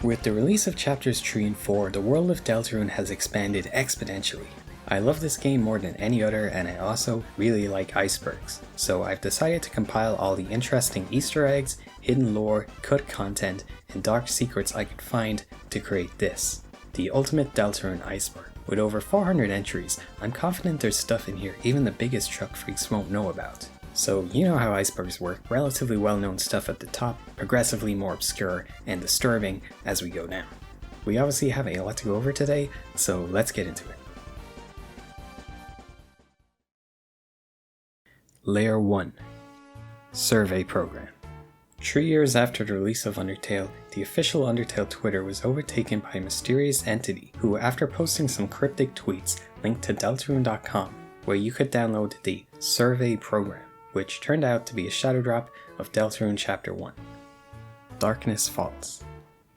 With the release of chapters 3 and 4, the world of Deltarune has expanded exponentially. I love this game more than any other, and I also really like icebergs, so I've decided to compile all the interesting Easter eggs, hidden lore, cut content, and dark secrets I could find to create this, the ultimate Deltarune iceberg. With over 400 entries, I'm confident there's stuff in here even the biggest truck freaks won't know about. So you know how icebergs work, relatively well-known stuff at the top, progressively more obscure and disturbing as we go down. We obviously have a lot to go over today, so let's get into it. Layer 1. Survey Program. 3 years after the release of Undertale, the official Undertale Twitter was overtaken by a mysterious entity who, after posting some cryptic tweets, linked to Deltarune.com, where you could download the Survey Program, which turned out to be a shadow drop of Deltarune Chapter 1. Darkness Falls.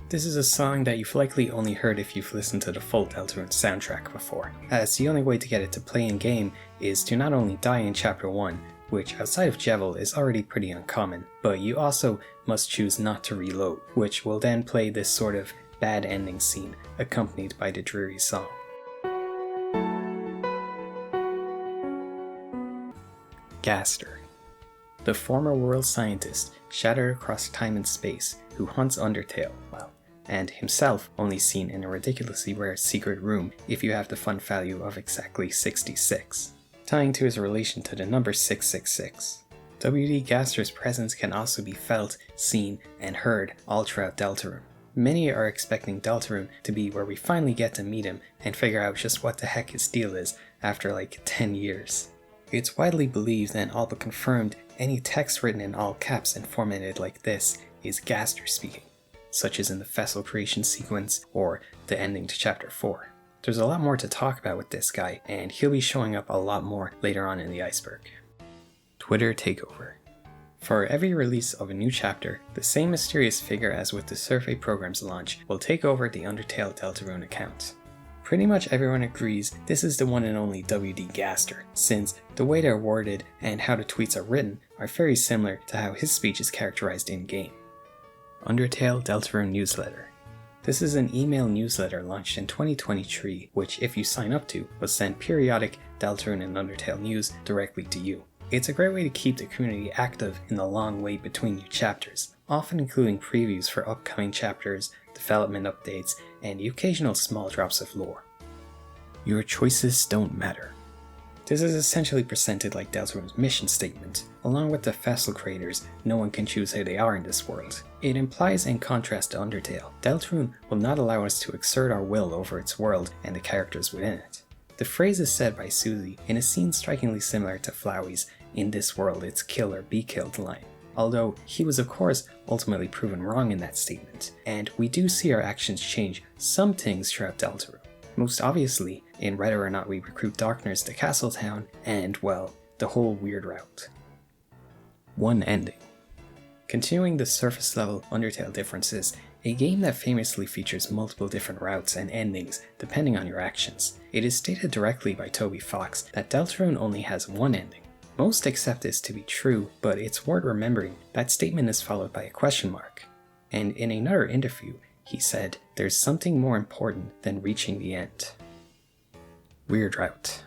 This is a song that you've likely only heard if you've listened to the full Deltarune soundtrack before, as the only way to get it to play in game is to not only die in Chapter 1, which outside of Jevil is already pretty uncommon, but you also must choose not to reload, which will then play this sort of bad ending scene accompanied by the dreary song. Gaster. The former world scientist shattered across time and space who hunts Undertale, and himself only seen in a ridiculously rare secret room if you have the fun value of exactly 66, tying to his relation to the number 666. W.D. Gaster's presence can also be felt, seen, and heard all throughout Deltarune. Many are expecting Deltarune to be where we finally get to meet him and figure out just what the heck his deal is after like 10 years. It's widely believed and all but confirmed any text written in all caps and formatted like this is Gaster speaking, such as in the vessel creation sequence or the ending to Chapter 4. There's a lot more to talk about with this guy, and he'll be showing up a lot more later on in the iceberg. Twitter Takeover. For every release of a new chapter, the same mysterious figure as with the Survey Program's launch will take over the Undertale Deltarune account. Pretty much everyone agrees this is the one and only W.D. Gaster, since the way they're worded and how the tweets are written are very similar to how his speech is characterized in-game. Undertale Deltarune Newsletter. This is an email newsletter launched in 2023, which if you sign up to, will send periodic Deltarune and Undertale news directly to you. It's a great way to keep the community active in the long wait between new chapters, often including previews for upcoming chapters, development updates, and the occasional small drops of lore. Your choices don't matter. This is essentially presented like Deltarune's mission statement. Along with the vessel creators, no one can choose who they are in this world. It implies, in contrast to Undertale, Deltarune will not allow us to exert our will over its world and the characters within it. The phrase is said by Susie in a scene strikingly similar to Flowey's "In this world it's kill or be killed" line, although he was of course ultimately proven wrong in that statement, and we do see our actions change some things throughout Deltarune. Most obviously in whether or not we recruit Darkness to Castletown, and well, the whole weird route. One ending. Continuing the surface level Undertale differences, a game that famously features multiple different routes and endings depending on your actions. It is stated directly by Toby Fox that Deltarune only has one ending. Most accept this to be true, but it's worth remembering that statement is followed by a question mark. And in another interview, he said, "There's something more important than reaching the end." Weird Route.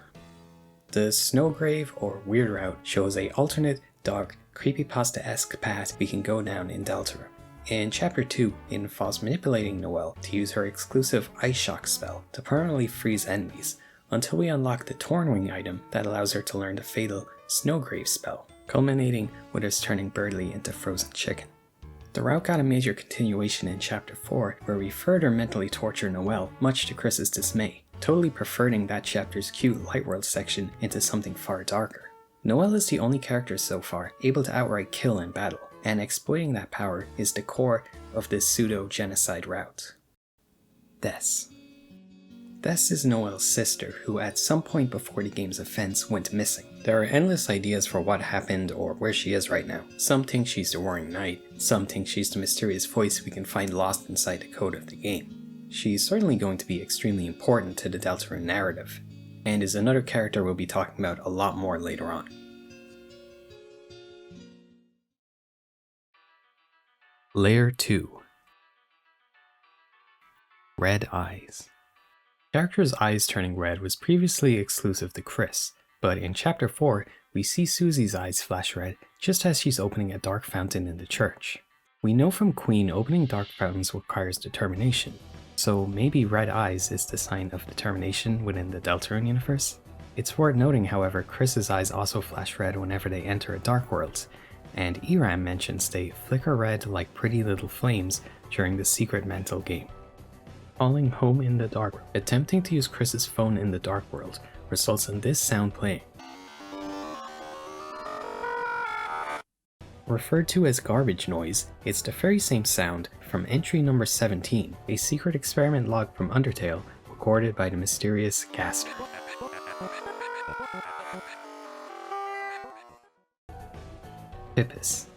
The Snowgrave or Weird Route shows a alternate, dark, creepypasta-esque path we can go down in Deltarune. In Chapter 2, it involves manipulating Noelle to use her exclusive Ice Shock spell to permanently freeze enemies, until we unlock the Thornwing item that allows her to learn the fatal Snowgrave spell, culminating with us turning Birdly into frozen chicken. The route got a major continuation in Chapter 4, where we further mentally torture Noelle, much to Chris's dismay, totally perverting that chapter's cute Lightworld section into something far darker. Noelle is the only character so far able to outright kill in battle, and exploiting that power is the core of this pseudo-genocide route. Des. Des is Noelle's sister, who at some point before the game's events went missing. There are endless ideas for what happened or where she is right now. Some think she's the Roaring Knight, some think she's the mysterious voice we can find lost inside the code of the game. She's certainly going to be extremely important to the Deltarune narrative, and is another character we'll be talking about a lot more later on. Layer 2. Red eyes. Character's eyes turning red was previously exclusive to Chris, but in Chapter 4, we see Susie's eyes flash red just as she's opening a dark fountain in the church. We know from Queen opening dark fountains requires determination, so maybe red eyes is the sign of determination within the Deltarune universe? It's worth noting, however, Chris's eyes also flash red whenever they enter a dark world, and Eram mentions they flicker red like pretty little flames during the secret mental game. Calling home in the dark, attempting to use Chris's phone in the dark world, results in this sound playing. Referred to as garbage noise, it's the very same sound from entry number 17, a secret experiment log from Undertale recorded by the mysterious Gaster. Pippis.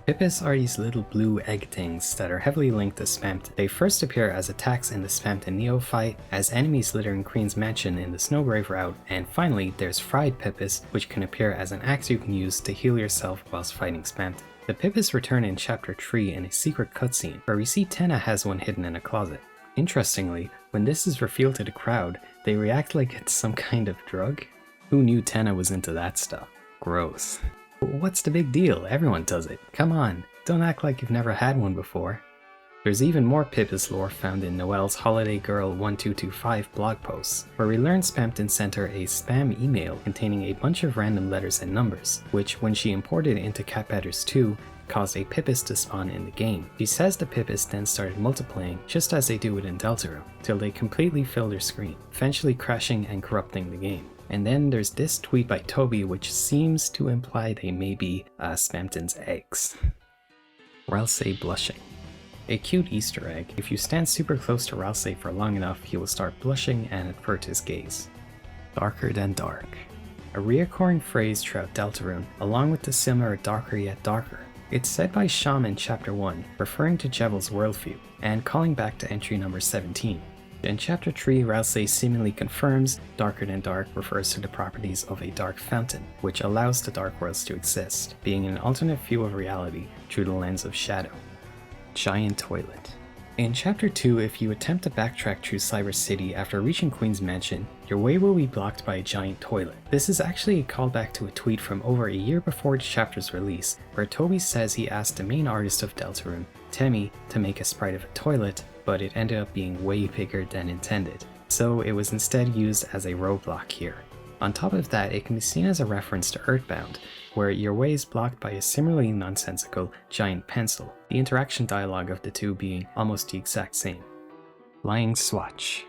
Pippis are these little blue egg things that are heavily linked to Spamton. They first appear as attacks in the Spamton Neo fight, as enemies littering Queen's Mansion in the Snowgrave route, and finally there's Fried Pippis, which can appear as an axe you can use to heal yourself whilst fighting Spamton. The Pippis return in Chapter 3 in a secret cutscene, where we see Tenna has one hidden in a closet. Interestingly, when this is revealed to the crowd, they react like it's some kind of drug. Who knew Tenna was into that stuff? Gross. What's the big deal? Everyone does it. Come on, don't act like you've never had one before. There's even more Pippis lore found in Noelle's Holiday Girl 1225 blog posts, where we learn Spamton sent her a spam email containing a bunch of random letters and numbers, which when she imported into Cat Batters 2, caused a Pippis to spawn in the game. She says the Pippis then started multiplying just as they do within Deltarune, till they completely fill their screen, eventually crashing and corrupting the game. And then there's this tweet by Toby which seems to imply they may be Spamton's eggs. Ralsei blushing. A cute Easter egg. If you stand super close to Ralsei for long enough, he will start blushing and avert his gaze. Darker than dark. A reoccurring phrase throughout Deltarune, along with the similar darker yet darker. It's said by Sham in Chapter 1, referring to Jebel's worldview, and calling back to entry number 17. In Chapter 3, Ralsei seemingly confirms darker than dark refers to the properties of a dark fountain, which allows the dark worlds to exist, being an alternate view of reality through the lens of shadow. Giant toilet. In Chapter 2, if you attempt to backtrack through Cyber City after reaching Queen's Mansion, your way will be blocked by a giant toilet. This is actually a callback to a tweet from over a year before the chapter's release, where Toby says he asked the main artist of Deltarune, Temmie, to make a sprite of a toilet, but it ended up being way bigger than intended, so it was instead used as a roadblock here. On top of that, it can be seen as a reference to Earthbound, where your way is blocked by a similarly nonsensical giant pencil, the interaction dialogue of the two being almost the exact same. Flying Swatch.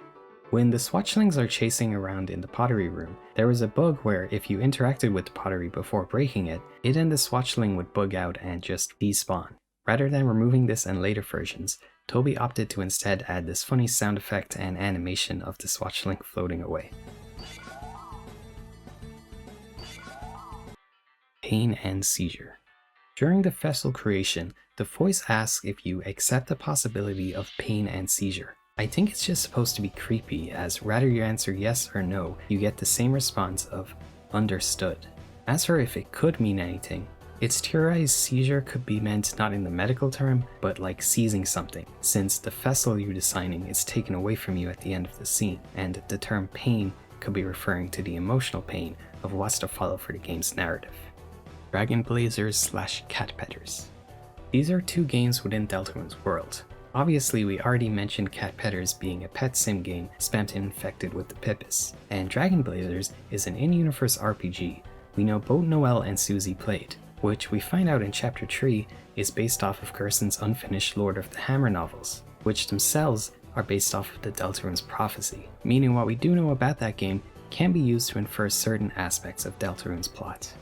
When the Swatchlings are chasing around in the pottery room, there was a bug where if you interacted with the pottery before breaking it, it and the Swatchling would bug out and just despawn. Rather than removing this in later versions, Toby opted to instead add this funny sound effect and animation of the Swatchling floating away. Pain and seizure. During the vessel creation, the voice asks if you accept the possibility of pain and seizure. I think it's just supposed to be creepy, as rather you answer yes or no, you get the same response of understood. As for if it could mean anything, it's theorized seizure could be meant not in the medical term, but like seizing something, since the vessel you're designing is taken away from you at the end of the scene, and the term pain could be referring to the emotional pain of what's to follow for the game's narrative. Dragon Blazers / Cat Petters. These are two games within Deltarune's world. Obviously, we already mentioned Cat Petters being a pet sim game Spamton infected with the Pippis, and Dragon Blazers is an in-universe RPG we know both Noelle and Susie played, which we find out in Chapter 3 is based off of Gerson's unfinished Lord of the Hammer novels, which themselves are based off of the Deltarune's prophecy, meaning what we do know about that game can be used to infer certain aspects of Deltarune's plot.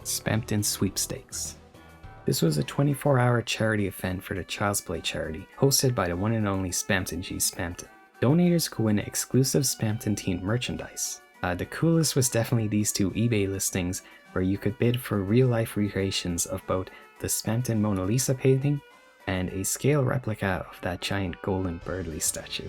Spamton Sweepstakes. This was a 24-hour charity event for the Child's Play charity, hosted by the one and only Spamton G. Spamton. Donators could win exclusive Spamton themed merchandise. The coolest was definitely these two eBay listings where you could bid for real-life recreations of both the Spamton Mona Lisa painting and a scale replica of that giant golden Birdley statue.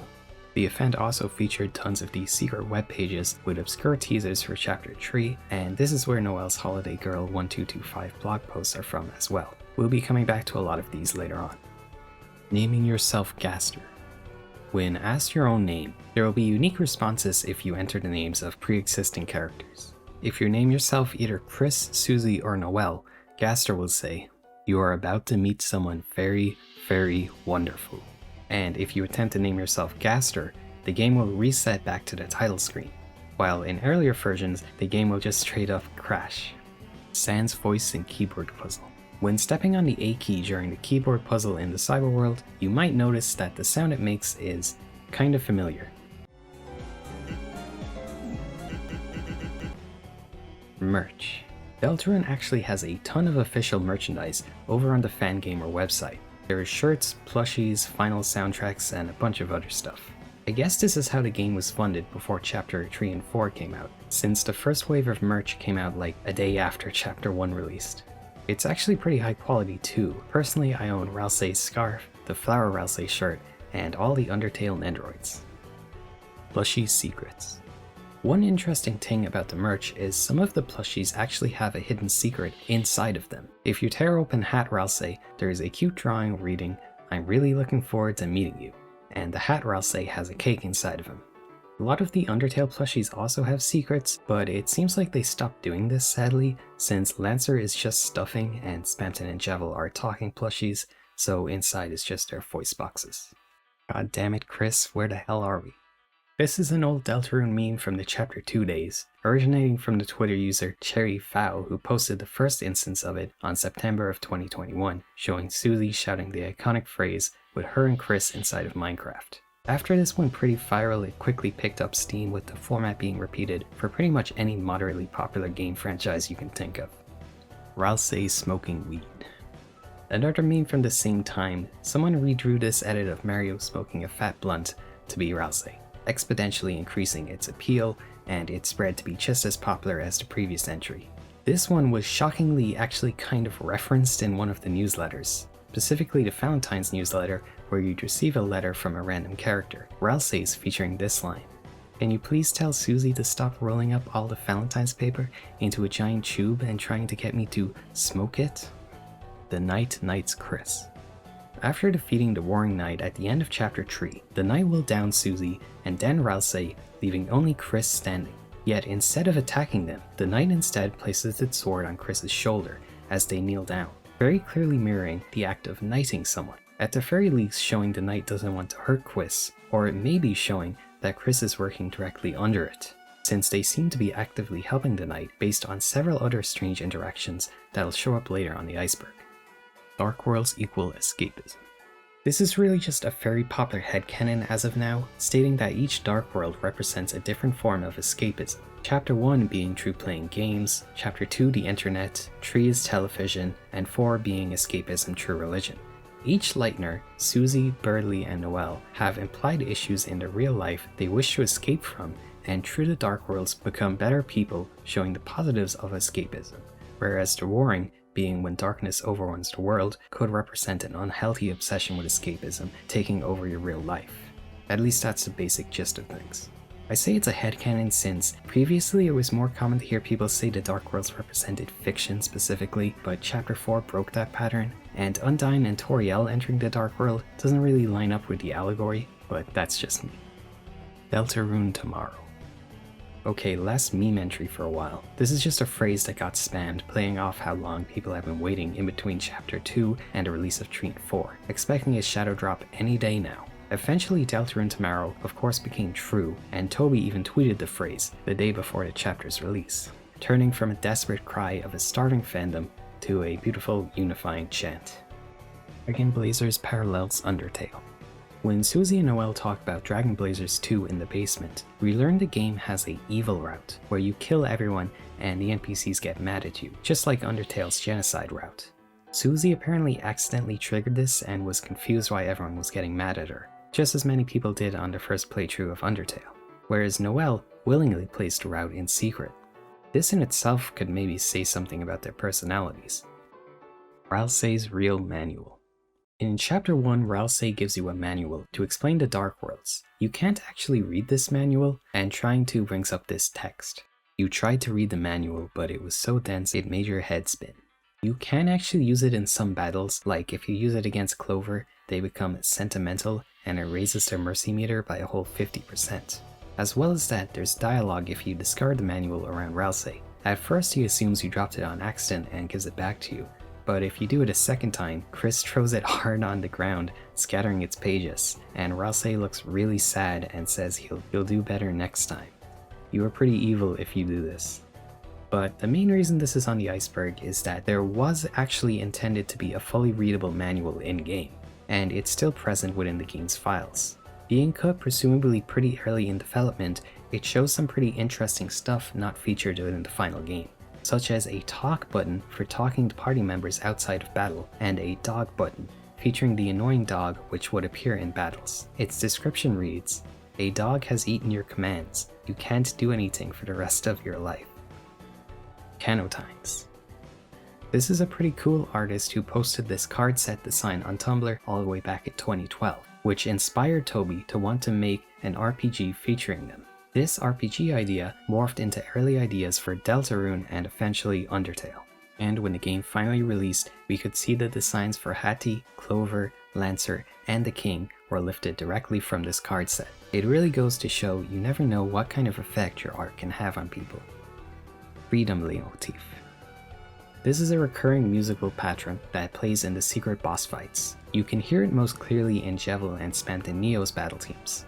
The event also featured tons of these secret web pages with obscure teasers for Chapter 3, and this is where Noelle's Holiday Girl 1225 blog posts are from as well. We'll be coming back to a lot of these later on. Naming yourself Gaster. When asked your own name, there will be unique responses if you enter the names of pre-existing characters. If you name yourself either Chris, Susie, or Noelle, Gaster will say, "You are about to meet someone very, very wonderful." And if you attempt to name yourself Gaster, the game will reset back to the title screen, while in earlier versions, the game will just straight up crash. Sans voice and keyboard puzzle. When stepping on the A key during the keyboard puzzle in the cyberworld, you might notice that the sound it makes is kind of familiar. Merch. Deltarune actually has a ton of official merchandise over on the Fangamer website. There is shirts, plushies, final soundtracks, and a bunch of other stuff. I guess this is how the game was funded before Chapter 3 and 4 came out, since the first wave of merch came out like a day after Chapter 1 released. It's actually pretty high quality too. Personally, I own Ralsei's scarf, the Flower Ralsei shirt, and all the Undertale Nendoroids. Plushie secrets. One interesting thing about the merch is some of the plushies actually have a hidden secret inside of them. If you tear open Hat Ralsei, there is a cute drawing reading, "I'm really looking forward to meeting you," and the Hat Ralsei has a cake inside of him. A lot of the Undertale plushies also have secrets, but it seems like they stopped doing this sadly, since Lancer is just stuffing and Spamton and Javel are talking plushies, so inside is just their voice boxes. God damn it, Chris, where the hell are we? This is an old Deltarune meme from the Chapter 2 days, originating from the Twitter user Ch1-4, who posted the first instance of it on September of 2021, showing Susie shouting the iconic phrase with her and Chris inside of Minecraft. After this went pretty viral, it quickly picked up steam with the format being repeated for pretty much any moderately popular game franchise you can think of. Ralsei smoking weed. Another meme from the same time, someone redrew this edit of Mario smoking a fat blunt to be Ralsei, exponentially increasing its appeal and its spread to be just as popular as the previous entry. This one was shockingly actually kind of referenced in one of the newsletters, specifically the Valentine's newsletter, where you'd receive a letter from a random character. Ralsei's featuring this line: "Can you please tell Susie to stop rolling up all the Valentine's paper into a giant tube and trying to get me to smoke it?" The Knight knights Chris. After defeating the Warring Knight at the end of Chapter 3, the Knight will down Susie and then Ralsei, leaving only Chris standing. Yet instead of attacking them, the Knight instead places its sword on Chris's shoulder as they kneel down, very clearly mirroring the act of knighting someone. At the very least showing the Knight doesn't want to hurt Chris, or it may be showing that Chris is working directly under it, since they seem to be actively helping the Knight based on several other strange interactions that'll show up later on the Iceberg. Dark worlds equal escapism. This is really just a very popular headcanon as of now, stating that each dark world represents a different form of escapism. Chapter 1 being true playing games, Chapter 2 the internet, 3 is television, and 4 being escapism true religion. Each Lightner, Susie, Birdley, and Noelle have implied issues in their real life they wish to escape from, and through the dark worlds become better people, showing the positives of escapism, whereas the Warring, being when darkness overruns the world, could represent an unhealthy obsession with escapism taking over your real life. At least that's the basic gist of things. I say it's a headcanon since previously it was more common to hear people say the Dark Worlds represented fiction specifically, but Chapter 4 broke that pattern, and Undyne and Toriel entering the Dark World doesn't really line up with the allegory, but that's just me. Deltarune tomorrow. Okay, last meme entry for a while. This is just a phrase that got spammed, playing off how long people have been waiting in between Chapter 2 and the release of 3 and 4, expecting a shadow drop any day now. Eventually, Deltarune tomorrow of course became true, and Toby even tweeted the phrase the day before the chapter's release, turning from a desperate cry of a starving fandom to a beautiful unifying chant. Dragon Blazers parallels Undertale. When Susie and Noelle talk about Dragon Blazers 2 in the basement, we learn the game has a evil route, where you kill everyone and the NPCs get mad at you, just like Undertale's genocide route. Susie apparently accidentally triggered this and was confused why everyone was getting mad at her, just as many people did on the first playthrough of Undertale, whereas Noelle willingly plays the route in secret. This in itself could maybe say something about their personalities. Ralsei's Real Manual. In Chapter 1, Ralsei gives you a manual to explain the Dark Worlds. You can't actually read this manual, and trying to brings up this text. You tried to read the manual, but it was so dense it made your head spin. You can actually use it in some battles, like if you use it against Clover, they become sentimental and it raises their mercy meter by a whole 50%. As well as that, there's dialogue if you discard the manual around Ralsei. At first he assumes you dropped it on accident and gives it back to you, but if you do it a second time, Chris throws it hard on the ground, scattering its pages, and Ralsei looks really sad and says he'll do better next time. You are pretty evil if you do this. But the main reason this is on the Iceberg is that there was actually intended to be a fully readable manual in-game, and it's still present within the game's files. Being cut presumably pretty early in development, it shows some pretty interesting stuff not featured within the final game, such as a talk button for talking to party members outside of battle, and a dog button, featuring the annoying dog which would appear in battles. Its description reads, "A dog has eaten your commands. You can't do anything for the rest of your life." Canotines. This is a pretty cool artist who posted this card set design on Tumblr all the way back in 2012, which inspired Toby to want to make an RPG featuring them. This RPG idea morphed into early ideas for Deltarune and eventually Undertale. And when the game finally released, we could see the designs for Hattie, Clover, Lancer, and the King were lifted directly from this card set. It really goes to show you never know what kind of effect your art can have on people. Freedom leitmotif. This is a recurring musical pattern that plays in the secret boss fights. You can hear it most clearly in Jevil and Spent in Neo's battle teams.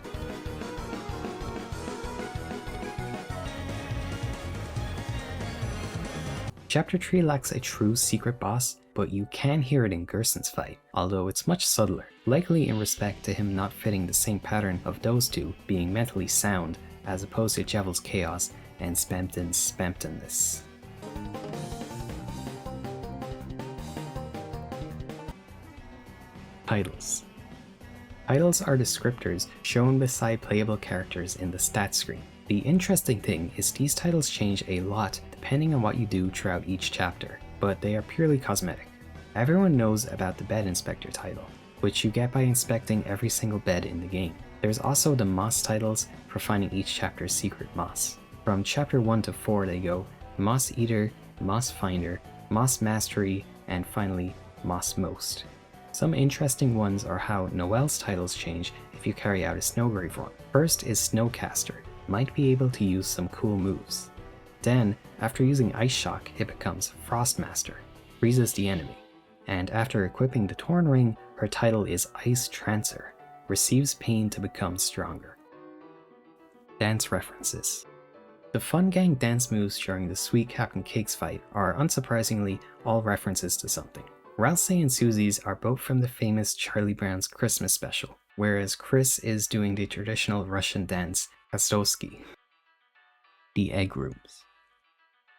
Chapter 3 lacks a true secret boss, but you can hear it in Gerson's fight, although it's much subtler, likely in respect to him not fitting the same pattern of those two being mentally sound, as opposed to Jevil's chaos and Spempton's Spemptonness. Titles. Titles are descriptors shown beside playable characters in the stats screen. The interesting thing is these titles change a lot depending on what you do throughout each chapter, but they are purely cosmetic. Everyone knows about the Bed Inspector title, which you get by inspecting every single bed in the game. There's also the Moss titles for finding each chapter's secret moss. From chapter 1 to 4 they go Moss Eater, Moss Finder, Moss Mastery, and finally Moss Most. Some interesting ones are how Noelle's titles change if you carry out a Snowgrave run. First is Snowcaster, might be able to use some cool moves. Then, after using Ice Shock, it becomes Frostmaster, freezes the enemy. And after equipping the Torn Ring, her title is Ice Trancer, receives pain to become stronger. Dance references. The Fun Gang dance moves during the Sweet Captain Cakes fight are unsurprisingly all references to something. Ralsei and Susie's are both from the famous Charlie Brown's Christmas special, whereas Chris is doing the traditional Russian dance Kastowski. The Egg Rooms.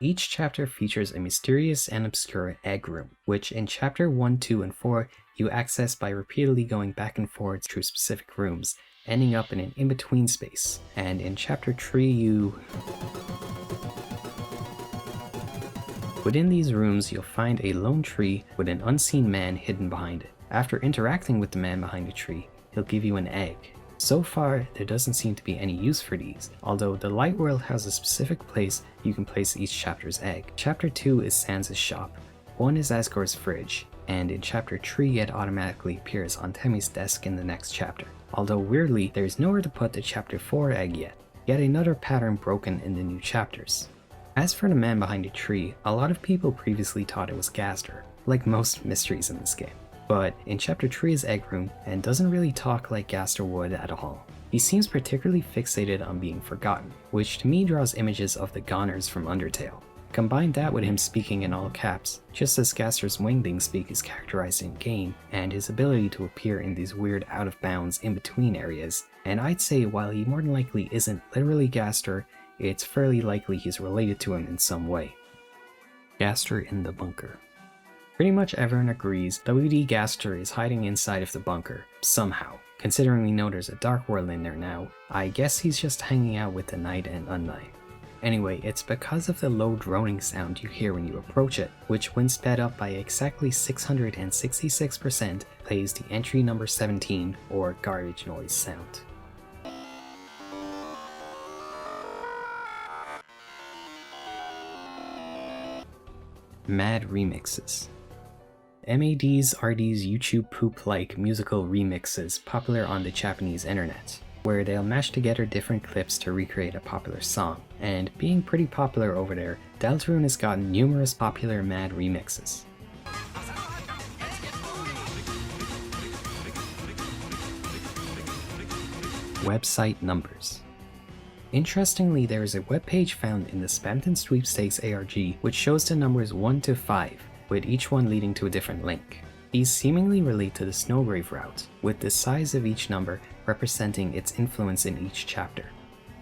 Each chapter features a mysterious and obscure egg room, which in chapter 1, 2, and 4 you access by repeatedly going back and forth through specific rooms, ending up in an in-between space, and in chapter 3 Within these rooms you'll find a lone tree with an unseen man hidden behind it. After interacting with the man behind the tree, he'll give you an egg. So far, there doesn't seem to be any use for these, although the Light World has a specific place you can place each chapter's egg. Chapter 2 is Sans' shop, 1 is Asgore's fridge, and in chapter 3 it automatically appears on Temmie's desk in the next chapter. Although weirdly, there is nowhere to put the chapter 4 egg yet another pattern broken in the new chapters. As for the man behind the tree, a lot of people previously thought it was Gaster, like most mysteries in this game. But in chapter 3's egg room, and doesn't really talk like Gaster would at all. He seems particularly fixated on being forgotten, which to me draws images of the Goners from Undertale. Combine that with him speaking in all caps, just as Gaster's wingding speak is characterized in game, and his ability to appear in these weird out-of-bounds in-between areas, and I'd say while he more than likely isn't literally Gaster, it's fairly likely he's related to him in some way. Gaster in the bunker. Pretty much everyone agrees WD Gaster is hiding inside of the bunker, somehow. Considering we know there's a dark world in there now, I guess he's just hanging out with the Knight and Unnight. Anyway, it's because of the low droning sound you hear when you approach it, which when sped up by exactly 666% plays the entry number 17 or garbage noise sound. Mad remixes. MADs are these YouTube poop-like musical remixes popular on the Japanese internet, where they'll mash together different clips to recreate a popular song, and being pretty popular over there, Deltarune has gotten numerous popular Mad remixes. Website numbers. Interestingly, there is a webpage found in the Spamton Sweepstakes ARG which shows the numbers 1 to 5, with each one leading to a different link. These seemingly relate to the Snowgrave route, with the size of each number representing its influence in each chapter.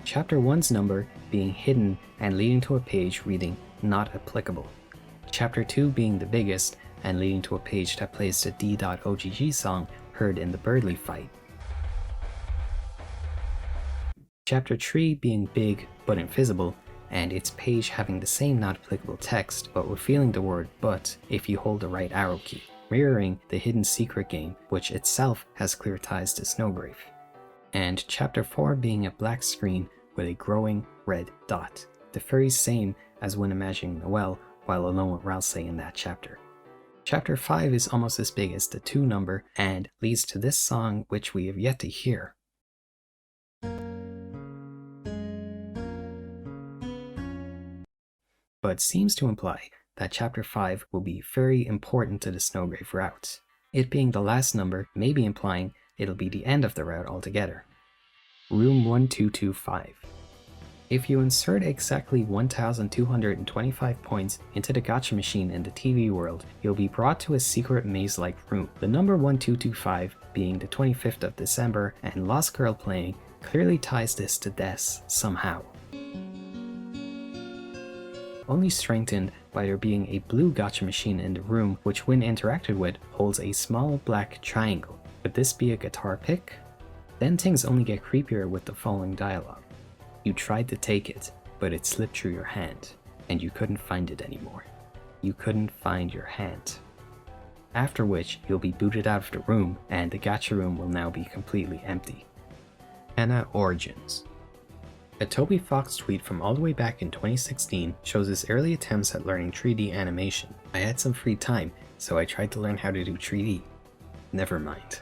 Chapter 1's number being hidden and leading to a page reading "Not applicable." Chapter 2 being the biggest and leading to a page that plays the D.OGG song heard in the Birdly fight. Chapter 3 being big but invisible, and its page having the same not applicable text but revealing the word "but" if you hold the right arrow key, mirroring the hidden secret game which itself has clear ties to Snowgrave. And Chapter 4 being a black screen with a growing red dot, the very same as when imagining Noelle while alone with Ralsei in that chapter. Chapter 5 is almost as big as the 2 number and leads to this song which we have yet to hear. But seems to imply that Chapter 5 will be very important to the Snowgrave route. It being the last number may be implying it'll be the end of the route altogether. Room 1225. If you insert exactly 1,225 points into the gacha machine in the TV world, you'll be brought to a secret maze-like room. The number 1225 being the 25th of December and Lost Girl playing clearly ties this to death somehow. Only strengthened by there being a blue gacha machine in the room which when interacted with holds a small black triangle. Could this be a guitar pick? Then things only get creepier with the following dialogue. You tried to take it, but it slipped through your hand, and you couldn't find it anymore. You couldn't find your hand. After which, you'll be booted out of the room, and the gacha room will now be completely empty. Anna Origins. A Toby Fox tweet from all the way back in 2016 shows his early attempts at learning 3D animation. I had some free time, so I tried to learn how to do 3D. Never mind.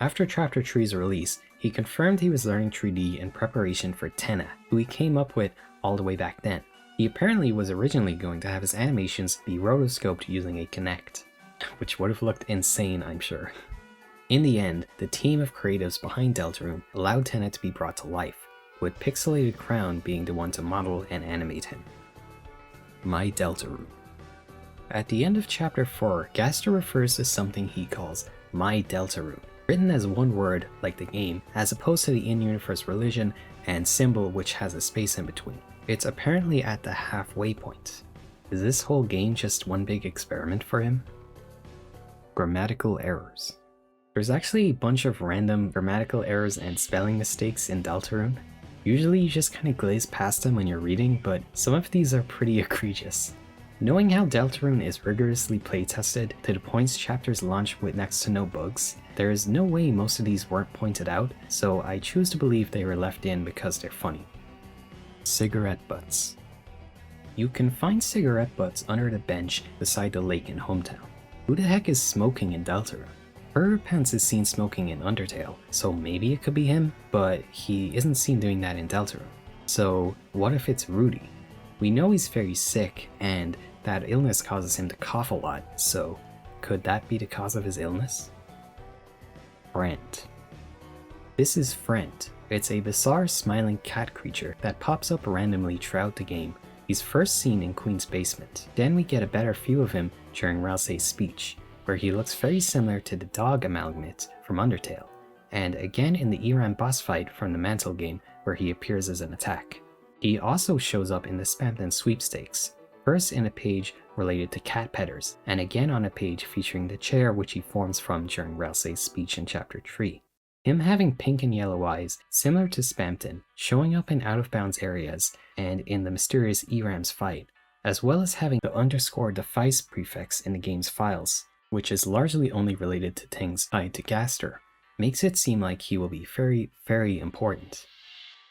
After Chapter 3's release, he confirmed he was learning 3D in preparation for Tenna, who he came up with all the way back then. He apparently was originally going to have his animations be rotoscoped using a Kinect, which would have looked insane, I'm sure. In the end, the team of creatives behind Deltarune allowed Tenna to be brought to life, with Pixelated Crown being the one to model and animate him. My Deltarune. At the end of Chapter 4, Gaster refers to something he calls My Deltarune, written as one word like the game, as opposed to the in-universe religion and symbol which has a space in between. It's apparently at the halfway point. Is this whole game just one big experiment for him? Grammatical errors. There's actually a bunch of random grammatical errors and spelling mistakes in Deltarune. Usually you just kind of glaze past them when you're reading, but some of these are pretty egregious. Knowing how Deltarune is rigorously playtested to the points chapters launch with next to no bugs, there is no way most of these weren't pointed out, so I choose to believe they were left in because they're funny. Cigarette butts. You can find cigarette butts under the bench beside the lake in Hometown. Who the heck is smoking in Deltarune? Pants is seen smoking in Undertale, so maybe it could be him, but he isn't seen doing that in Deltarune. So what if it's Rudy? We know he's very sick, and that illness causes him to cough a lot, so could that be the cause of his illness? Friend. This is Friend. It's a bizarre smiling cat creature that pops up randomly throughout the game. He's first seen in Queen's basement. Then we get a better view of him during Ralsei's speech, where he looks very similar to the dog amalgamate from Undertale, and again in the Iran boss fight from the Mantle game where he appears as an attack. He also shows up in the Spamton Sweepstakes, first in a page related to cat petters, and again on a page featuring the chair which he forms from during Ralsei's speech in Chapter 3. Him having pink and yellow eyes, similar to Spamton, showing up in out-of-bounds areas and in the mysterious Eram's fight, as well as having the underscore device prefix in the game's files, which is largely only related to things tied to Gaster, makes it seem like he will be very, very important.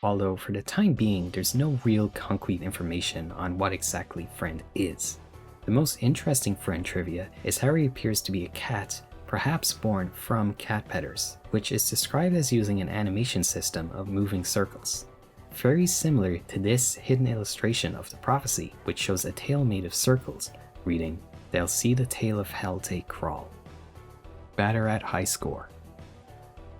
Although for the time being, there's no real concrete information on what exactly Friend is. The most interesting friend trivia is how he appears to be a cat, perhaps born from cat petters, which is described as using an animation system of moving circles. Very similar to this hidden illustration of the prophecy, which shows a tail made of circles, reading, "They'll see the tail of hell take crawl." Battarat high score.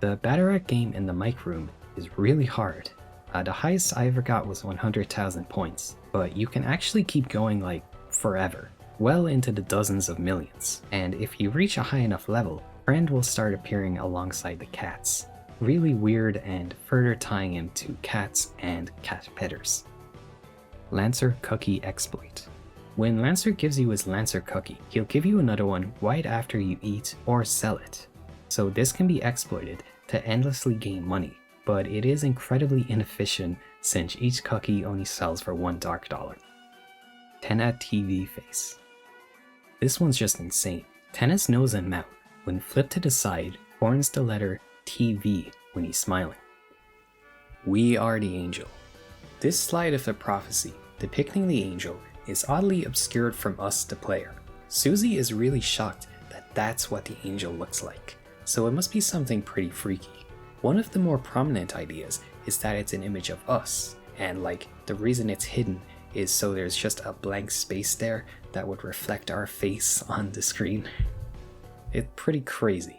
The Battarat game in the mic room is really hard. The highest I ever got was 100,000 points, but you can actually keep going like forever, well into the dozens of millions, and if you reach a high enough level, Friend will start appearing alongside the cats. Really weird and further tying him to cats and cat petters. Lancer Cookie Exploit. When Lancer gives you his Lancer Cookie, he'll give you another one right after you eat or sell it. So this can be exploited to endlessly gain money, but it is incredibly inefficient since each cookie only sells for $1 dark dollar. Tenna TV Face. This one's just insane. Tenna's nose and mouth, when flipped to the side, forms the letter TV when he's smiling. We are the angel. This slide of the prophecy depicting the angel is oddly obscured from us, the player. Susie is really shocked that that's what the angel looks like, so it must be something pretty freaky. One of the more prominent ideas is that it's an image of us, and like the reason it's hidden is so there's just a blank space there that would reflect our face on the screen. It's pretty crazy.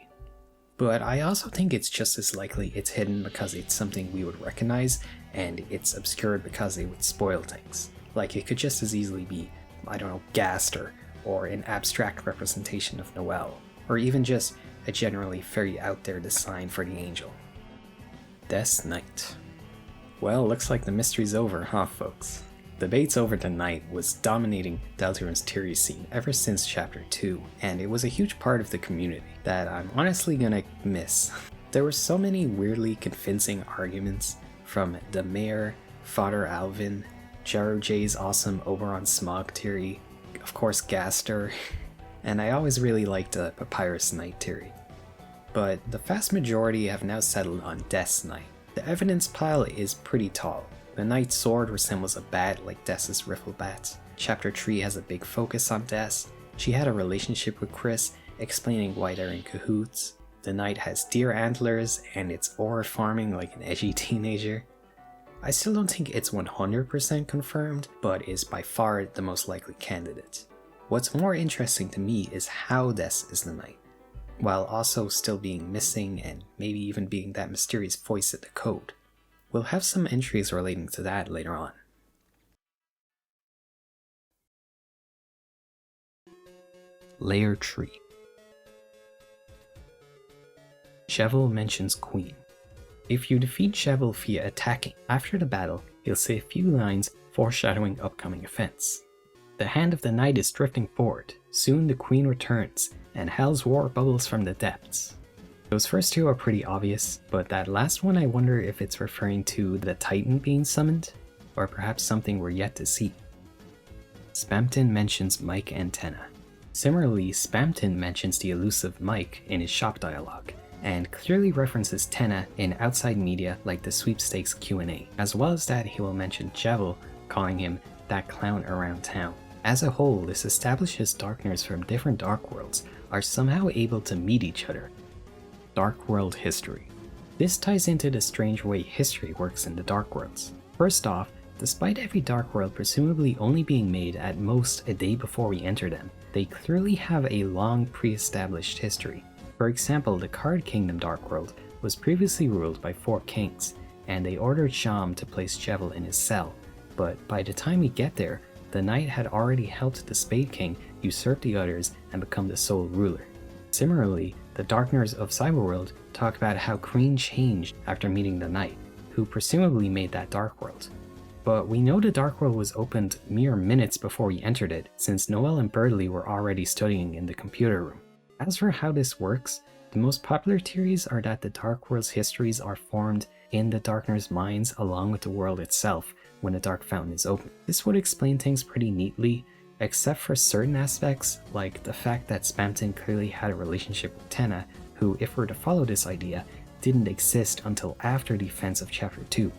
But I also think it's just as likely it's hidden because it's something we would recognize, and it's obscured because it would spoil things. Like it could just as easily be, I don't know, Gaster, or an abstract representation of Noel, or even just a generally very out there design for the angel. Death's Night. Well, looks like the mystery's over, huh folks? Debates over the night was dominating Deltarune's theory scene ever since Chapter 2, and it was a huge part of the community that I'm honestly gonna miss. There were so many weirdly convincing arguments from the Mayor, Father Alvin, Jaro J's awesome Oberon Smog theory, of course Gaster, and I always really liked the Papyrus Night theory. But the vast majority have now settled on Death's Night. The evidence pile is pretty tall. The Knight's sword resembles a bat like Death's riffle bat. Chapter 3 has a big focus on Death. She had a relationship with Chris, explaining why they're in cahoots. The Knight has deer antlers and it's ore farming like an edgy teenager. I still don't think it's 100% confirmed, but is by far the most likely candidate. What's more interesting to me is how Death is the Knight, while also still being missing and maybe even being that mysterious voice at the code. We'll have some entries relating to that later on. Layer Tree. Ch1-4 mentions Queen. If you defeat Ch1-4 via attacking after the battle, he'll say a few lines foreshadowing upcoming events. The hand of the Knight is drifting forward. Soon the Queen returns, and Hell's War bubbles from the depths. Those first two are pretty obvious, but that last one I wonder if it's referring to the Titan being summoned, or perhaps something we're yet to see. Spamton mentions Mike and Tenna. Similarly, Spamton mentions the elusive Mike in his shop dialogue, and clearly references Tenna in outside media like the sweepstakes Q&A, as well as that he will mention Ch1-4 calling him that clown around town. As a whole, this establishes Darkners from different Dark Worlds are somehow able to meet each other. Dark World History. This ties into the strange way history works in the Dark Worlds. First off, despite every Dark World presumably only being made at most a day before we enter them, they clearly have a long pre-established history. For example, the Card Kingdom Dark World was previously ruled by 4 kings, and they ordered Sham to place Ch1-4 in his cell, but by the time we get there, the Knight had already helped the Spade King usurp the others and become the sole ruler. Similarly, the Darkners of Cyberworld talk about how Queen changed after meeting the Knight, who presumably made that Dark World. But we know the Dark World was opened mere minutes before we entered it, since Noel and Birdley were already studying in the computer room. As for how this works, the most popular theories are that the Dark World's histories are formed in the Darkners' minds along with the world itself when a Dark Fountain is open. This would explain things pretty neatly, except for certain aspects, like the fact that Spamton clearly had a relationship with Tenna, who, if we're to follow this idea, didn't exist until after the events of Chapter 2.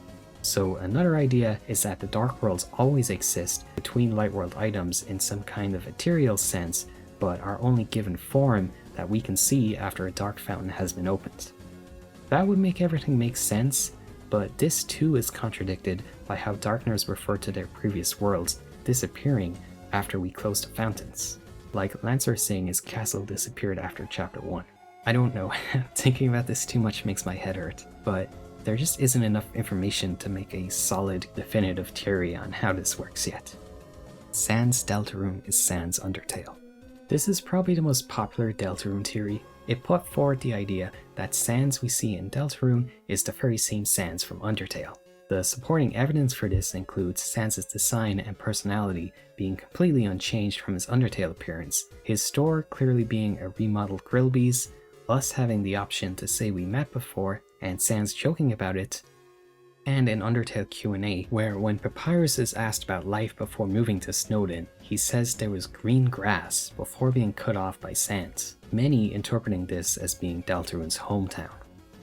So another idea is that the dark worlds always exist between light world items in some kind of ethereal sense, but are only given form that we can see after a dark fountain has been opened. That would make everything make sense, but this too is contradicted by how Darkners refer to their previous worlds disappearing after we close the fountains. Like Lancer saying his castle disappeared after chapter 1. I don't know, thinking about this too much makes my head hurt, but there just isn't enough information to make a solid, definitive theory on how this works yet. Sans Deltarune is Sans Undertale. This is probably the most popular Deltarune theory. It put forward the idea that Sans we see in Deltarune is the very same Sans from Undertale. The supporting evidence for this includes Sans' design and personality being completely unchanged from his Undertale appearance, his store clearly being a remodeled Grillby's, us having the option to say we met before, and Sans joking about it, and an Undertale Q&A where when Papyrus is asked about life before moving to Snowdin, he says there was green grass before being cut off by Sans, many interpreting this as being Deltarune's hometown.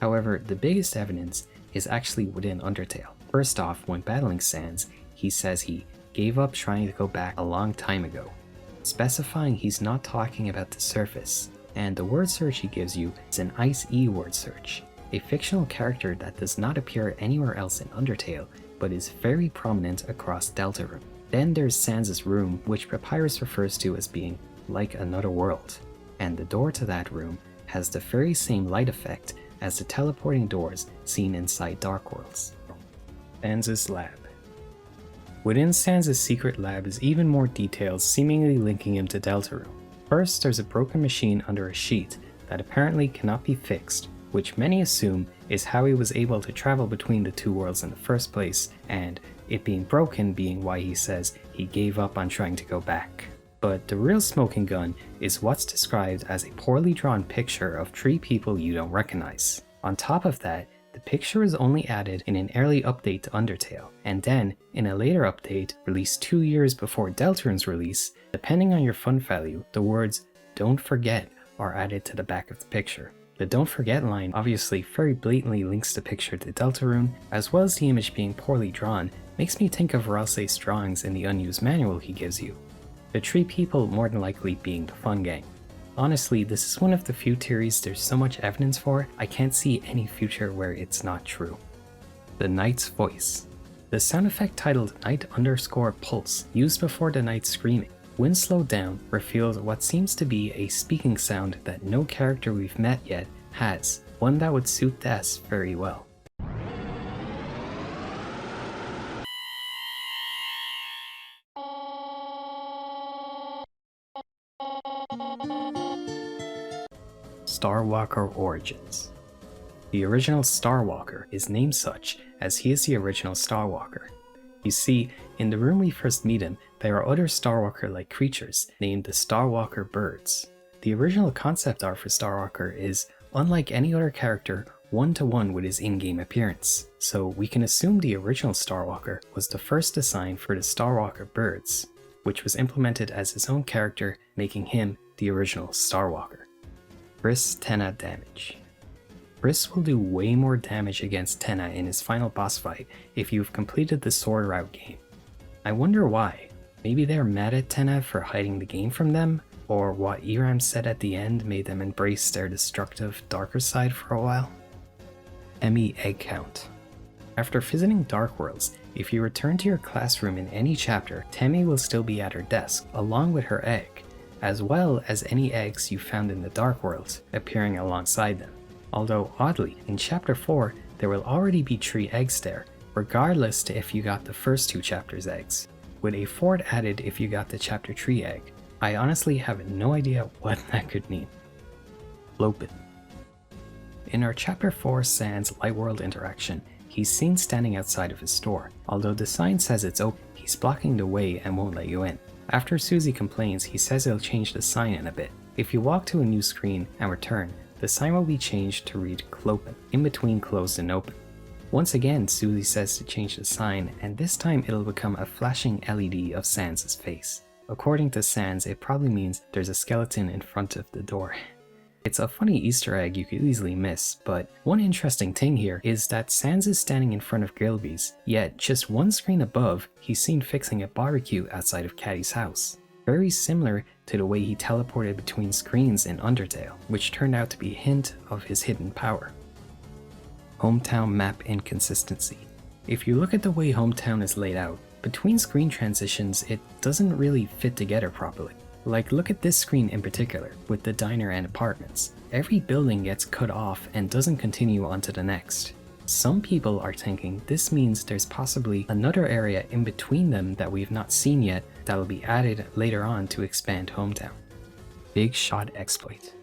However, the biggest evidence is actually within Undertale. First off, when battling Sans, he says he gave up trying to go back a long time ago, specifying he's not talking about the surface, and the word search he gives you is an Ice-E word search, a fictional character that does not appear anywhere else in Undertale, but is very prominent across Deltarune. Then there's Sans' room, which Papyrus refers to as being like another world, and the door to that room has the very same light effect as the teleporting doors seen inside Dark Worlds. Sans' lab. Within Sans' secret lab is even more details seemingly linking him to Deltarune. First, there's a broken machine under a sheet that apparently cannot be fixed, which many assume is how he was able to travel between the two worlds in the first place, and it being broken being why he says he gave up on trying to go back. But the real smoking gun is what's described as a poorly drawn picture of 3 people you don't recognize. On top of that, the picture is only added in an early update to Undertale, and then, in a later update released 2 years before Deltarune's release, depending on your fun value, the words "Don't Forget" are added to the back of the picture. The "Don't Forget" line obviously very blatantly links the picture to Deltarune, as well as the image being poorly drawn, makes me think of Ralsei's drawings in the unused manual he gives you. The 3 people more than likely being the Fun Gang. Honestly, this is one of the few theories there's so much evidence for, I can't see any future where it's not true. The Knight's voice. The sound effect titled Knight_Pulse, used before the Knight screaming, when slowed down, reveals what seems to be a speaking sound that no character we've met yet has, one that would suit this very well. Starwalker Origins. The original Starwalker is named such as he is the original Starwalker. You see, in the room we first meet him, there are other Starwalker-like creatures named the Starwalker birds. The original concept art for Starwalker is, unlike any other character, one-to-one with his in-game appearance, so we can assume the original Starwalker was the first design for the Starwalker birds, which was implemented as his own character, making him the original Starwalker. Briss Tenna damage. Briss will do way more damage against Tenna in his final boss fight if you've completed the Sword Route game. I wonder why. Maybe they're mad at Tenna for hiding the game from them, or what Iram said at the end made them embrace their destructive, darker side for a while? Emmy Egg Count. After visiting Dark Worlds, if you return to your classroom in any chapter, Temmie will still be at her desk, along with her egg, as well as any eggs you found in the Dark Worlds, appearing alongside them. Although oddly, in chapter 4, there will already be 3 eggs there, regardless to if you got the first 2 chapters' eggs, with a 4th added if you got the chapter 3 egg. I honestly have no idea what that could mean. Lopin. In our chapter 4 Sans Lightworld interaction, he's seen standing outside of his store. Although the sign says it's open, he's blocking the way and won't let you in. After Susie complains, he says he'll change the sign in a bit. If you walk to a new screen and return, the sign will be changed to read Clopin, in between closed and open. Once again, Susie says to change the sign, and this time it'll become a flashing LED of Sans' face. According to Sans, it probably means there's a skeleton in front of the door. It's a funny Easter egg you could easily miss, but one interesting thing here is that Sans is standing in front of Gilby's, yet just one screen above, he's seen fixing a barbecue outside of Caddy's house. Very similar to the way he teleported between screens in Undertale, which turned out to be a hint of his hidden power. Hometown map inconsistency. If you look at the way Hometown is laid out, between screen transitions it doesn't really fit together properly. Like, look at this screen in particular, with the diner and apartments. Every building gets cut off and doesn't continue on to the next. Some people are thinking this means there's possibly another area in between them that we've not seen yet that'll be added later on to expand Hometown. Big Shot exploit.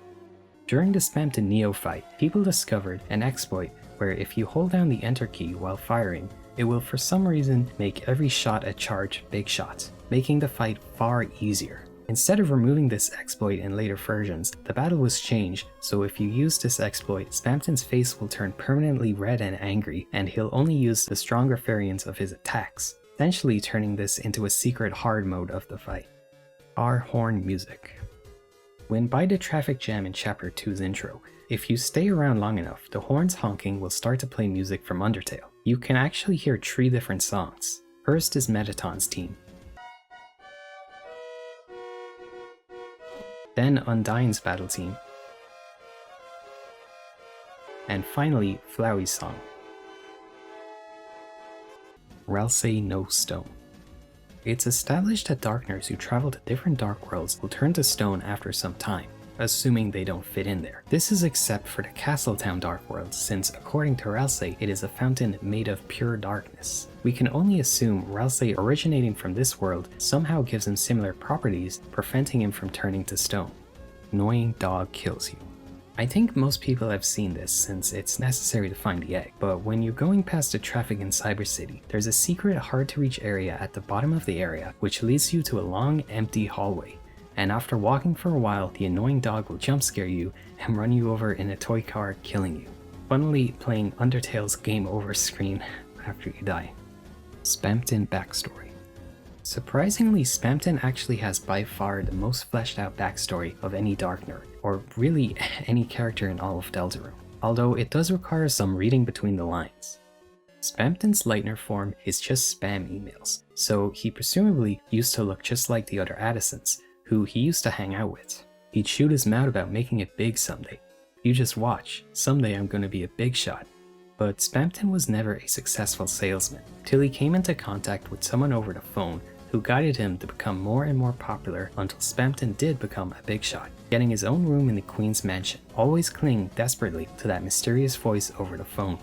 During the Spamton Neo fight, people discovered an exploit where if you hold down the enter key while firing, it will for some reason make every shot a charged big shot, making the fight far easier. Instead of removing this exploit in later versions, the battle was changed, so if you use this exploit, Spamton's face will turn permanently red and angry, and he'll only use the stronger variants of his attacks, essentially turning this into a secret hard mode of the fight. Car horn music. When by the traffic jam in Chapter 2's intro, if you stay around long enough, the horns honking will start to play music from Undertale. You can actually hear 3 different songs. First is Metaton's team. Then Undyne's battle team, and finally Flowey's song. Ralsei no Stone. It's established that Darkners who travel to different Dark Worlds will turn to stone after some time, assuming they don't fit in there. This is except for the Castletown Dark World, since according to Ralsei, it is a fountain made of pure darkness. We can only assume Ralsei originating from this world somehow gives him similar properties, preventing him from turning to stone. Annoying dog kills you. I think most people have seen this since it's necessary to find the egg, but when you're going past the traffic in Cyber City, there's a secret hard to reach area at the bottom of the area which leads you to a long empty hallway, and after walking for a while the annoying dog will jump scare you and run you over in a toy car, killing you. Funnily playing Undertale's game over screen after you die. Spamton backstory. Surprisingly, Spamton actually has by far the most fleshed out backstory of any Darkner, or really any character in all of Deltarune, although it does require some reading between the lines. Spamton's Lightner form is just spam emails, so he presumably used to look just like the other Addisons, who he used to hang out with. He'd shoot his mouth about making it big someday. You just watch, someday I'm gonna be a big shot. But Spamton was never a successful salesman, till he came into contact with someone over the phone who guided him to become more and more popular until Spamton did become a big shot, getting his own room in the Queen's mansion, always clinging desperately to that mysterious voice over the phone.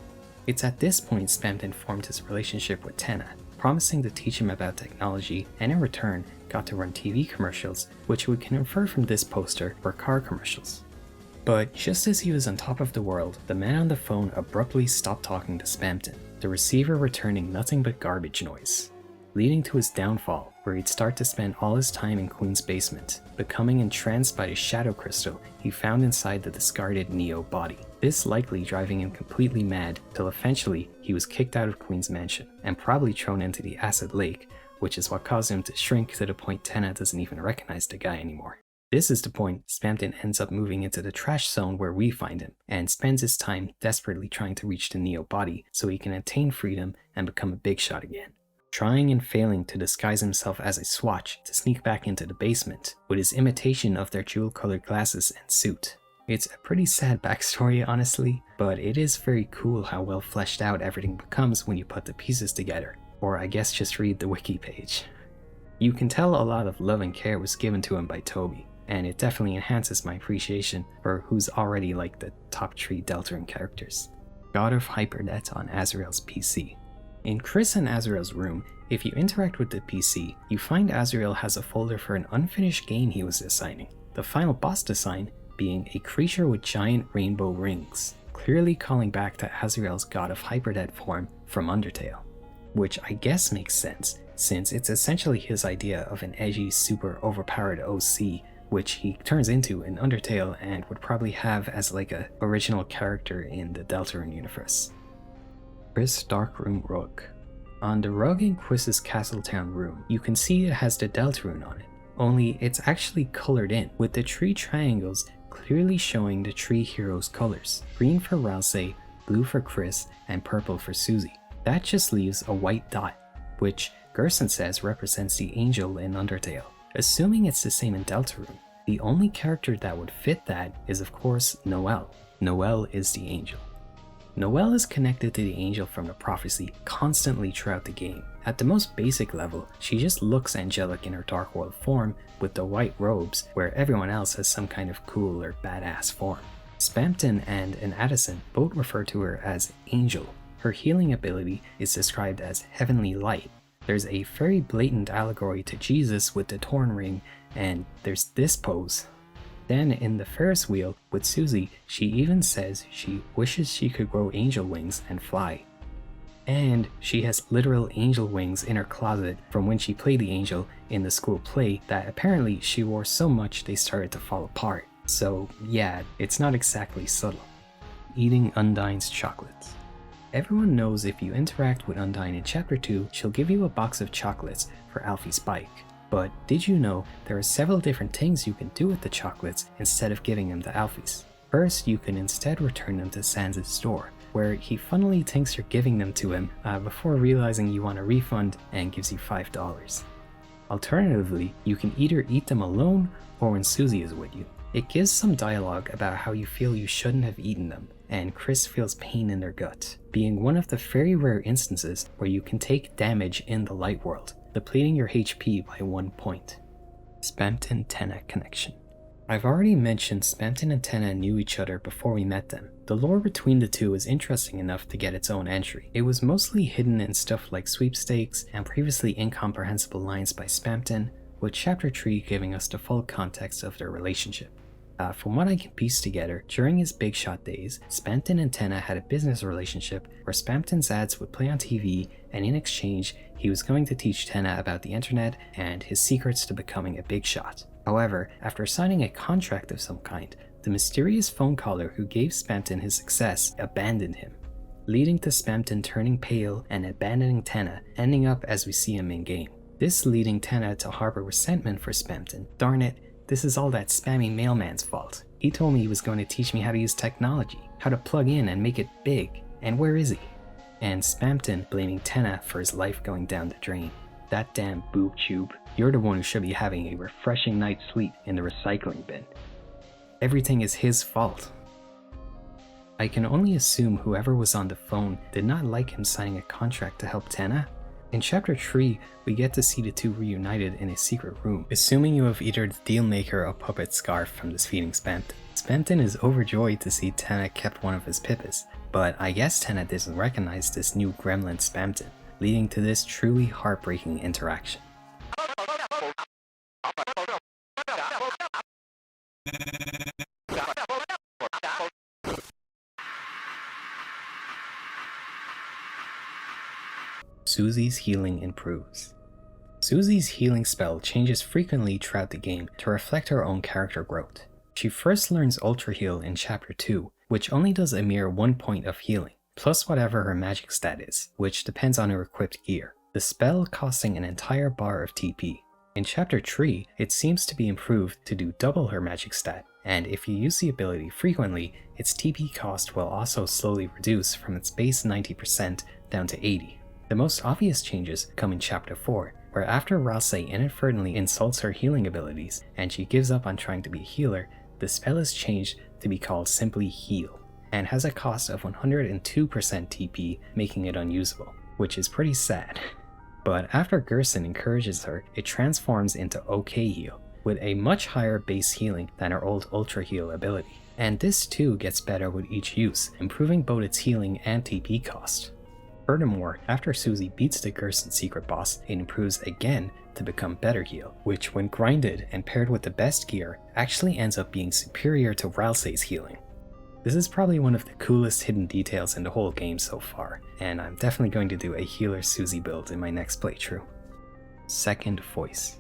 It's at this point Spamton formed his relationship with Tenna, promising to teach him about technology, and in return got to run TV commercials, which we can infer from this poster were car commercials. But just as he was on top of the world, the man on the phone abruptly stopped talking to Spamton, the receiver returning nothing but garbage noise, leading to his downfall, where he'd start to spend all his time in Queen's basement, becoming entranced by the shadow crystal he found inside the discarded Neo body. This likely driving him completely mad, till eventually he was kicked out of Queen's mansion, and probably thrown into the acid lake, which is what caused him to shrink to the point Tenna doesn't even recognize the guy anymore. This is the point Spamton ends up moving into the trash zone where we find him, and spends his time desperately trying to reach the Neo body so he can attain freedom and become a big shot again. Trying and failing to disguise himself as a Swatch to sneak back into the basement with his imitation of their jewel-colored glasses and suit. It's a pretty sad backstory honestly, but it is very cool how well fleshed out everything becomes when you put the pieces together, or I guess just read the wiki page. You can tell a lot of love and care was given to him by Toby, and it definitely enhances my appreciation for who's already like the top 3 Deltarune characters. God of Hypernet on Azrael's PC. In Chris and Azrael's room, if you interact with the PC, you find Azrael has a folder for an unfinished game he was designing, the final boss design being a creature with giant rainbow rings, clearly calling back to Azrael's God of Hypernet form from Undertale, which I guess makes sense, since it's essentially his idea of an edgy, super overpowered OC, which he turns into in Undertale and would probably have as like a original character in the Deltarune universe. Chris Darkroom Rug. On the rug in Chris's Castletown room, you can see it has the Delta Rune on it, only it's actually colored in, with the 3 triangles clearly showing the three heroes' colors: green for Ralsei, blue for Chris, and purple for Susie. That just leaves a white dot, which Gerson says represents the angel in Undertale. Assuming it's the same in Deltarune, the only character that would fit that is of course Noelle. Noelle is the angel. Noelle is connected to the angel from the prophecy constantly throughout the game. At the most basic level, she just looks angelic in her Dark World form with the white robes, where everyone else has some kind of cool or badass form. Spamton and Addison both refer to her as Angel. Her healing ability is described as Heavenly Light. There's a very blatant allegory to Jesus with the Torn Ring, and there's this pose. Then in the Ferris wheel with Susie, she even says she wishes she could grow angel wings and fly. And she has literal angel wings in her closet from when she played the angel in the school play that apparently she wore so much they started to fall apart. So yeah, it's not exactly subtle. Eating Undyne's chocolates. Everyone knows if you interact with Undyne in Chapter 2, she'll give you a box of chocolates for Alfie's bike. But did you know there are several different things you can do with the chocolates instead of giving them to Alfie's? First, you can instead return them to Sans' store, where he funnily thinks you're giving them to him before realizing you want a refund and gives you $5. Alternatively, you can either eat them alone or when Susie is with you. It gives some dialogue about how you feel you shouldn't have eaten them, and Chris feels pain in their gut, being one of the very rare instances where you can take damage in the light world, depleting your HP by 1 point. Spamton-Tenna connection. I've already mentioned Spamton and Tenna knew each other before we met them. The lore between the two is interesting enough to get its own entry. It was mostly hidden in stuff like sweepstakes and previously incomprehensible lines by Spamton, with Chapter 3 giving us the full context of their relationship. From what I can piece together, during his Big Shot days, Spamton and Tenna had a business relationship where Spamton's ads would play on TV, and in exchange, he was going to teach Tenna about the internet and his secrets to becoming a big shot. However, after signing a contract of some kind, the mysterious phone caller who gave Spamton his success abandoned him, leading to Spamton turning pale and abandoning Tenna, ending up as we see him in game. This leading Tenna to harbor resentment for Spamton. Darn it, this is all that spammy mailman's fault. He told me he was going to teach me how to use technology, how to plug in and make it big, and where is he? And Spamton blaming Tenna for his life going down the drain. That damn boob tube. You're the one who should be having a refreshing night's sleep in the recycling bin. Everything is his fault. I can only assume whoever was on the phone did not like him signing a contract to help Tenna. In Chapter 3, we get to see the two reunited in a secret room. Assuming you have either the Dealmaker or Puppet scarf from this feeding Spamton. Spamton is overjoyed to see Tenna kept one of his Pippas, but I guess Tenna doesn't recognize this new gremlin Spamton, leading to this truly heartbreaking interaction. Susie's healing improves. Susie's healing spell changes frequently throughout the game to reflect her own character growth. She first learns Ultra Heal in Chapter 2, which only does a mere 1 point of healing, plus whatever her magic stat is, which depends on her equipped gear, the spell costing an entire bar of TP. In Chapter 3, it seems to be improved to do double her magic stat, and if you use the ability frequently, its TP cost will also slowly reduce from its base 90% down to 80. The most obvious changes come in Chapter 4, where after Ralsei inadvertently insults her healing abilities and she gives up on trying to be a healer, the spell is changed to be called simply Heal, and has a cost of 102% TP, making it unusable, which is pretty sad. But after Gerson encourages her, it transforms into OK Heal, with a much higher base healing than her old Ultra Heal ability. And this too gets better with each use, improving both its healing and TP cost. Furthermore, after Susie beats the Gerson secret boss, it improves again to become Better Heal, which when grinded and paired with the best gear, actually ends up being superior to Ralsei's healing. This is probably one of the coolest hidden details in the whole game so far, and I'm definitely going to do a healer Susie build in my next playthrough. Second Voice.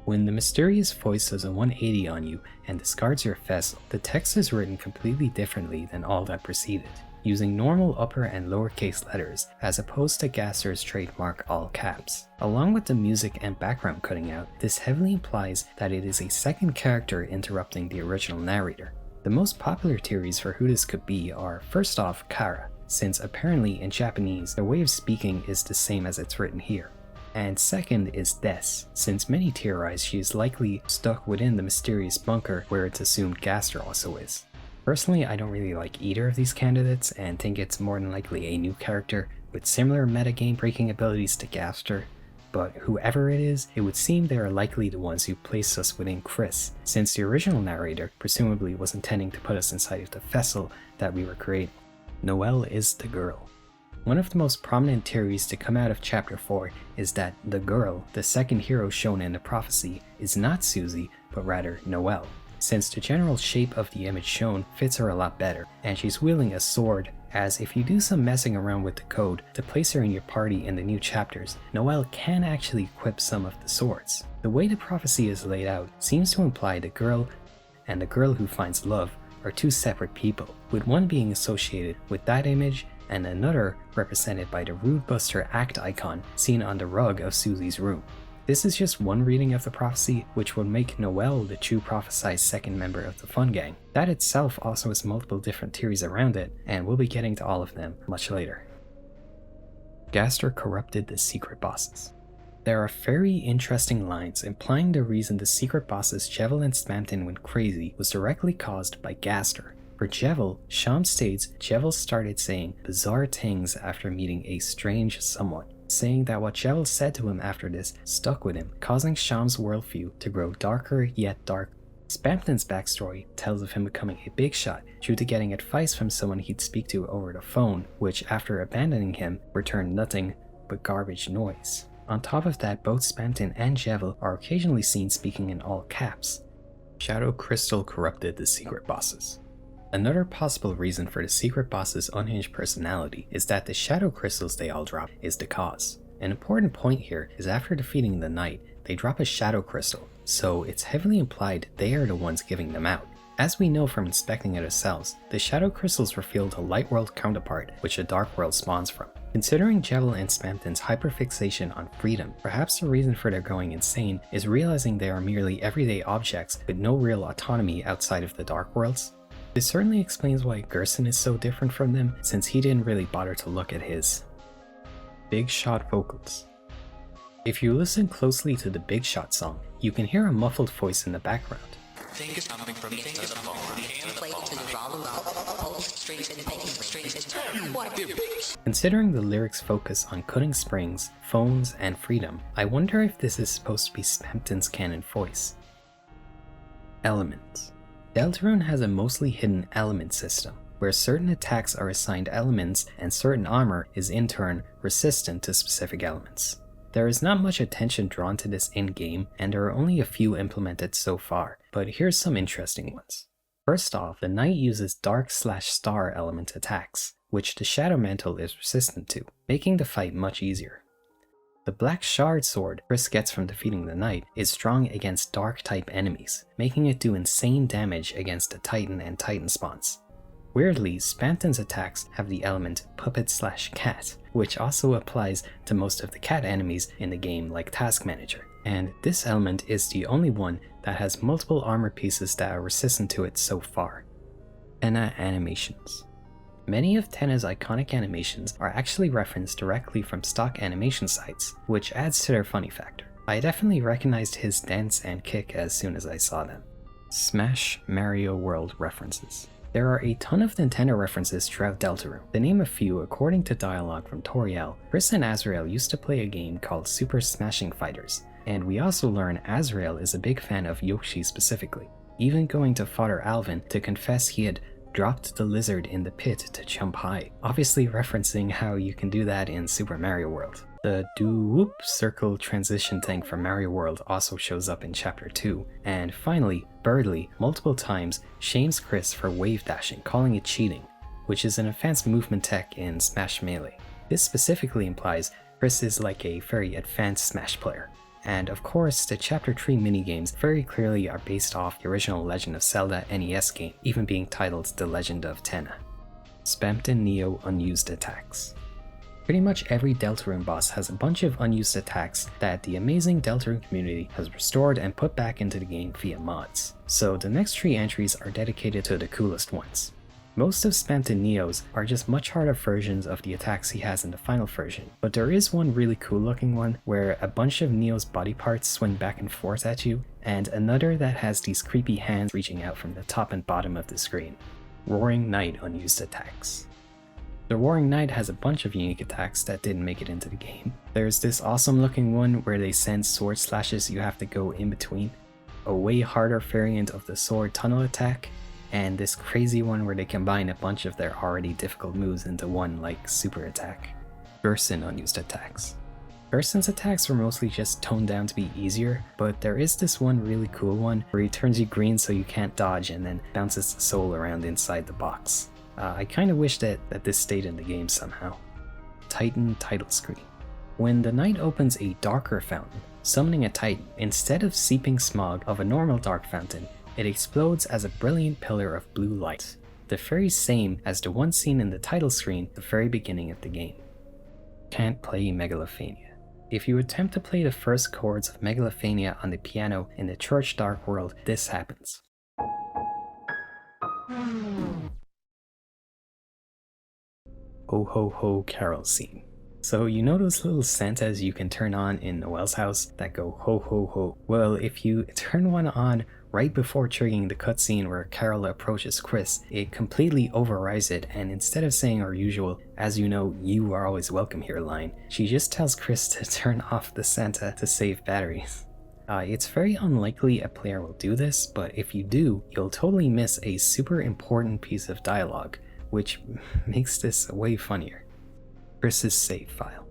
When the mysterious voice does a 180 on you and discards your vessel, the text is written completely differently than all that preceded. using normal upper and lowercase letters as opposed to Gaster's trademark all caps. Along with the music and background cutting out, this heavily implies that it is a second character interrupting the original narrator. The most popular theories for who this could be are, first off, Kara, since apparently in Japanese their way of speaking is the same as it's written here. And second is Des, since many theorize she is likely stuck within the mysterious bunker where it's assumed Gaster also is. Personally, I don't really like either of these candidates and think it's more than likely a new character with similar metagame breaking abilities to Gaster, but whoever it is, it would seem they are likely the ones who placed us within Chris, since the original narrator presumably was intending to put us inside of the vessel that we were creating. Noelle is the girl. One of the most prominent theories to come out of Chapter 4 is that the girl, the second hero shown in the prophecy, is not Susie, but rather Noelle, since the general shape of the image shown fits her a lot better, and she's wielding a sword, as if you do some messing around with the code to place her in your party in the new chapters, Noelle can actually equip some of the swords. The way the prophecy is laid out seems to imply the girl and the girl who finds love are two separate people, with one being associated with that image and another represented by the Rude Buster act icon seen on the rug of Susie's room. This is just one reading of the prophecy, which would make Noelle the true prophesized second member of the Fun Gang. That itself also has multiple different theories around it, and we'll be getting to all of them much later. Gaster corrupted the secret bosses. There are very interesting lines implying the reason the secret bosses Jevil and Spamton went crazy was directly caused by Gaster. For Jevil, Sham states Jevil started saying bizarre things after meeting a strange someone, saying that what Jevil said to him after this stuck with him, causing Sham's worldview to grow darker yet darker. Spamton's backstory tells of him becoming a big shot due to getting advice from someone he'd speak to over the phone, which after abandoning him returned nothing but garbage noise. On top of that, both Spamton and Jevil are occasionally seen speaking in all caps. Shadow Crystal corrupted the secret bosses. Another possible reason for the secret boss's unhinged personality is that the shadow crystals they all drop is the cause. An important point here is after defeating the knight, they drop a shadow crystal, so it's heavily implied they are the ones giving them out. As we know from inspecting it ourselves, the shadow crystals reveal the light world counterpart which the dark world spawns from. Considering Jevil and Spamton's hyperfixation on freedom, perhaps the reason for their going insane is realizing they are merely everyday objects with no real autonomy outside of the dark worlds. This certainly explains why Gerson is so different from them, since he didn't really bother to look at his Big Shot vocals. If you listen closely to the Big Shot song, you can hear a muffled voice in the background. Considering the lyrics focus on cutting springs, phones, and freedom, I wonder if this is supposed to be Spamton's canon voice. Elements. Deltarune has a mostly hidden element system, where certain attacks are assigned elements and certain armor is in turn resistant to specific elements. There is not much attention drawn to this in-game, and there are only a few implemented so far, but here's some interesting ones. First off, the knight uses dark/star element attacks, which the Shadow Mantle is resistant to, making the fight much easier. The black shard sword Chris gets from defeating the knight is strong against dark type enemies, making it do insane damage against the Titan and Titan spawns. Weirdly, Spamton's attacks have the element puppet/cat, which also applies to most of the cat enemies in the game like Task Manager, and this element is the only one that has multiple armor pieces that are resistant to it so far. Tenna animations. Many of Tenna's iconic animations are actually referenced directly from stock animation sites, which adds to their funny factor. I definitely recognized his dance and kick as soon as I saw them. Smash Mario World references. There are a ton of Nintendo references throughout Deltarune. To name a few, according to dialogue from Toriel, Chris and Azrael used to play a game called Super Smashing Fighters, and we also learn Azrael is a big fan of Yoshi specifically, even going to Father Alvin to confess he had dropped the lizard in the pit to jump high, obviously referencing how you can do that in Super Mario World. The do-whoop circle transition thing from Mario World also shows up in Chapter 2, and finally, Birdly multiple times shames Chris for wave dashing, calling it cheating, which is an advanced movement tech in Smash Melee. This specifically implies Chris is like a very advanced Smash player. And of course, the Chapter 3 minigames very clearly are based off the original Legend of Zelda NES game, even being titled The Legend of Tenna. Spamton Neo unused attacks. Pretty much every Deltarune boss has a bunch of unused attacks that the amazing Deltarune community has restored and put back into the game via mods. So the next 3 entries are dedicated to the coolest ones. Most of Spamton Neo's are just much harder versions of the attacks he has in the final version, but there is one really cool looking one where a bunch of Neo's body parts swing back and forth at you, and another that has these creepy hands reaching out from the top and bottom of the screen. Roaring Knight unused attacks. The Roaring Knight has a bunch of unique attacks that didn't make it into the game. There's this awesome looking one where they send sword slashes you have to go in between, a way harder variant of the sword tunnel attack, and this crazy one where they combine a bunch of their already difficult moves into one, like super attack. Gerson unused attacks. Gerson's attacks were mostly just toned down to be easier, but there is this one really cool one where he turns you green so you can't dodge and then bounces the soul around inside the box. I kinda wish that this stayed in the game somehow. Titan title screen. When the knight opens a darker fountain, summoning a titan, instead of seeping smog of a normal dark fountain, it explodes as a brilliant pillar of blue light, the very same as the one seen in the title screen at the very beginning of the game. Can't play Megalophania. If you attempt to play the first chords of Megalophania on the piano in the Church Dark World, this happens. Ho ho ho carol scene. So you know those little Santas you can turn on in Noel's house that go ho ho ho? Well, if you turn one on right before triggering the cutscene where Carol approaches Chris, it completely overrides it, and instead of saying our usual, "As you know, you are always welcome here" line, she just tells Chris to turn off the Santa to save batteries. It's very unlikely a player will do this, but if you do, you'll totally miss a super important piece of dialogue, which makes this way funnier. Chris's save file.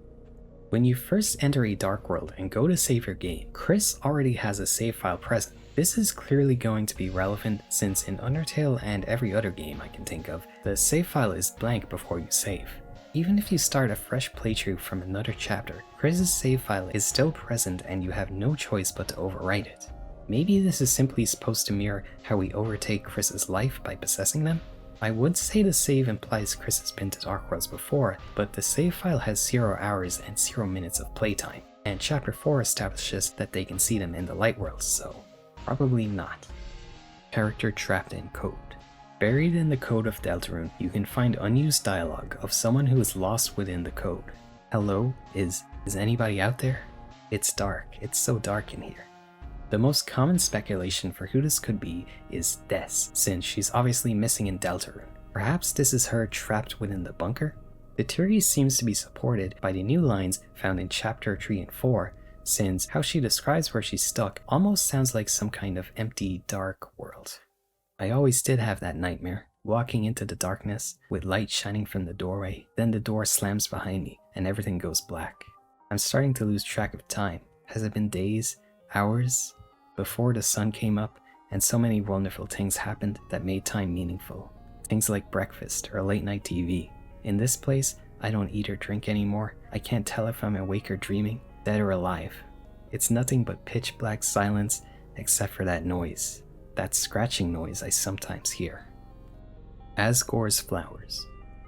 When you first enter a dark world and go to save your game, Chris already has a save file present. This is clearly going to be relevant since in Undertale and every other game I can think of, the save file is blank before you save. Even if you start a fresh playthrough from another chapter, Chris's save file is still present and you have no choice but to overwrite it. Maybe this is simply supposed to mirror how we overtake Chris's life by possessing them? I would say the save implies Chris has been to Dark Worlds before, but the save file has 0 hours and 0 minutes of playtime, and Chapter 4 establishes that they can see them in the Light Worlds, so probably not. Character trapped in code. Buried in the code of Deltarune, you can find unused dialogue of someone who is lost within the code. Hello? Is anybody out there? It's dark. It's so dark in here. The most common speculation for who this could be is Des, since she's obviously missing in Deltarune. Perhaps this is her trapped within the bunker? The theory seems to be supported by the new lines found in Chapter 3 and 4, since how she describes where she's stuck almost sounds like some kind of empty, dark world. I always did have that nightmare, walking into the darkness with light shining from the doorway, then the door slams behind me and everything goes black. I'm starting to lose track of time. Has it been days? Hours before the sun came up, and so many wonderful things happened that made time meaningful. Things like breakfast or late night TV. In this place, I don't eat or drink anymore. I can't tell if I'm awake or dreaming, dead or alive. It's nothing but pitch black silence except for that noise. That scratching noise I sometimes hear. Asgore's Flowers.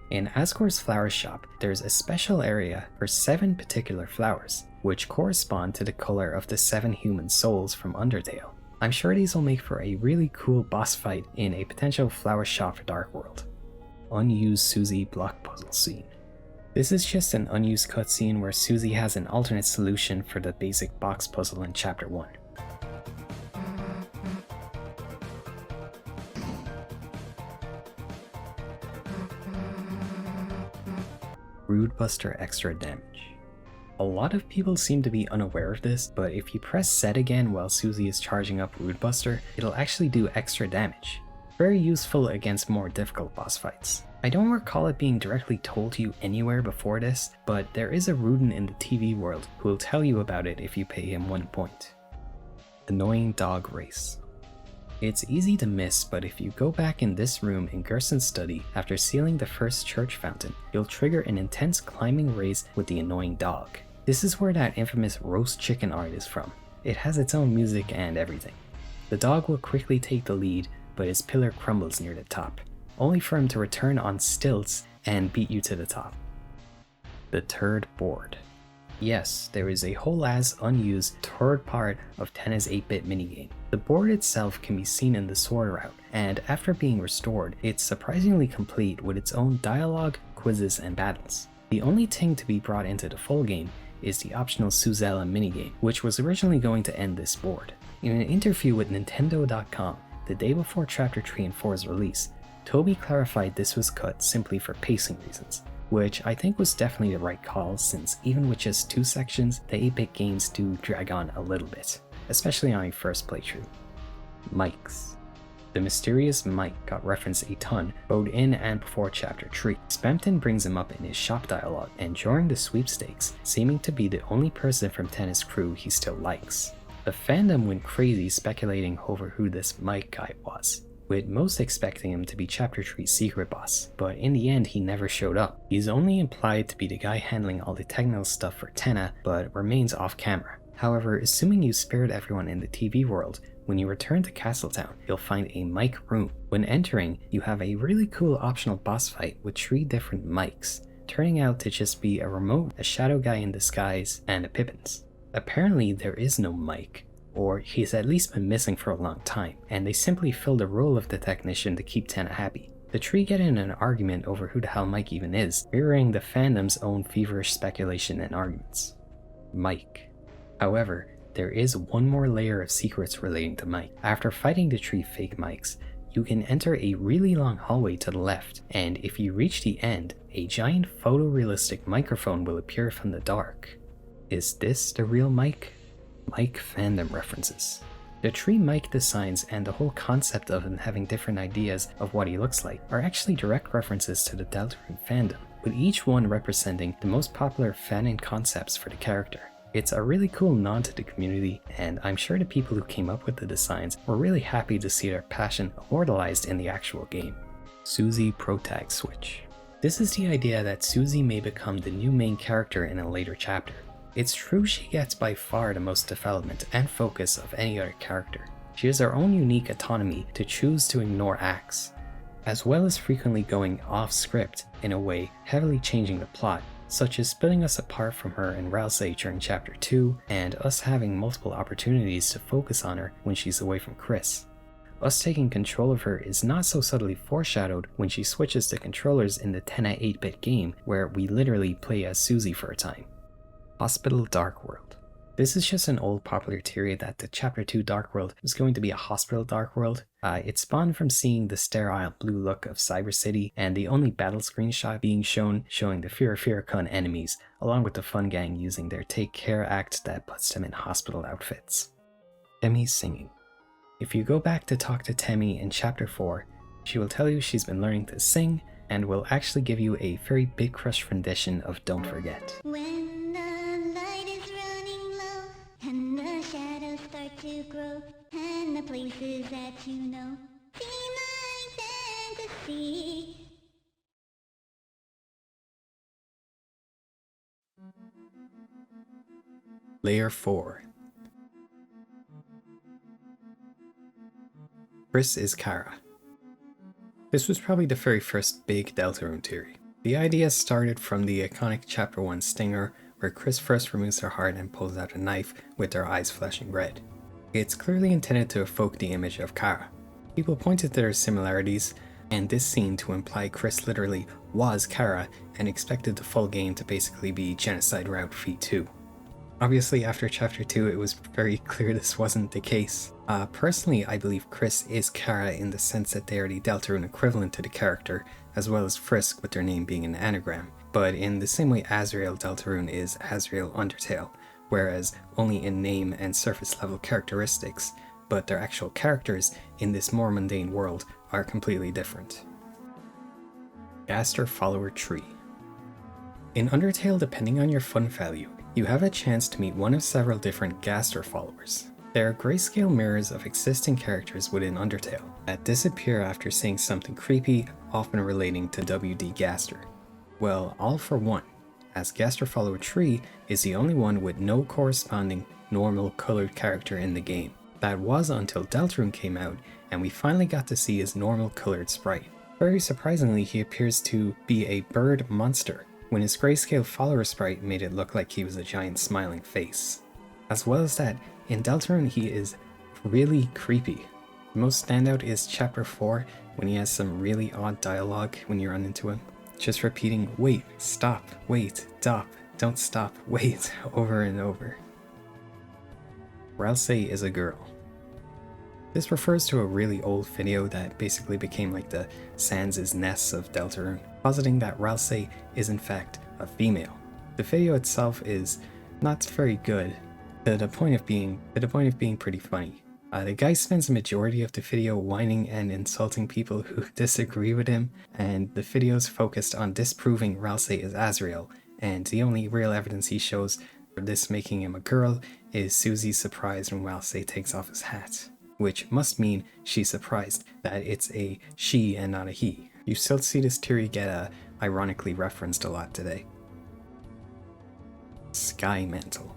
In Asgore's Flower Shop, there's a special area for 7 particular flowers, which correspond to the color of the 7 human souls from Undertale. I'm sure these will make for a really cool boss fight in a potential flower shop for Dark World. Unused Susie block puzzle scene. This is just an unused cutscene where Susie has an alternate solution for the basic box puzzle in Chapter 1. Rudebuster extra damage. A lot of people seem to be unaware of this, but if you press Z again while Susie is charging up Rudebuster, it'll actually do extra damage. Very useful against more difficult boss fights. I don't recall it being directly told to you anywhere before this, but there is a Ruden in the TV world who will tell you about it if you pay him 1 point. Annoying Dog Race. It's easy to miss, but if you go back in this room in Gerson's study after sealing the first church fountain, you'll trigger an intense climbing race with the annoying dog. This is where that infamous roast chicken art is from. It has its own music and everything. The dog will quickly take the lead, but his pillar crumbles near the top. only for him to return on stilts and beat you to the top. The third board. Yes, there is a whole ass unused third part of Tenna's 8-bit minigame. The board itself can be seen in the sword route, and after being restored, it's surprisingly complete with its own dialogue, quizzes, and battles. The only thing to be brought into the full game is the optional Suzela minigame, which was originally going to end this board. In an interview with Nintendo.com, the day before Chapter 3 and 4's release, Toby clarified this was cut simply for pacing reasons, which I think was definitely the right call, since even with just 2 sections, the 8-bit games do drag on a little bit, especially on your first playthrough. Mics. The mysterious Mike got referenced a ton, both in and before Chapter 3. Spamton brings him up in his shop dialogue, and during the sweepstakes, seeming to be the only person from Tenna's crew he still likes. The fandom went crazy speculating over who this Mike guy was, with most expecting him to be Chapter 3's secret boss, but in the end he never showed up. He's only implied to be the guy handling all the technical stuff for Tenna, but remains off camera. However, assuming you spared everyone in the TV world, when you return to Castletown, you'll find a mic room. When entering, you have a really cool optional boss fight with 3 different mics, turning out to just be a remote, a shadow guy in disguise, and a Pippins. Apparently there is no Mike, or he's at least been missing for a long time, and they simply fill the role of the technician to keep Tenna happy. The 3 get in an argument over who the hell Mike even is, mirroring the fandom's own feverish speculation and arguments. Mike. However, there is one more layer of secrets relating to Mike. After fighting the 3 fake Mikes, you can enter a really long hallway to the left, and if you reach the end, a giant photorealistic microphone will appear from the dark. Is this the real Mike? Mike fandom references. The 3 Mike designs and the whole concept of him having different ideas of what he looks like are actually direct references to the Deltarune fandom, with each one representing the most popular fanon concepts for the character. It's a really cool nod to the community, and I'm sure the people who came up with the designs were really happy to see their passion immortalized in the actual game. Susie Protag Switch. This is the idea that Susie may become the new main character in a later chapter. It's true she gets by far the most development and focus of any other character. She has her own unique autonomy to choose to ignore acts, as well as frequently going off script in a way heavily changing the plot, such as splitting us apart from her and Ralsei during Chapter 2, and us having multiple opportunities to focus on her when she's away from Chris. Us taking control of her is not so subtly foreshadowed when she switches to controllers in the Tenna 8-bit game, where we literally play as Susie for a time. Hospital Dark World. This is just an old popular theory that the Chapter 2 Dark World was going to be a hospital Dark World. It spawned from seeing the sterile blue look of Cyber City and the only battle screenshot being shown showing the Firafiracon enemies, along with the Fun Gang using their Take Care act that puts them in hospital outfits. Temmie singing. If you go back to talk to Temmie in Chapter 4, she will tell you she's been learning to sing and will actually give you a very big crush rendition of Don't Forget. When the light is running low and the shadows start to grow and the places that you know seem like fantasy. Layer 4. Chris is Kara. This was probably the very first big Deltarune theory. The idea started from the iconic Chapter 1 stinger, where Chris first removes her heart and pulls out a knife with their eyes flashing red. It's clearly intended to evoke the image of Kara. People pointed to their similarities, and this scene to imply Chris literally was Kara and expected the full game to basically be Genocide Route Feat 2. Obviously, after Chapter 2, it was very clear this wasn't the case. Personally, I believe Chris is Kara in the sense that they are the Deltarune equivalent to the character, as well as Frisk with their name being an anagram. But in the same way Azrael Deltarune is Azrael Undertale, whereas only in name and surface level characteristics, but their actual characters in this more mundane world are completely different. Gaster Follower Tree. In Undertale, depending on your fun value, you have a chance to meet one of several different Gaster followers. They are grayscale mirrors of existing characters within Undertale that disappear after saying something creepy, often relating to W.D. Gaster. Well, all for one, as Gaster Follower Tree is the only one with no corresponding normal colored character in the game. That was until Deltarune came out and we finally got to see his normal colored sprite. Very surprisingly, he appears to be a bird monster, when his grayscale follower sprite made it look like he was a giant smiling face. As well as that, in Deltarune he is really creepy. The most standout is Chapter 4, when he has some really odd dialogue when you run into him. Just repeating, wait, stop, wait, stop, don't stop, wait, over and over. Ralsei is a girl. This refers to a really old video that basically became like the Sans' Ness of Deltarune, positing that Ralsei is in fact a female. The video itself is not very good, to the point of being pretty funny. The guy spends the majority of the video whining and insulting people who disagree with him, and the video's focused on disproving Ralsei is Azrael, and the only real evidence he shows for this making him a girl is Susie's surprise when Ralsei takes off his hat, which must mean she's surprised that it's a she and not a he. You still see this theory get ironically referenced a lot today. Sky Mantle.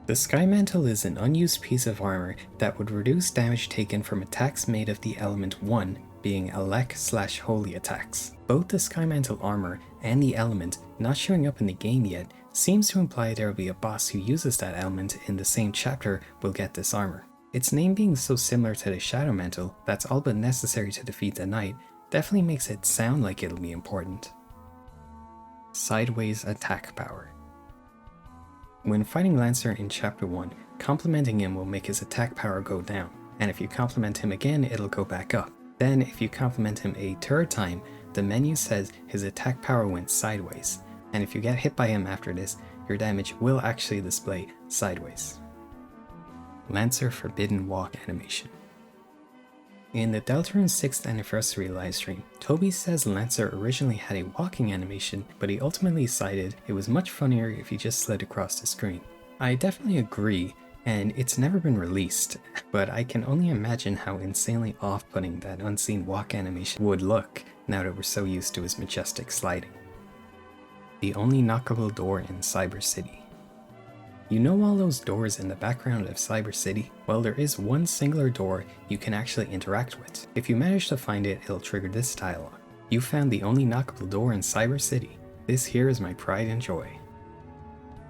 The Sky Mantle is an unused piece of armor that would reduce damage taken from attacks made of the element 1, being Elec/Holy attacks. Both the Sky Mantle armor and the element not showing up in the game yet seems to imply there will be a boss who uses that element in the same chapter will get this armor. Its name being so similar to the Shadow Mantle that's all but necessary to defeat the Knight definitely makes it sound like it'll be important. Sideways attack power. When fighting Lancer in Chapter 1, complimenting him will make his attack power go down, and if you compliment him again it'll go back up. Then if you compliment him a third time, the menu says his attack power went sideways, and if you get hit by him after this, your damage will actually display sideways. Lancer Forbidden Walk animation. In the Deltarune 6th anniversary livestream, Toby says Lancer originally had a walking animation, but he ultimately decided it was much funnier if he just slid across the screen. I definitely agree, and it's never been released, but I can only imagine how insanely off-putting that unseen walk animation would look now that we're so used to his majestic sliding. The only knockable door in Cyber City. You know all those doors in the background of Cyber City? Well, there is one singular door you can actually interact with. If you manage to find it, it'll trigger this dialogue. You found the only knockable door in Cyber City. This here is my pride and joy.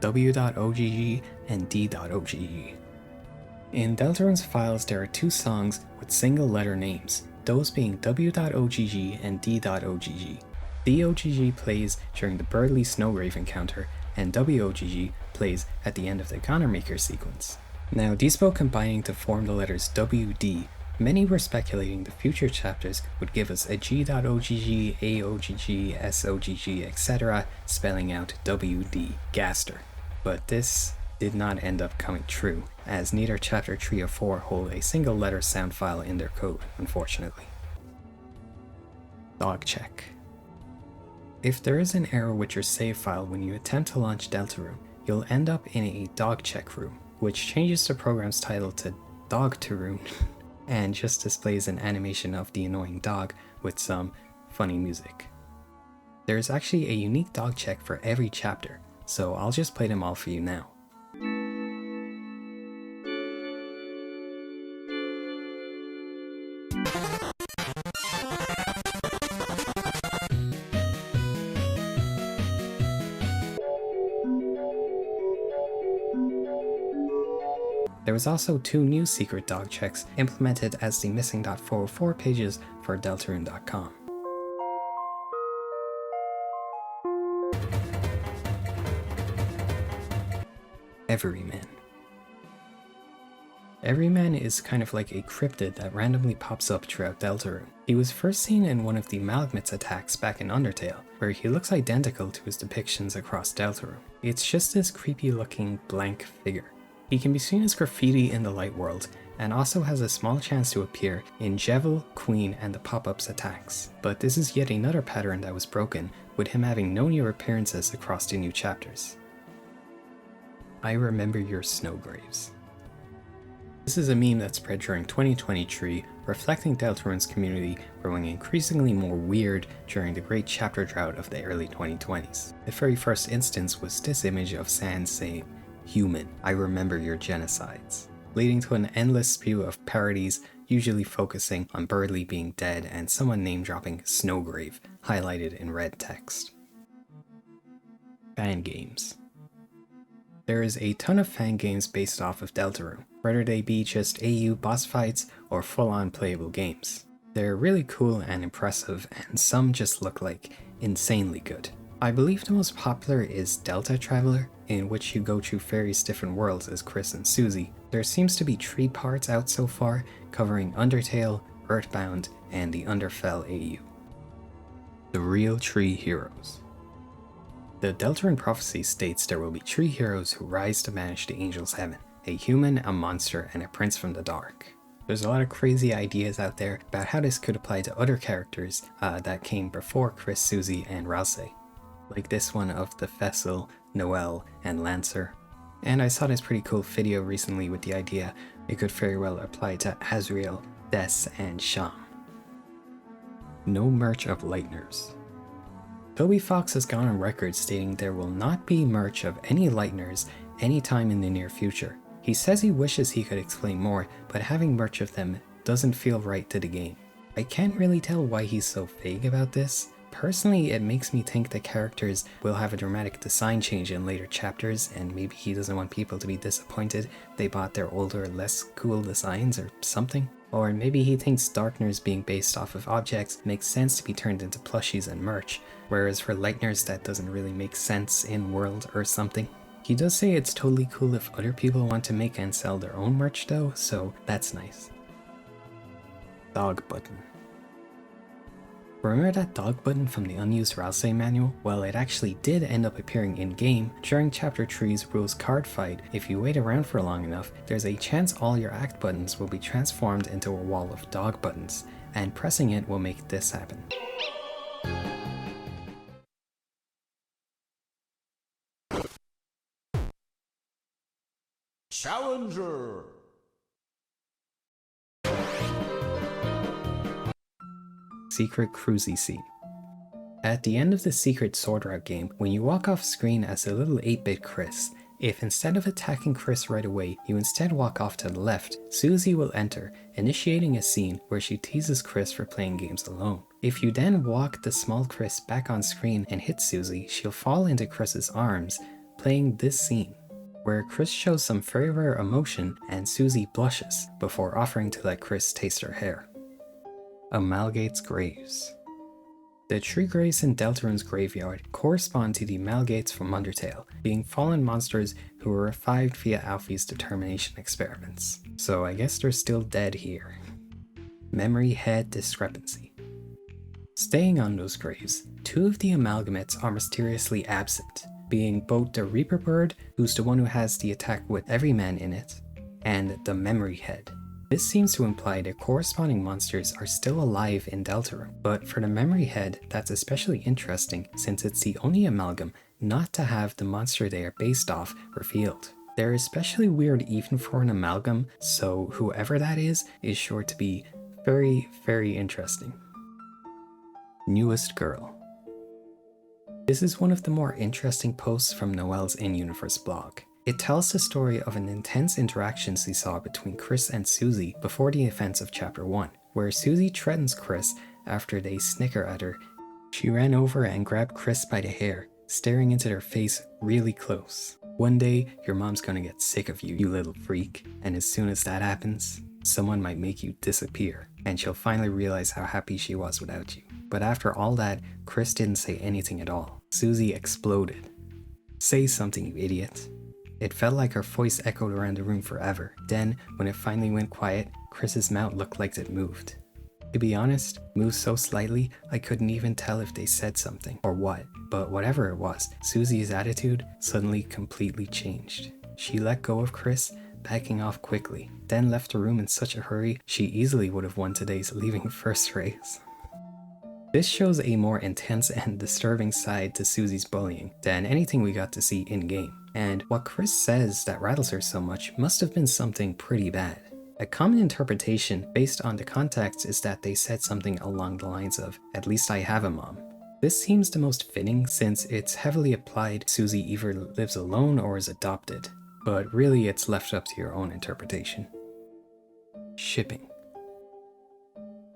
W.OGG and D.OGG. In Deltarune's files there are two songs with single letter names, those being W.OGG and D.OGG. D.OGG plays during the Birdly Snowgrave encounter, and WOGG plays at the end of the Gunnermaker sequence. Now, these both combining to form the letters WD, many were speculating the future chapters would give us a G.OGG, AOGG, SOGG, etc., spelling out WD, Gaster. But this did not end up coming true, as neither chapter 3 or 4 hold a single letter sound file in their code, unfortunately. Dog check. If there is an error with your save file when you attempt to launch Deltarune, you'll end up in a dog check room, which changes the program's title to Deltarune and just displays an animation of the annoying dog with some funny music. There is actually a unique dog check for every chapter, so I'll just play them all for you now. There was also two new secret dog checks implemented as the missing.404 pages for Deltarune.com. Everyman. Everyman is kind of like a cryptid that randomly pops up throughout Deltarune. He was first seen in one of the Malagmit's attacks back in Undertale, where he looks identical to his depictions across Deltarune. It's just this creepy looking blank figure. He can be seen as graffiti in the light world, and also has a small chance to appear in Jevil, Queen, and the pop-ups attacks. But this is yet another pattern that was broken, with him having no new appearances across the new chapters. I remember your snowgraves. This is a meme that spread during 2023, reflecting Deltarune's community growing increasingly more weird during the great chapter drought of the early 2020s. The very first instance was this image of Sans saying, "Human, I remember your genocides," leading to an endless spew of parodies usually focusing on Birdly being dead and someone name dropping Snowgrave, highlighted in red text. Fan games. There is a ton of fan games based off of Deltarune, whether they be just AU boss fights or full-on playable games. They're really cool and impressive, and some just look like insanely good. I believe the most popular is Delta Traveler, in which you go through various different worlds as Chris and Susie. There seems to be 3 parts out so far, covering Undertale, Earthbound, and the Underfell AU. The real 3 heroes. The Deltarune prophecy states there will be 3 heroes who rise to manage the Angel's Heaven: a human, a monster, and a prince from the dark. There's a lot of crazy ideas out there about how this could apply to other characters that came before Chris, Susie, and Ralsei, like this one of the Fessel, Noelle, and Lancer. And I saw this pretty cool video recently with the idea it could very well apply to Azriel, Des, and Sham. No merch of Lighteners. Toby Fox has gone on record stating there will not be merch of any Lighteners anytime in the near future. He says he wishes he could explain more, but having merch of them doesn't feel right to the game. I can't really tell why he's so vague about this. Personally, it makes me think the characters will have a dramatic design change in later chapters, and maybe he doesn't want people to be disappointed they bought their older, less cool designs or something. Or maybe he thinks Darkners being based off of objects makes sense to be turned into plushies and merch, whereas for Lighteners that doesn't really make sense in world or something. He does say it's totally cool if other people want to make and sell their own merch though, so that's nice. Dog button. Remember that dog button from the unused Ralsei manual? Well, it actually did end up appearing in-game during Chapter 3's Rules card fight. If you wait around for long enough, there's a chance all your act buttons will be transformed into a wall of dog buttons, and pressing it will make this happen. Challenger! Secret Cruisy Scene. At the end of the secret Sword Route game, when you walk off screen as a little 8-bit Chris, if instead of attacking Chris right away, you instead walk off to the left, Susie will enter, initiating a scene where she teases Chris for playing games alone. If you then walk the small Chris back on screen and hit Susie, she'll fall into Chris's arms, playing this scene, where Chris shows some very rare emotion and Susie blushes before offering to let Chris taste her hair. Amalgate's Graves. The 3 graves in Deltarune's graveyard correspond to the Amalgates from Undertale, being fallen monsters who were revived via Alfie's determination experiments. So I guess they're still dead here. Memory Head Discrepancy. Staying on those graves, 2 of the Amalgamates are mysteriously absent, being both the Reaper Bird, who's the one who has the attack with every man in it, and the Memory Head. This seems to imply their corresponding monsters are still alive in Deltarune, but for the Memory Head, that's especially interesting since it's the only amalgam not to have the monster they are based off revealed. They're especially weird even for an amalgam, so whoever that is sure to be very, very interesting. Newest Girl. This is one of the more interesting posts from Noelle's in-universe blog. It tells the story of an intense interaction she saw between Chris and Susie before the events of Chapter 1, where Susie threatens Chris after they snicker at her. She ran over and grabbed Chris by the hair, staring into their face really close. One day, your mom's gonna get sick of you, you little freak, and as soon as that happens, someone might make you disappear, and she'll finally realize how happy she was without you. But after all that, Chris didn't say anything at all. Susie exploded. Say something, you idiot. It felt like her voice echoed around the room forever. Then, when it finally went quiet, Chris's mouth looked like it moved. To be honest, moved so slightly, I couldn't even tell if they said something or what. But whatever it was, Susie's attitude suddenly completely changed. She let go of Chris, backing off quickly, then left the room in such a hurry she easily would have won today's leaving first race. This shows a more intense and disturbing side to Susie's bullying than anything we got to see in-game. And what Chris says that rattles her so much must have been something pretty bad. A common interpretation based on the context is that they said something along the lines of, "At least I have a mom." This seems the most fitting since it's heavily applied Susie either lives alone or is adopted, but really it's left up to your own interpretation. Shipping.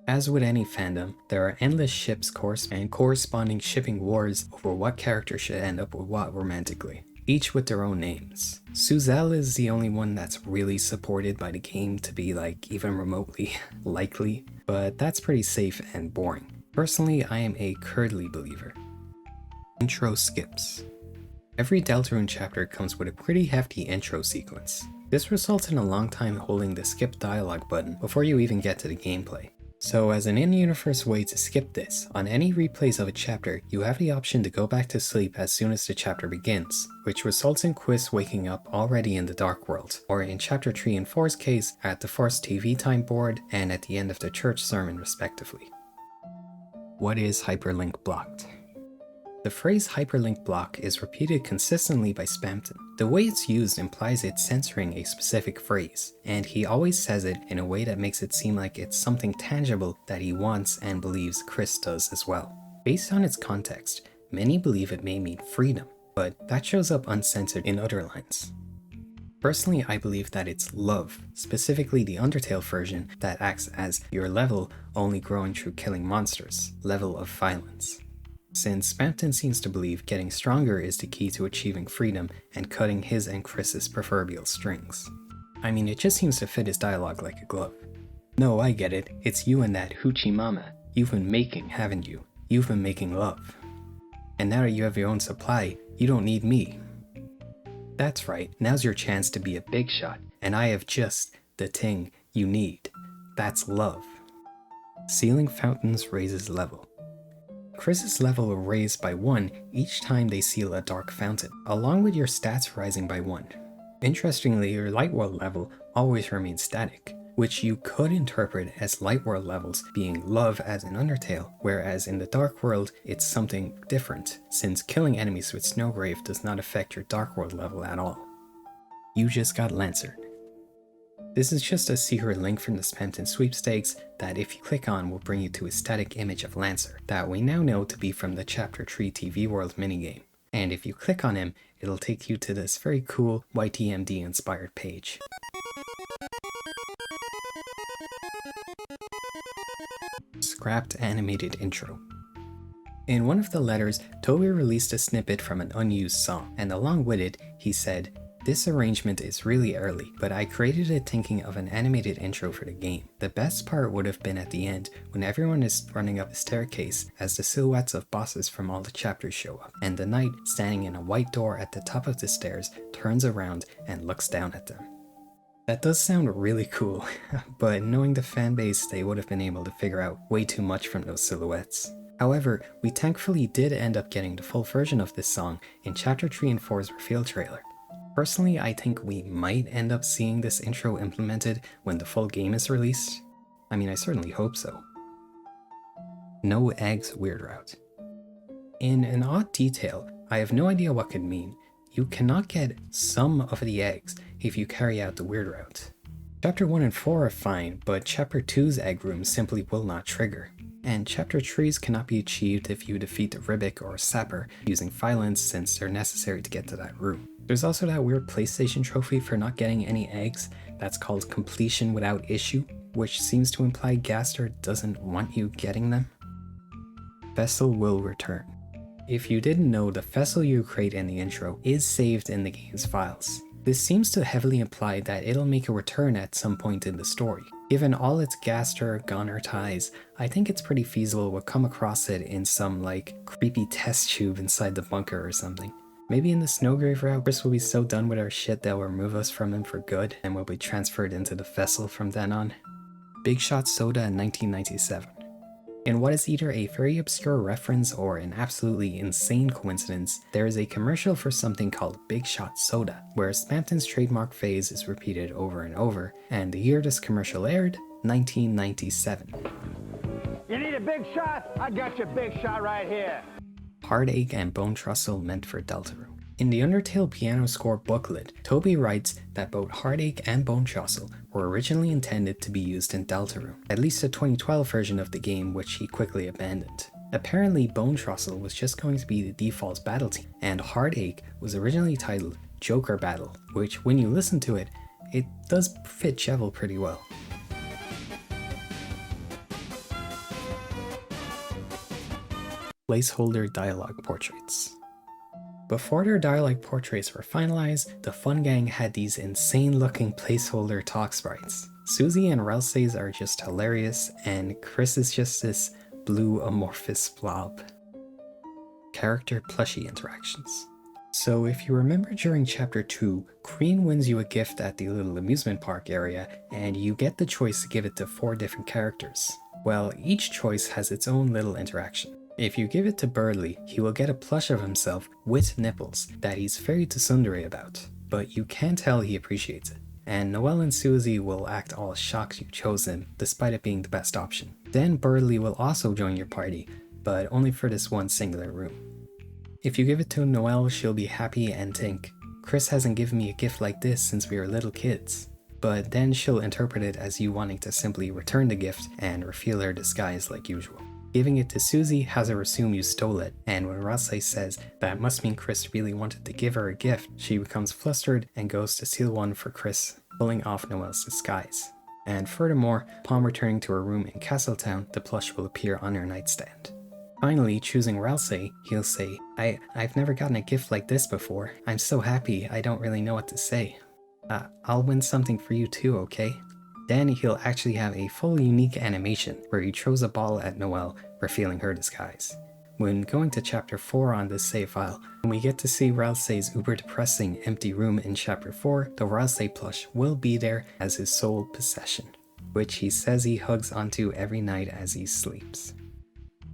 As with any fandom, there are endless ships and corresponding shipping wars over what character should end up with what romantically, each with their own names. Suzel is the only one that's really supported by the game to be like even remotely likely, but that's pretty safe and boring. Personally, I am a Curdly believer. Intro skips. Every Deltarune chapter comes with a pretty hefty intro sequence. This results in a long time holding the skip dialogue button before you even get to the gameplay. So as an in-universe way to skip this, on any replays of a chapter, you have the option to go back to sleep as soon as the chapter begins, which results in Quiz waking up already in the Dark World, or in chapter 3 and 4's case, at the first TV time board and at the end of the church sermon respectively. What is hyperlink blocked? The phrase hyperlink block is repeated consistently by Spamton. The way it's used implies it's censoring a specific phrase, and he always says it in a way that makes it seem like it's something tangible that he wants and believes Chris does as well. Based on its context, many believe it may mean freedom, but that shows up uncensored in other lines. Personally, I believe that it's love, specifically the Undertale version that acts as your level only growing through killing monsters, level of violence. Since Spamton seems to believe getting stronger is the key to achieving freedom and cutting his and Chris's proverbial strings. I mean, it just seems to fit his dialogue like a glove. No, I get it, it's you and that hoochie mama. You've been making, haven't you? You've been making love. And now that you have your own supply, you don't need me. That's right, now's your chance to be a big shot, and I have just the thing you need. That's love. Sealing fountains raises level. Chris's level will raise by 1 each time they seal a dark fountain, along with your stats rising by 1. Interestingly, your light world level always remains static, which you could interpret as light world levels being love as in Undertale, whereas in the dark world it's something different, since killing enemies with Snowgrave does not affect your dark world level at all. You just got Lancered. This is just a secret link from the Spamton sweepstakes that if you click on will bring you to a static image of Lancer that we now know to be from the Chapter 3 TV World minigame. And if you click on him, it'll take you to this very cool YTMD inspired page. Scrapped animated intro. In one of the letters, Toby released a snippet from an unused song, and along with it, he said, "This arrangement is really early, but I created it thinking of an animated intro for the game. The best part would have been at the end, when everyone is running up a staircase as the silhouettes of bosses from all the chapters show up, and the knight standing in a white door at the top of the stairs turns around and looks down at them." That does sound really cool, but knowing the fanbase, they would have been able to figure out way too much from those silhouettes. However, we thankfully did end up getting the full version of this song in Chapter 3 and 4's reveal trailer. Personally, I think we might end up seeing this intro implemented when the full game is released. I mean, I certainly hope so. No eggs weird route. In an odd detail, I have no idea what could mean. You cannot get some of the eggs if you carry out the weird route. Chapter 1 and 4 are fine, but Chapter 2's egg room simply will not trigger. And Chapter 3's cannot be achieved if you defeat the Ribic or Sapper using violence since they're necessary to get to that room. There's also that weird PlayStation trophy for not getting any eggs that's called completion without issue, which seems to imply Gaster doesn't want you getting them. Vessel will return. If you didn't know, the vessel you create in the intro is saved in the game's files. This seems to heavily imply that it'll make a return at some point in the story. Given all its Gaster, Gunner ties, I think it's pretty feasible we'll come across it in some creepy test tube inside the bunker or something. Maybe in the Snowgrave route, Chris will be so done with our shit they'll remove us from him for good and we'll be transferred into the vessel from then on. Big Shot Soda in 1997. In what is either a very obscure reference or an absolutely insane coincidence, there is a commercial for something called Big Shot Soda, where Spamton's trademark phrase is repeated over and over, and the year this commercial aired, 1997. You need a big shot? I got your big shot right here. Heartache and Bone Trussel meant for Deltarune. In the Undertale piano score booklet, Toby writes that both Heartache and Bone Trussel were originally intended to be used in Deltarune, at least the 2012 version of the game, which he quickly abandoned. Apparently, Bone Trussel was just going to be the default battle team, and Heartache was originally titled Joker Battle, which when you listen to it, it does fit Chevel pretty well. Placeholder dialogue portraits. Before their dialogue portraits were finalized, the Fun Gang had these insane looking placeholder talk sprites. Susie and Ralsei's are just hilarious, and Chris is just this blue amorphous blob. Character plushie interactions. So if you remember during chapter 2, Crean wins you a gift at the little amusement park area, and you get the choice to give it to 4 different characters. Well, each choice has its own little interaction. If you give it to Birdley, he will get a plush of himself with nipples that he's very tsundere about, but you can tell he appreciates it. And Noelle and Susie will act all shocked you chose him, despite it being the best option. Then Birdley will also join your party, but only for this one singular room. If you give it to Noelle, she'll be happy and think, Chris hasn't given me a gift like this since we were little kids. But then she'll interpret it as you wanting to simply return the gift and reveal her disguise like usual. Giving it to Susie has her assume you stole it, and when Ralsei says that must mean Chris really wanted to give her a gift, she becomes flustered and goes to steal one for Chris, pulling off Noelle's disguise. And furthermore, upon returning to her room in Castletown, the plush will appear on her nightstand. Finally, choosing Ralsei, he'll say, I've never gotten a gift like this before. I'm so happy, I don't really know what to say. I'll win something for you too, okay? Then he'll actually have a full unique animation where he throws a ball at Noelle, revealing her disguise. When going to chapter 4 on this save file, when we get to see Ralsei's uber depressing empty room in chapter 4, the Ralsei plush will be there as his sole possession, which he says he hugs onto every night as he sleeps.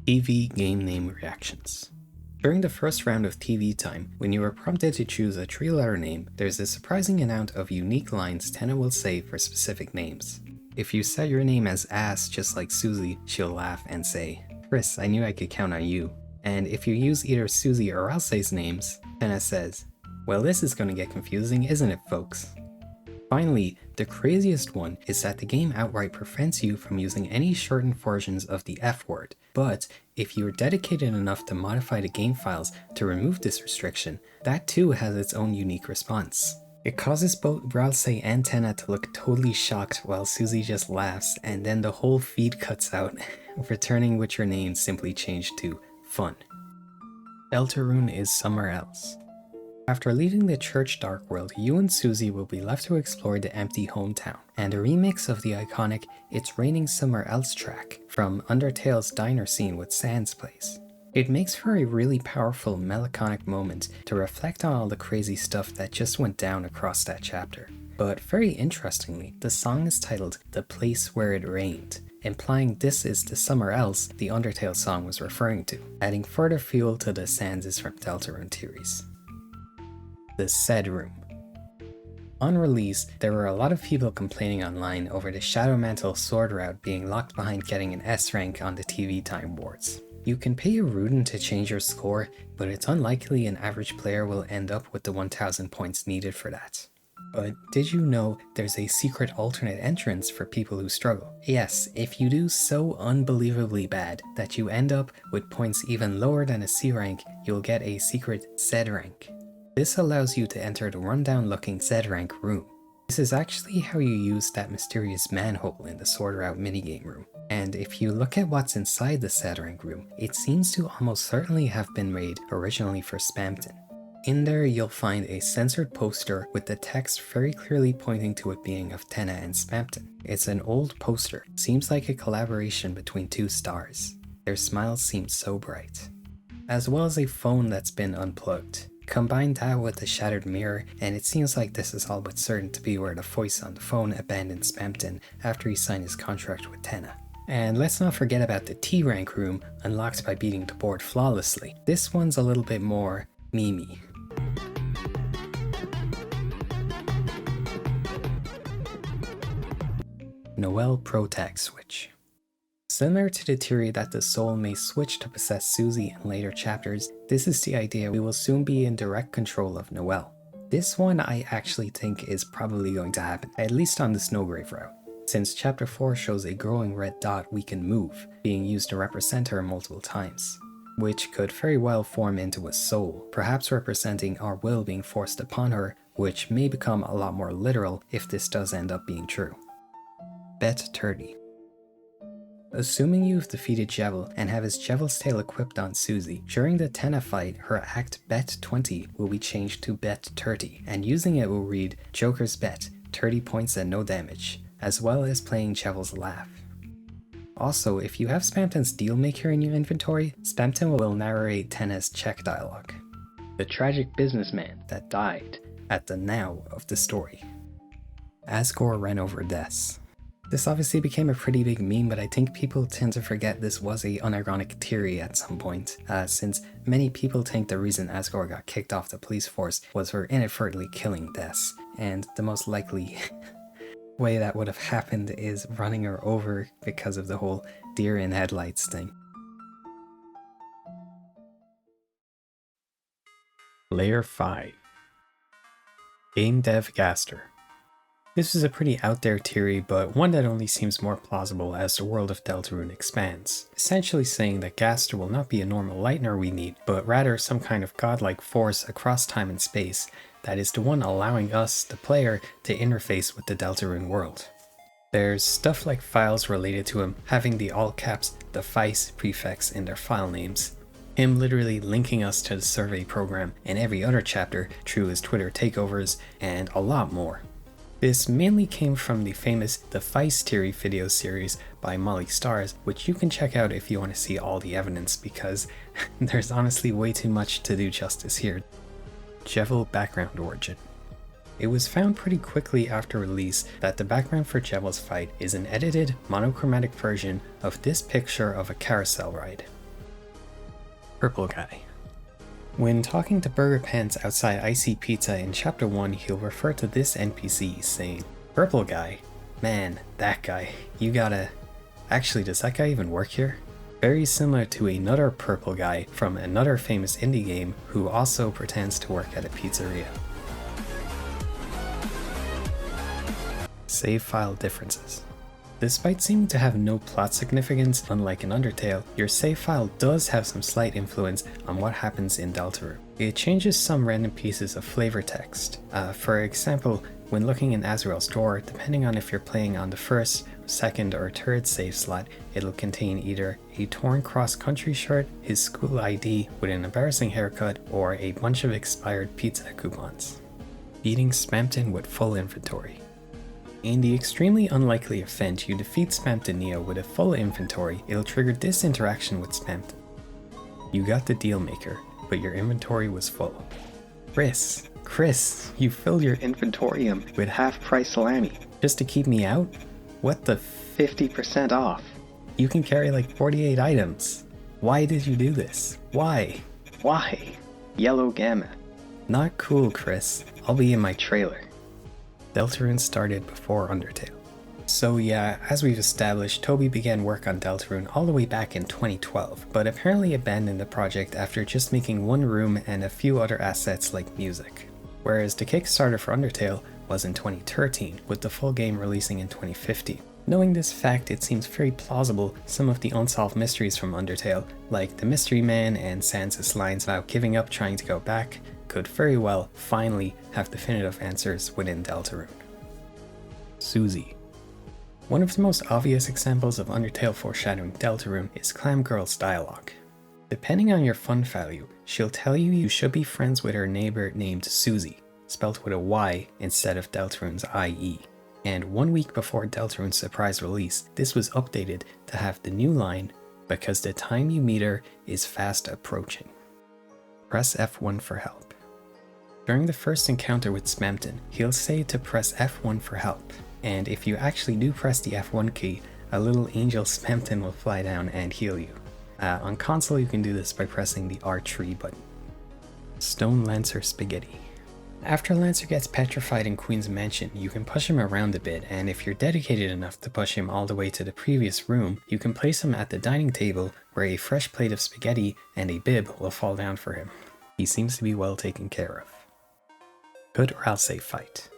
TV game name reactions. During the first round of TV time, when you are prompted to choose a 3-letter name, there's a surprising amount of unique lines Tenna will say for specific names. If you set your name as Ass just like Susie, she'll laugh and say, Chris, I knew I could count on you. And if you use either Susie or Ralsei's names, Tenna says, well, this is going to get confusing, isn't it, folks? Finally, the craziest one is that the game outright prevents you from using any shortened versions of the F word, but if you are dedicated enough to modify the game files to remove this restriction, that too has its own unique response. It causes both Ralsei and Tenna to look totally shocked while Susie just laughs, and then the whole feed cuts out, returning with your name simply changed to Fun. Deltarune is somewhere else. After leaving the church dark world, you and Susie will be left to explore the empty hometown, and a remix of the iconic It's Raining Somewhere Else track from Undertale's diner scene with Sans plays. It makes for a really powerful melancholic moment to reflect on all the crazy stuff that just went down across that chapter. But very interestingly, the song is titled The Place Where It Rained, implying this is the somewhere else the Undertale song was referring to, adding further fuel to the Sans is from Deltarune theories. The said room. On release, there were a lot of people complaining online over the Shadowmantle sword route being locked behind getting an S rank on the TV time boards. You can pay a Ruden to change your score, but it's unlikely an average player will end up with the 1000 points needed for that. But did you know there's a secret alternate entrance for people who struggle? Yes, if you do so unbelievably bad that you end up with points even lower than a C rank, you'll get a secret Z rank. This allows you to enter the rundown looking Z rank room. This is actually how you use that mysterious manhole in the Sword Route minigame room. And if you look at what's inside the Z rank room, it seems to almost certainly have been made originally for Spamton. In there you'll find a censored poster with the text very clearly pointing to it being of Tenna and Spamton. It's an old poster, seems like a collaboration between 2 stars. Their smiles seem so bright. As well as a phone that's been unplugged. Combine that with the shattered mirror, and it seems like this is all but certain to be where the voice on the phone abandoned Spamton after he signed his contract with Tenna. And let's not forget about the T rank room, unlocked by beating the board flawlessly. This one's a little bit more memey. Noelle Protag Switch. Similar to the theory that the soul may switch to possess Susie in later chapters, this is the idea we will soon be in direct control of Noelle. This one I actually think is probably going to happen, at least on the Snowgrave route, since chapter 4 shows a growing red dot we can move, being used to represent her multiple times, which could very well form into a soul, perhaps representing our will being forced upon her, which may become a lot more literal if this does end up being true. Bet 30. Assuming you've defeated Jevil and have his Jevil's Tail equipped on Susie, during the Tenna fight, her act Bet 20 will be changed to Bet 30, and using it will read Joker's Bet, 30 points and no damage, as well as playing Jevil's Laugh. Also, if you have Spamton's Dealmaker in your inventory, Spamton will narrate Tenna's check dialogue. The tragic businessman that died at the now of the story. Asgore ran over Des. This obviously became a pretty big meme, but I think people tend to forget this was a unironic theory at some point, since many people think the reason Asgore got kicked off the police force was for inadvertently killing Des, and the most likely way that would have happened is running her over because of the whole deer in headlights thing. Layer 5. Game Dev Gaster. This is a pretty out there theory, but one that only seems more plausible as the world of Deltarune expands, essentially saying that Gaster will not be a normal lightner we need, but rather some kind of godlike force across time and space that is the one allowing us, the player, to interface with the Deltarune world. There's stuff like files related to him having the all caps device prefix in their file names, him literally linking us to the survey program and every other chapter through his Twitter takeovers, and a lot more. This mainly came from the famous Device Theory video series by Molly Stars, which you can check out if you want to see all the evidence, because there's honestly way too much to do justice here. Jevil background origin. It was found pretty quickly after release that the background for Jevil's fight is an edited, monochromatic version of this picture of a carousel ride. Purple Guy. When talking to Burger Pants outside Icy Pizza in Chapter 1, he'll refer to this NPC saying, "Purple Guy? Man, that guy. You gotta... Actually, does that guy even work here?" Very similar to another purple guy from another famous indie game who also pretends to work at a pizzeria. Save file differences. Despite seeming to have no plot significance, unlike in Undertale, your save file does have some slight influence on what happens in Deltarune. It changes some random pieces of flavor text. For example, when looking in Azrael's door, depending on if you're playing on the first, second, or third save slot, it'll contain either a torn cross-country shirt, his school ID with an embarrassing haircut, or a bunch of expired pizza coupons. Beating Spamton with full inventory. In the extremely unlikely event you defeat Spamton Neo with a full inventory, it'll trigger this interaction with Spamton. You got the Dealmaker, but your inventory was full. Chris, you filled your inventorium with half-price salami just to keep me out? What the 50% off? You can carry like 48 items. Why did you do this? Why? Yellow Gamma. Not cool, Chris. I'll be in my trailer. Deltarune started before Undertale. So yeah, as we've established, Toby began work on Deltarune all the way back in 2012, but apparently abandoned the project after just making one room and a few other assets like music. Whereas the Kickstarter for Undertale was in 2013, with the full game releasing in 2015. Knowing this fact, it seems very plausible some of the unsolved mysteries from Undertale, like the Mystery Man and Sans' lines about giving up trying to go back, could very well finally have definitive answers within Deltarune. Susie. One of the most obvious examples of Undertale foreshadowing Deltarune is Clam Girl's dialogue. Depending on your fun value, she'll tell you you should be friends with her neighbor named Susie, spelt with a Y instead of Deltarune's IE. And 1 week before Deltarune's surprise release, this was updated to have the new line, "Because the time you meet her is fast approaching." Press F1 for help. During the first encounter with Spamton, he'll say to press F1 for help, and if you actually do press the F1 key, a little angel Spamton will fly down and heal you. On console you can do this by pressing the R3 button. Stone Lancer Spaghetti. After Lancer gets petrified in Queen's Mansion, you can push him around a bit, and if you're dedicated enough to push him all the way to the previous room, you can place him at the dining table where a fresh plate of spaghetti and a bib will fall down for him. He seems to be well taken care of. Good Ralsei fight.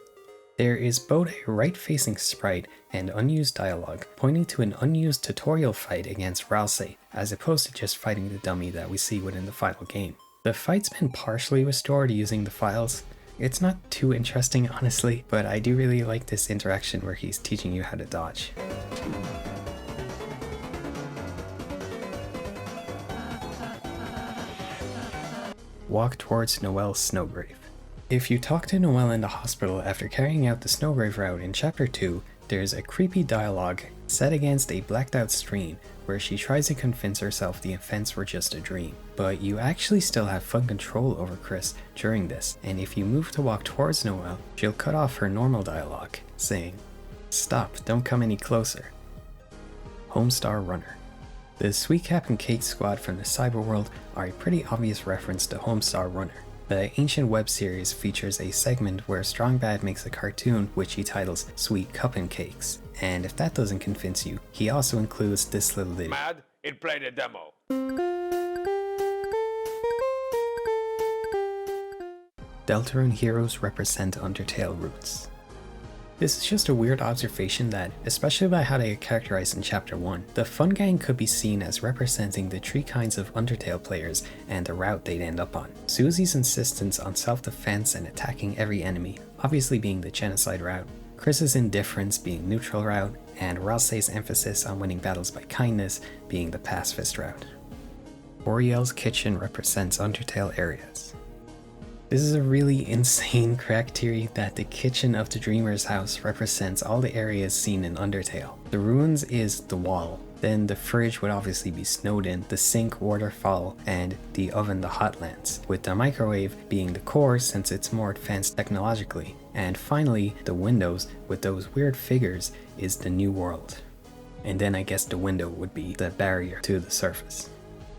There is both a right-facing sprite and unused dialogue pointing to an unused tutorial fight against Ralsei, as opposed to just fighting the dummy that we see within the final game. The fight's been partially restored using the files. It's not too interesting honestly, but I do really like this interaction where he's teaching you how to dodge. Walk towards Noelle's snowgrave. If you talk to Noelle in the hospital after carrying out the snowgrave route in Chapter 2, there's a creepy dialogue set against a blacked out screen where she tries to convince herself the events were just a dream. But you actually still have full control over Chris during this, and if you move to walk towards Noelle, she'll cut off her normal dialogue, saying, "Stop, don't come any closer." Homestar Runner. The Sweet Cap'n Cake Squad from the Cyberworld are a pretty obvious reference to Homestar Runner. The ancient web series features a segment where Strong Bad makes a cartoon which he titles Sweet Cuppin' Cakes, and if that doesn't convince you, he also includes this little ditty. Mad, it played a demo. Deltarune heroes represent Undertale roots. This is just a weird observation that, especially by how they are characterized in Chapter 1, the Fun Gang could be seen as representing the three kinds of Undertale players and the route they'd end up on. Susie's insistence on self-defense and attacking every enemy, obviously being the genocide route, Chris's indifference being neutral route, and Ralsei's emphasis on winning battles by kindness being the pacifist route. Oriel's kitchen represents Undertale areas. This is a really insane crack theory that the kitchen of the Dreamer's house represents all the areas seen in Undertale. The ruins is the wall, then the fridge would obviously be Snowdin, the sink waterfall, and the oven the hotlands, with the microwave being the core since it's more advanced technologically, and finally the windows with those weird figures is the new world. And then I guess the window would be the barrier to the surface.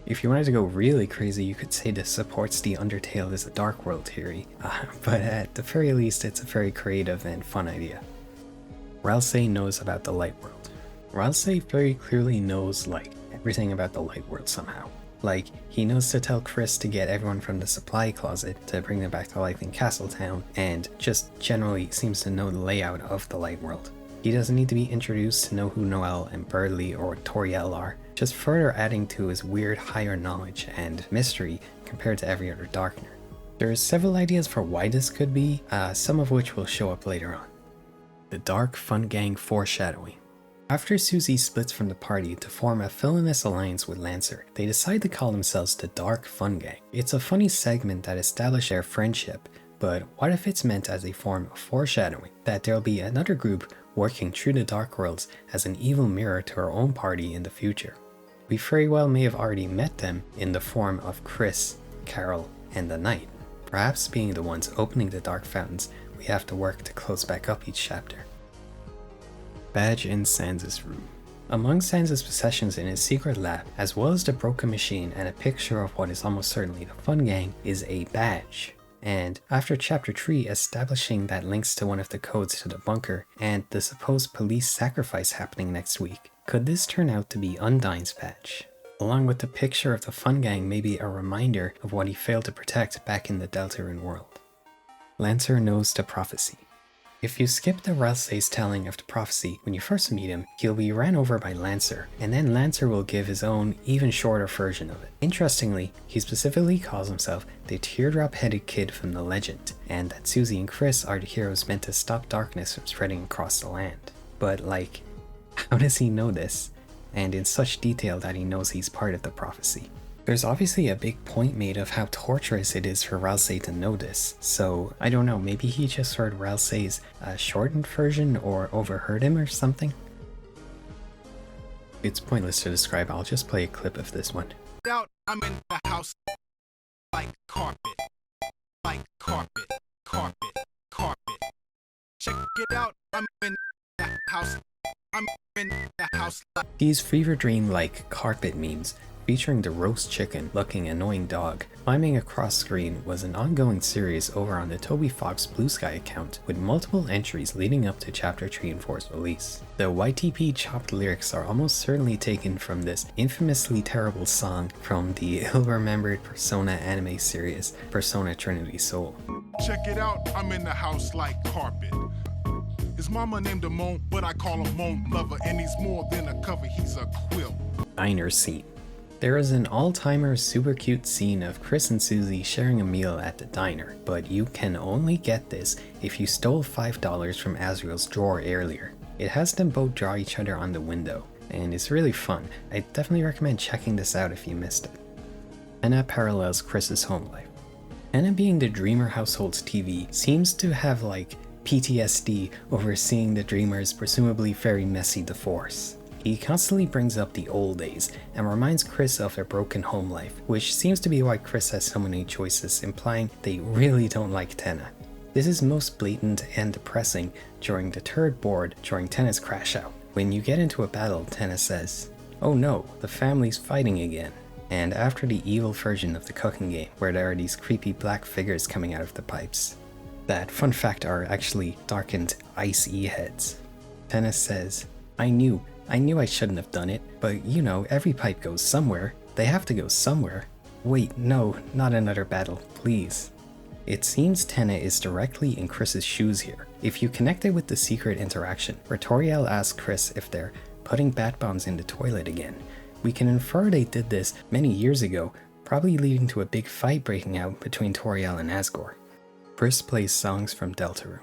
If you wanted to go really crazy, you could say this supports the Undertale is a dark world theory, but at the very least it's a very creative and fun idea. Ralsei knows about the light world. Ralsei very clearly knows everything about the light world somehow. Like, he knows to tell Chris to get everyone from the supply closet to bring them back to life in Castletown, and just generally seems to know the layout of the light world. He doesn't need to be introduced to know who Noelle and Berdly or Toriel are, just further adding to his weird higher knowledge and mystery compared to every other Darkener. There's several ideas for why this could be, some of which will show up later on. The Dark Fun Gang foreshadowing. After Susie splits from the party to form a villainous alliance with Lancer, they decide to call themselves the Dark Fun Gang. It's a funny segment that established their friendship, but what if it's meant as a form of foreshadowing, that there'll be another group working through the Dark Worlds as an evil mirror to our own party in the future? We very well may have already met them in the form of Chris, Carol, and the Knight, perhaps being the ones opening the Dark Fountains we have to work to close back up each chapter. Badge in Sans' room. Among Sans' possessions in his secret lab, as well as the broken machine and a picture of what is almost certainly the Fun Gang, is a badge. And after Chapter 3 establishing that links to one of the codes to the bunker and the supposed police sacrifice happening next week, could this turn out to be Undyne's badge? Along with the picture of the Fun Gang may be a reminder of what he failed to protect back in the Deltarune world. Lancer knows the prophecy. If you skip the Ralsei's telling of the prophecy when you first meet him, he'll be ran over by Lancer, and then Lancer will give his own, even shorter version of it. Interestingly, he specifically calls himself the teardrop-headed kid from the legend, and that Susie and Chris are the heroes meant to stop darkness from spreading across the land. But how does he know this? And in such detail that he knows he's part of the prophecy. There's obviously a big point made of how torturous it is for Ralsei to know this, so I don't know, maybe he just heard Ralsei's shortened version or overheard him or something? It's pointless to describe, I'll just play a clip of this one. Out, I'm in the house like carpet, carpet. Check it out, I'm in the house, These fever dream-like carpet memes featuring the roast chicken looking annoying dog climbing across screen was an ongoing series over on the Toby Fox Blue Sky account with multiple entries leading up to Chapter 3 and 4's release. The YTP chopped lyrics are almost certainly taken from this infamously terrible song from the ill-remembered Persona anime series, Persona Trinity Soul. Check it out, I'm in the house like carpet. His mama named him Moan, but I call him Moan Lover, and he's more than a cover, he's a quilt. Diner scene. There is an all-timer super cute scene of Chris and Susie sharing a meal at the diner, but you can only get this if you stole $5 from Azriel's drawer earlier. It has them both draw each other on the window, and it's really fun. I definitely recommend checking this out if you missed it. Anna parallels Chris's home life. Anna being the Dreamer household's TV seems to have like PTSD over seeing the Dreamer's presumably very messy divorce. He constantly brings up the old days and reminds Chris of their broken home life, which seems to be why Chris has so many choices, implying they really don't like Tenna. This is most blatant and depressing during the third board during Tenna's crash out. When you get into a battle, Tenna says, "Oh no, the family's fighting again." And after the evil version of the cooking game, where there are these creepy black figures coming out of the pipes, that, fun fact, are actually darkened ice-y heads. Tenna says, I knew I shouldn't have done it, but you know, every pipe goes somewhere. They have to go somewhere. Wait, no, not another battle, please." It seems Tenna is directly in Chris's shoes here. If you connect it with the secret interaction, where Toriel asks Chris if they're putting bat bombs in the toilet again, we can infer they did this many years ago, probably leading to a big fight breaking out between Toriel and Asgore. Chris plays songs from Deltarune.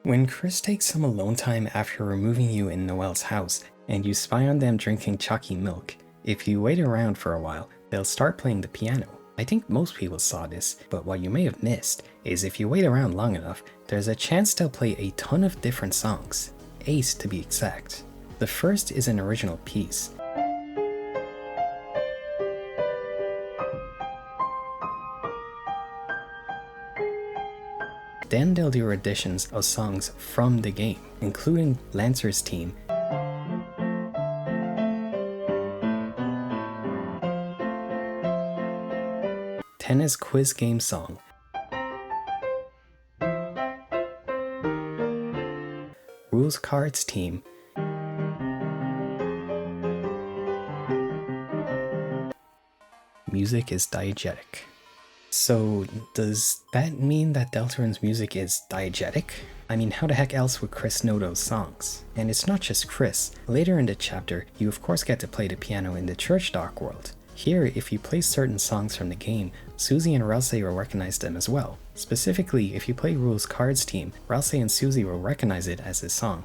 When Chris takes some alone time after removing you in Noelle's house, and you spy on them drinking chalky milk, if you wait around for a while, they'll start playing the piano. I think most people saw this, but what you may have missed is if you wait around long enough, there's a chance they'll play a ton of different songs, 8 to be exact. The first is an original piece. Then they'll do renditions of songs from the game, including Lancer's Team, Tenna's quiz game song, Rules Cards Team, Music is diegetic. So does that mean that Deltarune's music is diegetic? I mean, how the heck else would Chris know those songs? And it's not just Chris. Later in the chapter, you of course get to play the piano in the Church Dark World. Here, if you play certain songs from the game, Susie and Ralsei will recognize them as well. Specifically, if you play Rules Cards Team, Ralsei and Susie will recognize it as his song.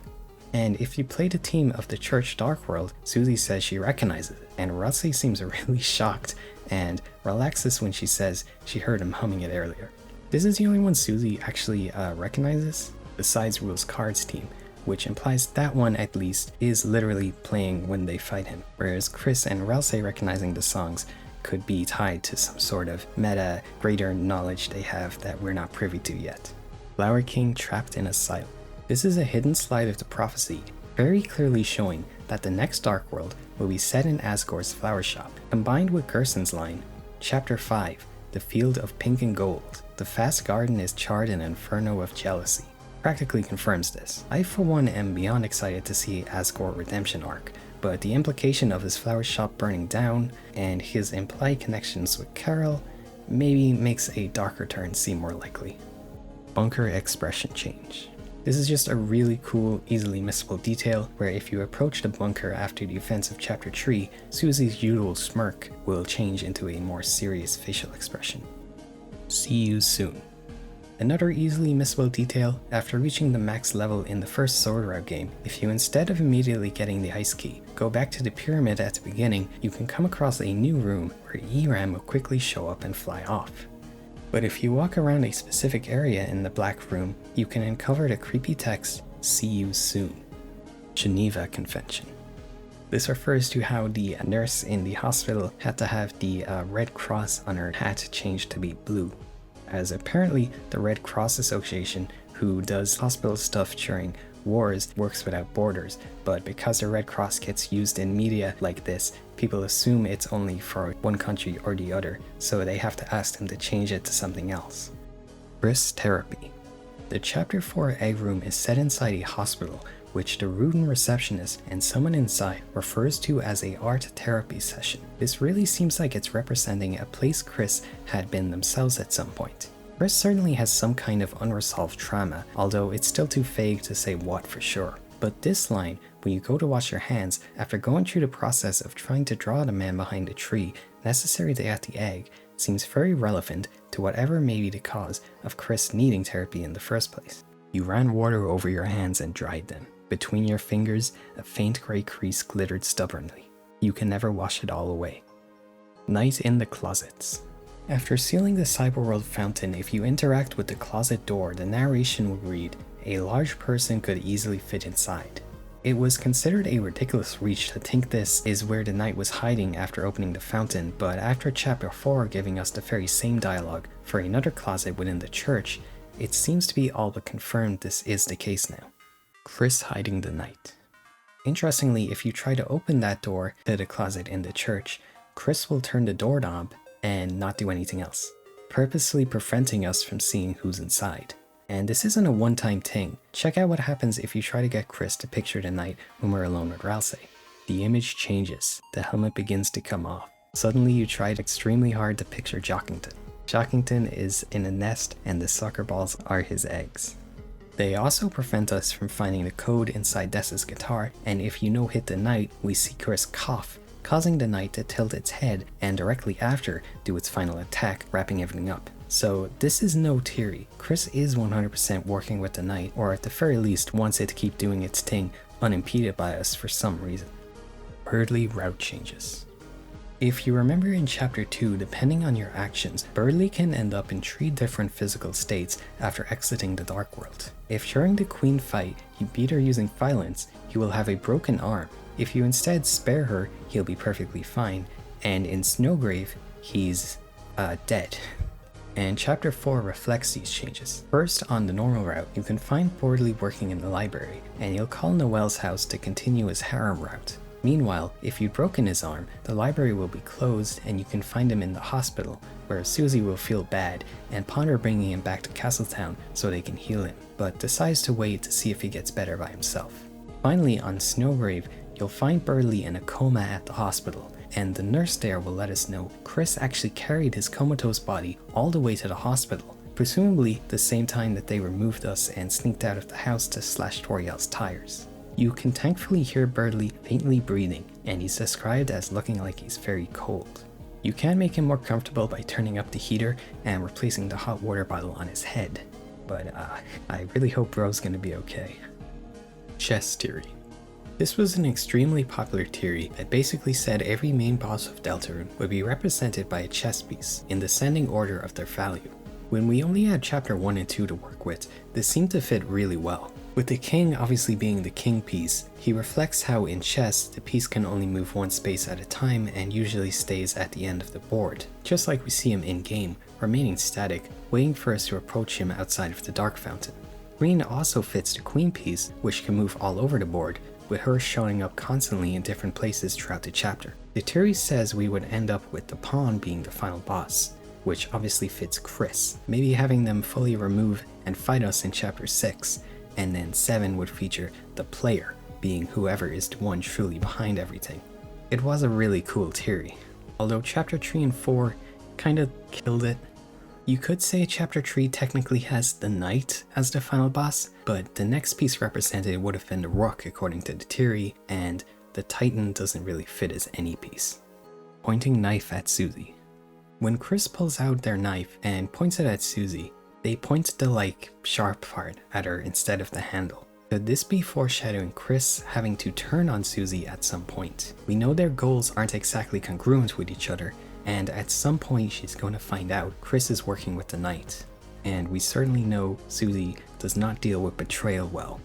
And if you play the theme of the Church Dark World, Susie says she recognizes it, and Ralsei seems really shocked and relaxes when she says she heard him humming it earlier. This is the only one Susie actually recognizes, besides Rules Cards Team, which implies that one at least is literally playing when they fight him, whereas Chris and Ralsei recognizing the songs could be tied to some sort of meta, greater knowledge they have that we're not privy to yet. Flower King trapped in a silo. This is a hidden slide of the prophecy, very clearly showing that the next Dark World will be set in Asgore's flower shop, combined with Gerson's line, Chapter 5, The Field of Pink and Gold. The vast garden is charred in an inferno of jealousy. Practically confirms this. I for one am beyond excited to see Asgore redemption arc, but the implication of his flower shop burning down and his implied connections with Carol maybe makes a darker turn seem more likely. Bunker expression change. This is just a really cool, easily missable detail where if you approach the bunker after the events of Chapter 3, Susie's usual smirk will change into a more serious facial expression. See you soon. Another easily missable detail, after reaching the max level in the first Sword Route game, if you instead of immediately getting the ice key, go back to the pyramid at the beginning, you can come across a new room where Eram will quickly show up and fly off. But if you walk around a specific area in the Black Room, you can uncover the creepy text, "See you soon." Geneva Convention. This refers to how the nurse in the hospital had to have the Red Cross on her hat changed to be blue, as apparently the Red Cross Association, who does hospital stuff during wars, works without borders, but because the Red Cross gets used in media like this, people assume it's only for one country or the other, so they have to ask them to change it to something else. Chris Therapy. The Chapter 4 egg room is set inside a hospital, which the Ruden receptionist and someone inside refers to as a art therapy session. This really seems like it's representing a place Chris had been themselves at some point. Chris certainly has some kind of unresolved trauma, although it's still too vague to say what for sure. But this line, when you go to wash your hands after going through the process of trying to draw the man behind the tree necessary to get the egg, seems very relevant to whatever may be the cause of Chris needing therapy in the first place. You ran water over your hands and dried them. Between your fingers, a faint grey crease glittered stubbornly. You can never wash it all away. Night in the closets. After sealing the Cyberworld fountain, if you interact with the closet door, the narration would read, "A large person could easily fit inside." It was considered a ridiculous reach to think this is where the knight was hiding after opening the fountain, but after chapter 4 giving us the very same dialogue for another closet within the church, it seems to be all but confirmed this is the case now. Chris hiding the knight. Interestingly, if you try to open that door to the closet in the church, Chris will turn the doorknob and not do anything else, purposely preventing us from seeing who's inside. And this isn't a one-time thing. Check out what happens if you try to get Chris to picture the night when we're alone with Ralsei. The image changes, the helmet begins to come off. Suddenly you tried extremely hard to picture Jockington. Jockington is in a nest and the soccer balls are his eggs. They also prevent us from finding the code inside Dessa's guitar, and if you no-hit the knight, we see Chris cough, causing the knight to tilt its head and directly after do its final attack, wrapping everything up. So this is no theory. Chris is 100% working with the knight, or at the very least wants it to keep doing its thing unimpeded by us for some reason. Birdly route changes. If you remember in chapter 2, depending on your actions, Birdly can end up in 3 different physical states after exiting the Dark World. If during the Queen fight you beat her using violence, he will have a broken arm. If you instead spare her, he'll be perfectly fine, and in Snowgrave, he's dead. And chapter 4 reflects these changes. First, on the normal route, you can find Birdly working in the library, and he'll call Noelle's house to continue his harem route. Meanwhile, if you've broken his arm, the library will be closed and you can find him in the hospital, where Susie will feel bad and ponder bringing him back to Castletown so they can heal him, but decides to wait to see if he gets better by himself. Finally, on Snowgrave, you'll find Birdly in a coma at the hospital, and the nurse there will let us know Chris actually carried his comatose body all the way to the hospital, presumably the same time that they removed us and sneaked out of the house to slash Toriel's tires. You can thankfully hear Birdly faintly breathing, and he's described as looking like he's very cold. You can make him more comfortable by turning up the heater and replacing the hot water bottle on his head, but I really hope Bro's gonna be okay. Chess theory. This was an extremely popular theory that basically said every main boss of Deltarune would be represented by a chess piece in descending order of their value. When we only had chapter 1 and 2 to work with, this seemed to fit really well. With the king obviously being the king piece, he reflects how in chess the piece can only move one space at a time and usually stays at the end of the board, just like we see him in game, remaining static, waiting for us to approach him outside of the Dark Fountain. Green also fits the queen piece, which can move all over the board, with her showing up constantly in different places throughout the chapter. The theory says we would end up with the pawn being the final boss, which obviously fits Chris, maybe having them fully remove and fight us in chapter 6, and then 7 would feature the player, being whoever is the one truly behind everything. It was a really cool theory, although chapter 3 and 4 kinda killed it. You could say chapter 3 technically has the knight as the final boss, but the next piece represented would have been the rook according to the theory, and the titan doesn't really fit as any piece. Pointing knife at Susie. When Chris pulls out their knife and points it at Susie, they point the sharp part at her instead of the handle. Could this be foreshadowing Chris having to turn on Susie at some point? We know their goals aren't exactly congruent with each other, and at some point she's going to find out Chris is working with the knight. And we certainly know Susie does not deal with betrayal well.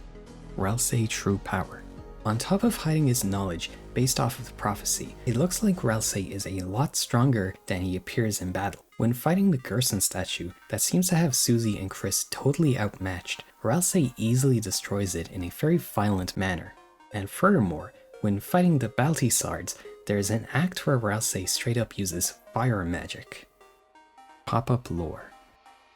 Ralsei true power. On top of hiding his knowledge based off of the prophecy, it looks like Ralsei is a lot stronger than he appears in battle. When fighting the Gerson statue that seems to have Susie and Chris totally outmatched, Ralsei easily destroys it in a very violent manner. And furthermore, when fighting the Baltisards, there's an act where Ralsei straight up uses fire magic. Pop-up lore.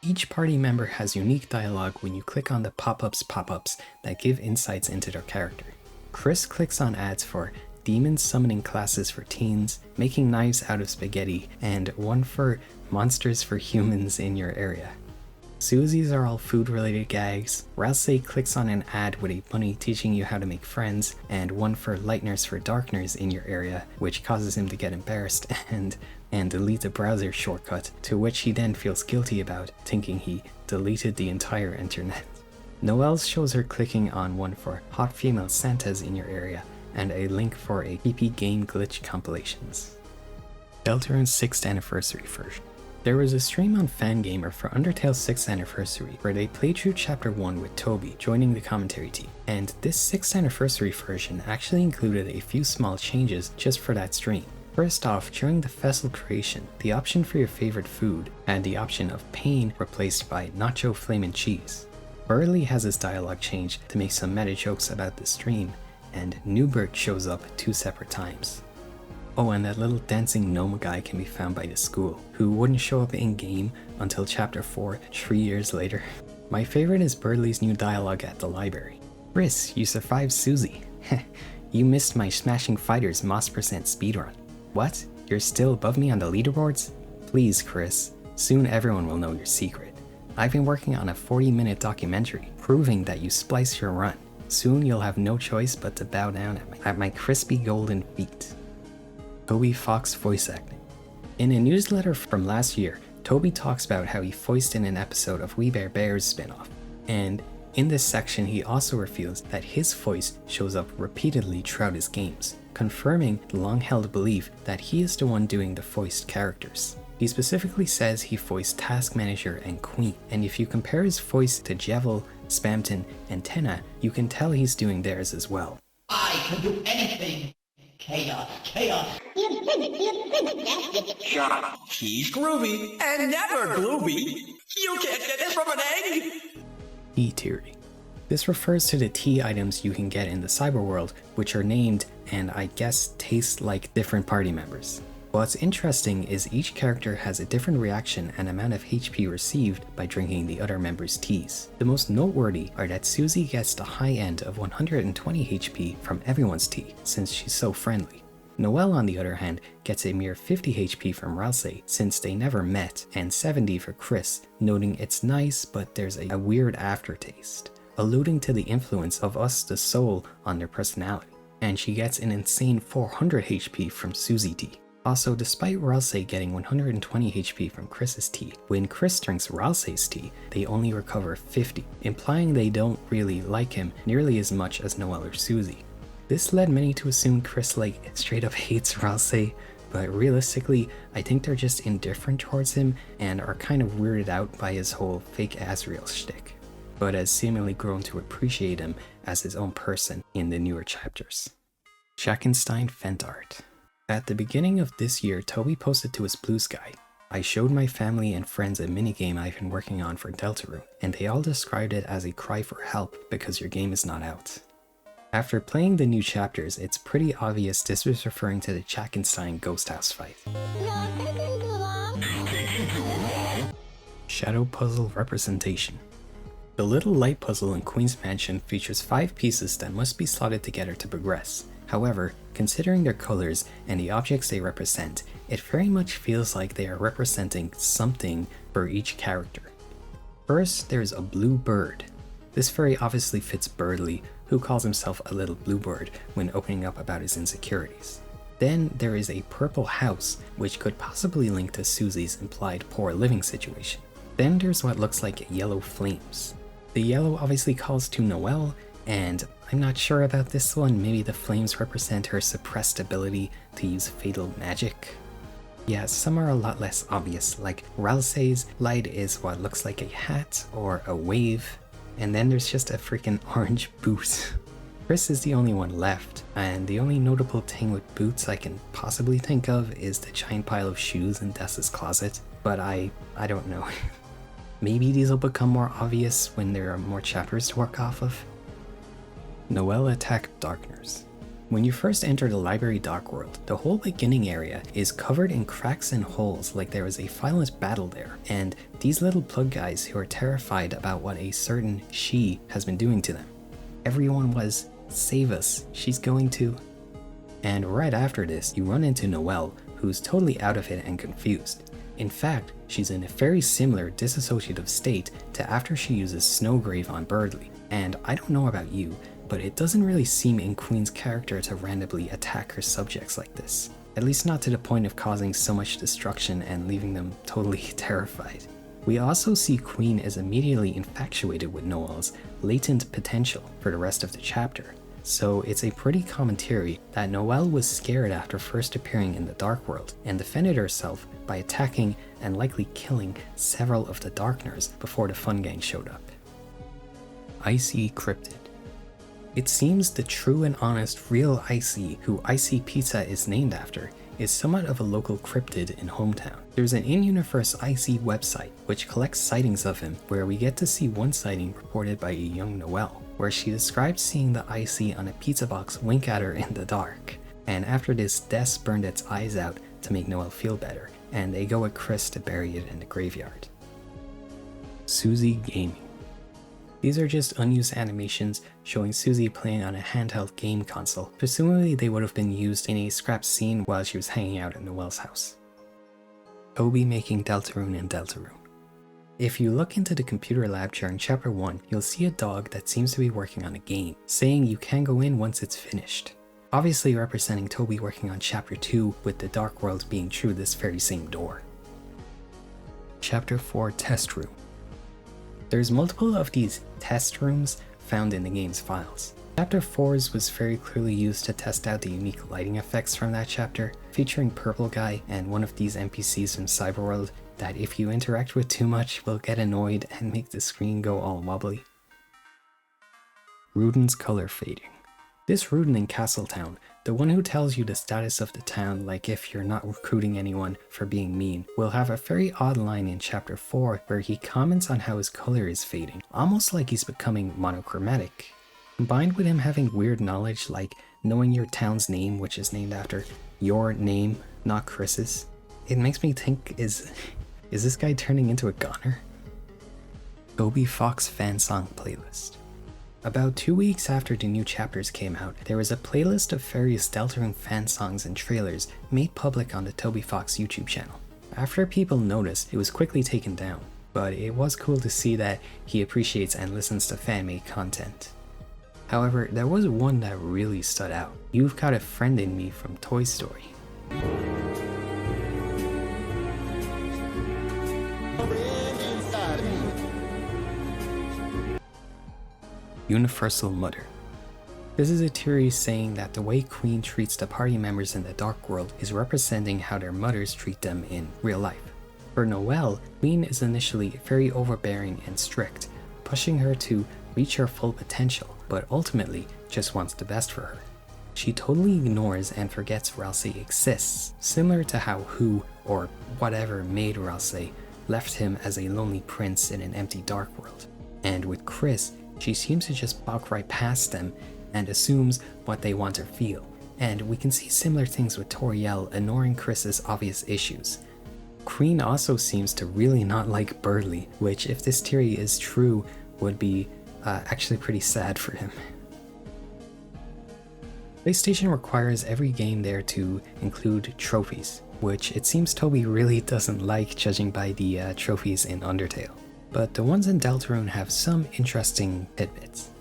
Each party member has unique dialogue when you click on the pop-ups that give insights into their character. Chris clicks on ads for demon summoning classes for teens, making knives out of spaghetti, and one for monsters for humans in your area. Susie's are all food related gags. Ralsei clicks on an ad with a bunny teaching you how to make friends, and one for lighteners for darkeners in your area, which causes him to get embarrassed and delete a browser shortcut, to which he then feels guilty about, thinking he deleted the entire internet. Noelle shows her clicking on one for hot female Santas in your area, and a link for a PP game glitch compilations. Deltarune's 6th anniversary version. There was a stream on Fangamer for Undertale's 6th anniversary where they played through Chapter 1 with Toby joining the commentary team, and this 6th anniversary version actually included a few small changes just for that stream. First off, during the vessel creation, the option for your favorite food had the option of pain replaced by nacho flamin' cheese. Burley has his dialogue changed to make some meta jokes about the stream, and Newbert shows up 2 separate times. Oh, and that little dancing gnome guy can be found by the school, who wouldn't show up in-game until Chapter 4 3 years later. My favorite is Burley's new dialogue at the library. Chris, you survived Susie. You missed my Smashing Fighters Moss % speedrun. What? You're still above me on the leaderboards? Please, Chris. Soon everyone will know your secret. I've been working on a 40-minute documentary proving that you spliced your run. Soon you'll have no choice but to bow down at my crispy golden feet. Toby Fox voice acting. In a newsletter from last year, Toby talks about how he voiced in an episode of We Bare Bears spin-off, and in this section he also reveals that his voice shows up repeatedly throughout his games, confirming the long-held belief that he is the one doing the voiced characters. He specifically says he voiced Task Manager and Queen, and if you compare his voice to Jevil, Spamton, and Tenna, you can tell he's doing theirs as well. I can do anything. Chaos, chaos. He's groovy and never gloomy. You can't get this from an egg. Tea theory. This refers to the tea items you can get in the cyberworld, which are named and I guess taste like different party members. What's interesting is each character has a different reaction and amount of HP received by drinking the other members' teas. The most noteworthy are that Susie gets the high end of 120 HP from everyone's tea, since she's so friendly. Noelle, on the other hand, gets a mere 50 HP from Ralsei since they never met, and 70 for Chris, noting it's nice but there's a weird aftertaste, alluding to the influence of us the soul on their personality. And she gets an insane 400 HP from Susie tea. Also, despite Ralsei getting 120 HP from Chris's tea, when Chris drinks Ralsei's tea, they only recover 50, implying they don't really like him nearly as much as Noelle or Susie. This led many to assume Chris straight up hates Ralsei, but realistically, I think they're just indifferent towards him and are kind of weirded out by his whole fake Asriel shtick, but has seemingly grown to appreciate him as his own person in the newer chapters. Schackenstein Fent Art. At the beginning of this year, Toby posted to his Blue Sky, I showed my family and friends a minigame I've been working on for Deltarune, and they all described it as a cry for help because your game is not out. After playing the new chapters, it's pretty obvious this was referring to the Schackenstein Ghost House fight. Shadow Puzzle Representation. The Little Light Puzzle in Queen's Mansion features 5 pieces that must be slotted together to progress. However, considering their colors and the objects they represent, it very much feels like they are representing something for each character. First, there is a blue bird. This very obviously fits Birdly, who calls himself a little bluebird when opening up about his insecurities. Then there is a purple house, which could possibly link to Susie's implied poor living situation. Then there's what looks like yellow flames. The yellow obviously calls to Noelle, and I'm not sure about this one, maybe the flames represent her suppressed ability to use fatal magic. Yeah, some are a lot less obvious, like Ralsei's light is what looks like a hat or a wave, and then there's just a freaking orange boot. Chris is the only one left, and the only notable thing with boots I can possibly think of is the giant pile of shoes in Dessa's closet, but I don't know. Maybe these will become more obvious when there are more chapters to work off of. Noelle Attack Darkners. When you first enter the library dark world, the whole beginning area is covered in cracks and holes like there was a violent battle there, and these little plug guys who are terrified about what a certain she has been doing to them. Everyone was, save us, she's going to... And right after this, you run into Noelle, who's totally out of it and confused. In fact, she's in a very similar dissociative state to after she uses Snowgrave on Birdly, and I don't know about you, but it doesn't really seem in Queen's character to randomly attack her subjects like this. At least not to the point of causing so much destruction and leaving them totally terrified. We also see Queen is immediately infatuated with Noelle's latent potential for the rest of the chapter, so it's a pretty common theory that Noelle was scared after first appearing in the Dark World and defended herself by attacking and likely killing several of the Darkners before the Fun Gang showed up. Icy Cryptid. It seems the true and honest real Icy, who Icy Pizza is named after, is somewhat of a local cryptid in hometown. There's an in-universe Icy website which collects sightings of him, where we get to see one sighting reported by a young Noelle, where she described seeing the Icy on a pizza box wink at her in the dark. And after this, Des burned its eyes out to make Noelle feel better, and they go with Chris to bury it in the graveyard. Susie Gaming. These are just unused animations showing Susie playing on a handheld game console. Presumably they would have been used in a scrap scene while she was hanging out at Noelle's house. Toby making Deltarune and Deltarune. If you look into the computer lab during chapter 1, you'll see a dog that seems to be working on a game, saying you can go in once it's finished. Obviously representing Toby working on chapter 2, with the Dark World being through this very same door. Chapter 4 Test Room. There's multiple of these test rooms found in the game's files. Chapter 4's was very clearly used to test out the unique lighting effects from that chapter, featuring Purple Guy and one of these NPCs from Cyberworld that if you interact with too much will get annoyed and make the screen go all wobbly. Ruden's color fading. This Ruden in Castletown, the one who tells you the status of the town, like if you're not recruiting anyone for being mean, will have a very odd line in chapter 4 where he comments on how his color is fading, almost like he's becoming monochromatic. Combined with him having weird knowledge like knowing your town's name, which is named after your name, not Chris's, it makes me think, is this guy turning into a goner? Toby Fox fan song playlist. About 2 weeks after the new chapters came out, there was a playlist of various Deltarune fan songs and trailers made public on the Toby Fox YouTube channel. After people noticed, it was quickly taken down, but it was cool to see that he appreciates and listens to fan-made content. However, there was one that really stood out. You've Got a Friend in Me from Toy Story. Universal Mother. This is a theory saying that the way Queen treats the party members in the Dark World is representing how their mothers treat them in real life. For Noelle, Queen is initially very overbearing and strict, pushing her to reach her full potential, but ultimately just wants the best for her. She totally ignores and forgets Ralsei exists, similar to how who, or whatever made Ralsei, left him as a lonely prince in an empty Dark World. And with Chris, she seems to just walk right past them and assumes what they want to feel. And we can see similar things with Toriel ignoring Chris's obvious issues. Queen also seems to really not like Burley, which if this theory is true would be actually pretty sad for him. PlayStation requires every game there to include trophies, which it seems Toby really doesn't like judging by the trophies in Undertale. But the ones in Deltarune have some interesting tidbits.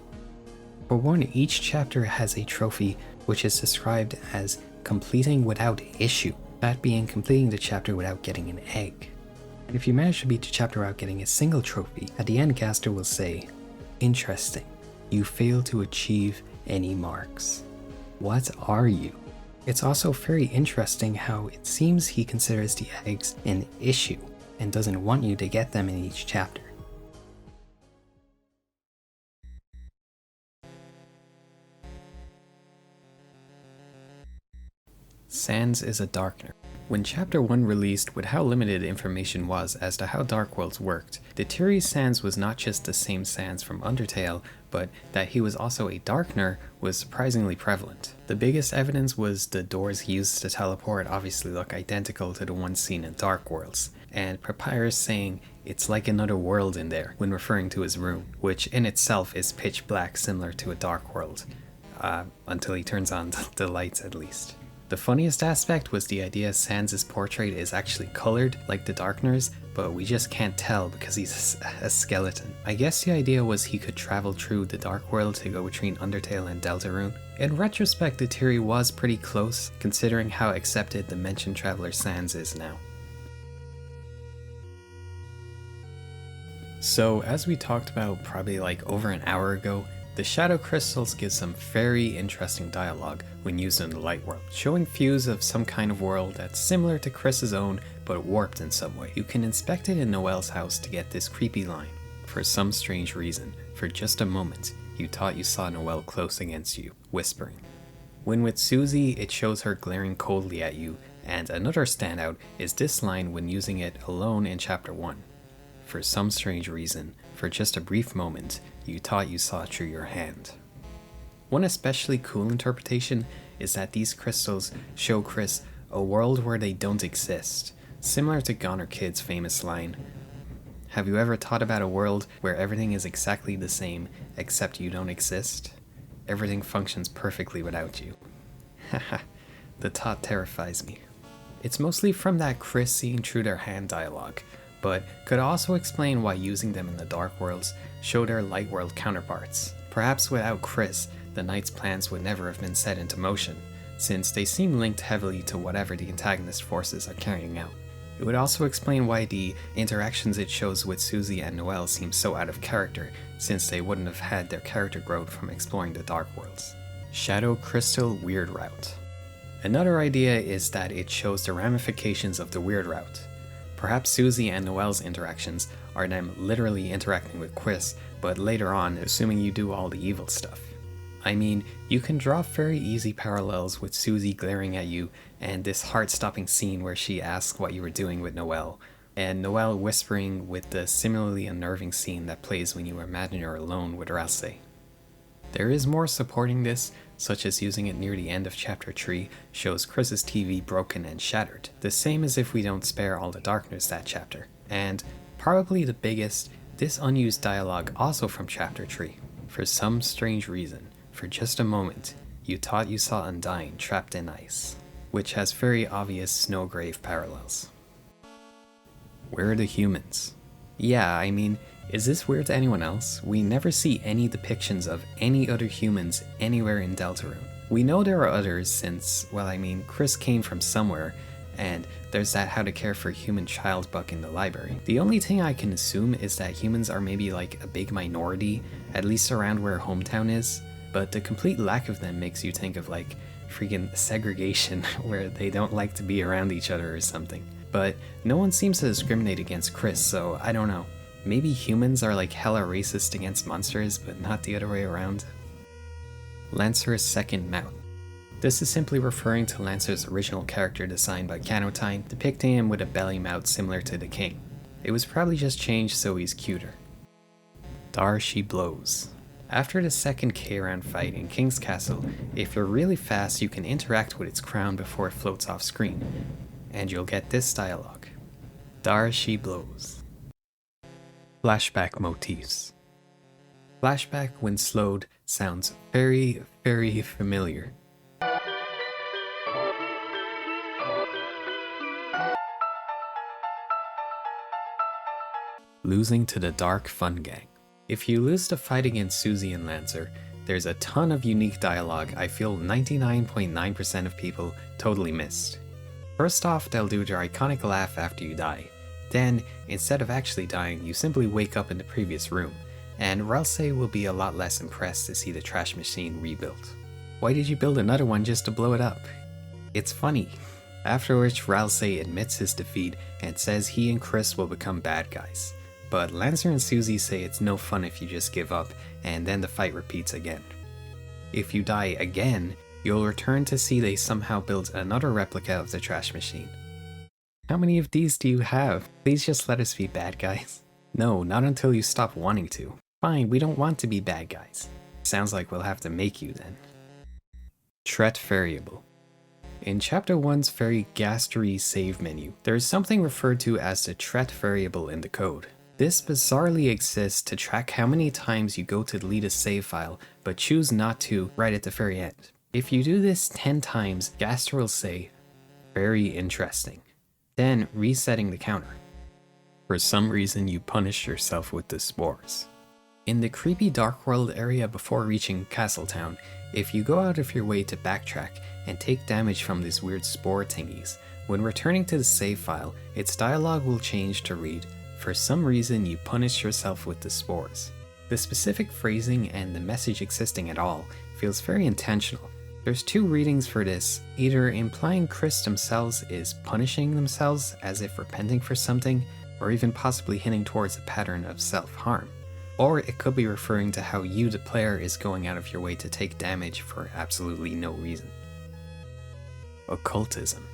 For one, each chapter has a trophy which is described as completing without issue, that being completing the chapter without getting an egg. And if you manage to beat the chapter without getting a single trophy, at the end Gaster will say, "Interesting, you failed to achieve any marks. What are you?" It's also very interesting how it seems he considers the eggs an issue and doesn't want you to get them in each chapter. Sans is a Darkner. When Chapter 1 released, with how limited information was as to how Dark Worlds worked, the theory Sans was not just the same Sans from Undertale, but that he was also a Darkner was surprisingly prevalent. The biggest evidence was the doors he used to teleport obviously look identical to the ones seen in Dark Worlds, and Papyrus saying it's like another world in there when referring to his room, which in itself is pitch black similar to a Dark World, until he turns on the lights at least. The funniest aspect was the idea Sans' portrait is actually colored like the Darkner's, but we just can't tell because he's a skeleton. I guess the idea was he could travel through the Dark World to go between Undertale and Deltarune. In retrospect, the theory was pretty close, considering how accepted the mentioned Traveler Sans is now. So, as we talked about probably like over an hour ago, The shadow crystals give some very interesting dialogue when used in the light world, showing views of some kind of world that's similar to Chris's own but warped in some way. You can inspect it in Noelle's house to get this creepy line. For some strange reason, for just a moment, you thought you saw Noelle close against you, whispering. When with Susie, it shows her glaring coldly at you, and another standout is this line when using it alone in chapter 1. For some strange reason, for just a brief moment, you thought you saw through your hand. One especially cool interpretation is that these crystals show Chris a world where they don't exist, similar to Goner Kid's famous line, "Have you ever thought about a world where everything is exactly the same except you don't exist? Everything functions perfectly without you." Haha, the thought terrifies me. It's mostly from that Chris seeing through their hand dialogue, but could also explain why using them in the Dark Worlds show their Light World counterparts. Perhaps without Chris, the Knight's plans would never have been set into motion, since they seem linked heavily to whatever the antagonist forces are carrying out. It would also explain why the interactions it shows with Susie and Noelle seem so out of character, since they wouldn't have had their character growth from exploring the Dark Worlds. Shadow Crystal Weird Route. Another idea is that it shows the ramifications of the Weird Route. Perhaps Susie and Noelle's interactions are them literally interacting with Chris, but later on, assuming you do all the evil stuff. I mean, you can draw very easy parallels with Susie glaring at you, and this heart-stopping scene where she asks what you were doing with Noelle, and Noelle whispering with the similarly unnerving scene that plays when you imagine you're alone with Ralsei. There is more supporting this, such as using it near the end of chapter 3 shows Chris's TV broken and shattered, the same as if we don't spare all the darkness that chapter. And, probably the biggest, this unused dialogue also from chapter 3. For some strange reason, for just a moment, you thought you saw Undyne trapped in ice, which has very obvious Snowgrave parallels. Where are the humans? Yeah, I mean, is this weird to anyone else? We never see any depictions of any other humans anywhere in Deltarune. We know there are others since, well, I mean, Chris came from somewhere, and there's that How to Care for Human Child book in the library. The only thing I can assume is that humans are maybe like a big minority, at least around where hometown is, but the complete lack of them makes you think of like freaking segregation where they don't like to be around each other or something. But no one seems to discriminate against Chris, so I don't know. Maybe humans are like hella racist against monsters, but not the other way around. Lancer's second mount. This is simply referring to Lancer's original character design by Canotine, depicting him with a belly mount similar to the king. It was probably just changed so he's cuter. Dar she blows. After the second K-round fight in King's Castle, if you're really fast you can interact with its crown before it floats off screen, and you'll get this dialogue. Dar she blows. Flashback motifs. Flashback when slowed sounds very, very familiar. Losing to the Dark Fun Gang. If you lose the fight against Susie and Lancer, there's a ton of unique dialogue I feel 99.9% of people totally missed. First off, they'll do their iconic laugh after you die. Then, instead of actually dying, you simply wake up in the previous room, and Ralsei will be a lot less impressed to see the trash machine rebuilt. Why did you build another one just to blow it up? It's funny. After which Ralsei admits his defeat and says he and Chris will become bad guys. But Lancer and Susie say it's no fun if you just give up, and then the fight repeats again. If you die again, you'll return to see they somehow built another replica of the trash machine. How many of these do you have? Please just let us be bad guys. No, not until you stop wanting to. Fine, we don't want to be bad guys. Sounds like we'll have to make you then. Tret variable. In Chapter 1's very gastery save menu, there is something referred to as the Tret variable in the code. This bizarrely exists to track how many times you go to delete a save file, but choose not to right at the very end. If you do this 10 times, Gaster will say, "Very interesting," then resetting the counter. For some reason you punish yourself with the spores. In the creepy Dark World area before reaching Castletown, if you go out of your way to backtrack and take damage from these weird spore thingies, when returning to the save file, its dialogue will change to read, "For some reason you punish yourself with the spores." The specific phrasing and the message existing at all feels very intentional. There's two readings for this, either implying Chris themselves is punishing themselves as if repenting for something, or even possibly hinting towards a pattern of self-harm. Or it could be referring to how you, the player, is going out of your way to take damage for absolutely no reason. Occultism.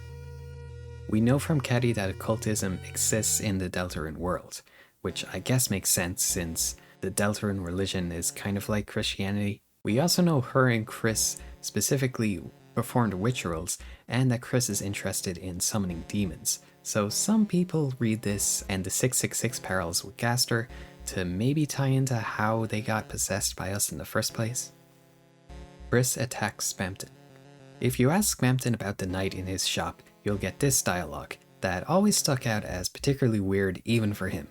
We know from Caddy that occultism exists in the Deltarune world, which I guess makes sense since the Deltarune religion is kind of like Christianity. We also know her and Chris specifically performed rituals, and that Chris is interested in summoning demons. So some people read this and the 666 parallels with Gaster to maybe tie into how they got possessed by us in the first place. Chris attacks Spamton. If you ask Spamton about the night in his shop, you'll get this dialogue that always stuck out as particularly weird even for him.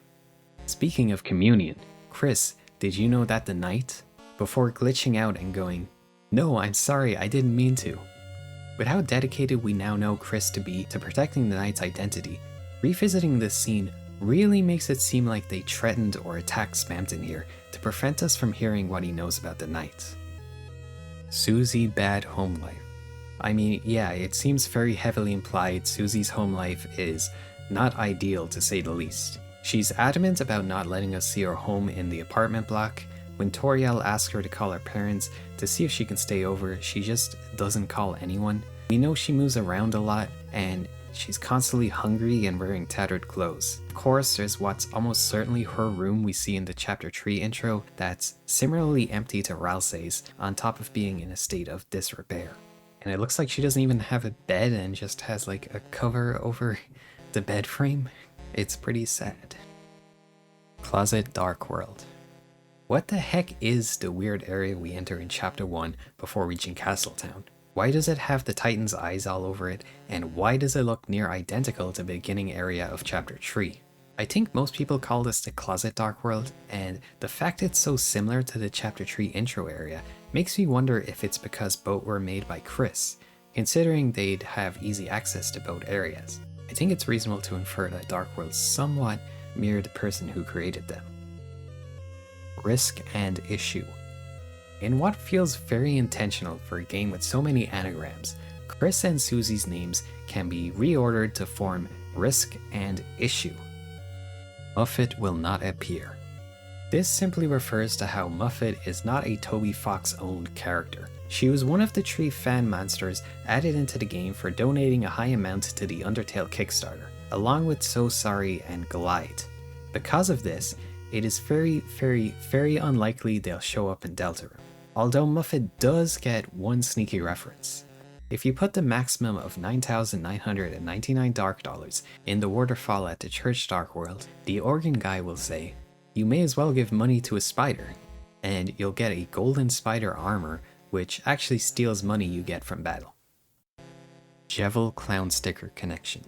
Speaking of communion, Chris, did you know that the night? Before glitching out and going, no, I'm sorry, I didn't mean to. With how dedicated we now know Chris to be to protecting the knight's identity, revisiting this scene really makes it seem like they threatened or attacked Spamton here to prevent us from hearing what he knows about the knight. Susie bad home life. I mean, yeah, it seems very heavily implied Susie's home life is not ideal to say the least. She's adamant about not letting us see her home in the apartment block. When Toriel asks her to call her parents to see if she can stay over, she just doesn't call anyone. We know she moves around a lot, and she's constantly hungry and wearing tattered clothes. Of course, there's what's almost certainly her room we see in the Chapter 3 intro that's similarly empty to Ralsei's, on top of being in a state of disrepair. And it looks like she doesn't even have a bed and just has like a cover over the bed frame. It's pretty sad. Closet Dark World. What the heck is the weird area we enter in Chapter 1 before reaching Castletown? Why does it have the Titan's eyes all over it, and why does it look near identical to the beginning area of Chapter 3? I think most people call this the Closet Dark World, and the fact it's so similar to the Chapter 3 intro area makes me wonder if it's because both were made by Chris, considering they'd have easy access to both areas. I think it's reasonable to infer that Dark Worlds somewhat mirror the person who created them. Risk and Issue. In what feels very intentional for a game with so many anagrams, Chris and Susie's names can be reordered to form Risk and Issue. Muffet will not appear. This simply refers to how Muffet is not a Toby Fox-owned character. She was one of the 3 fan monsters added into the game for donating a high amount to the Undertale Kickstarter, along with So Sorry and Glide. Because of this, it is very, very, very unlikely they'll show up in Deltarune. Although Muffet does get one sneaky reference. If you put the maximum of 9,999 Dark Dollars in the waterfall at the Church Dark World, the organ guy will say, "You may as well give money to a spider," and you'll get a golden spider armor, which actually steals money you get from battle. Jevil Clown Sticker Connection.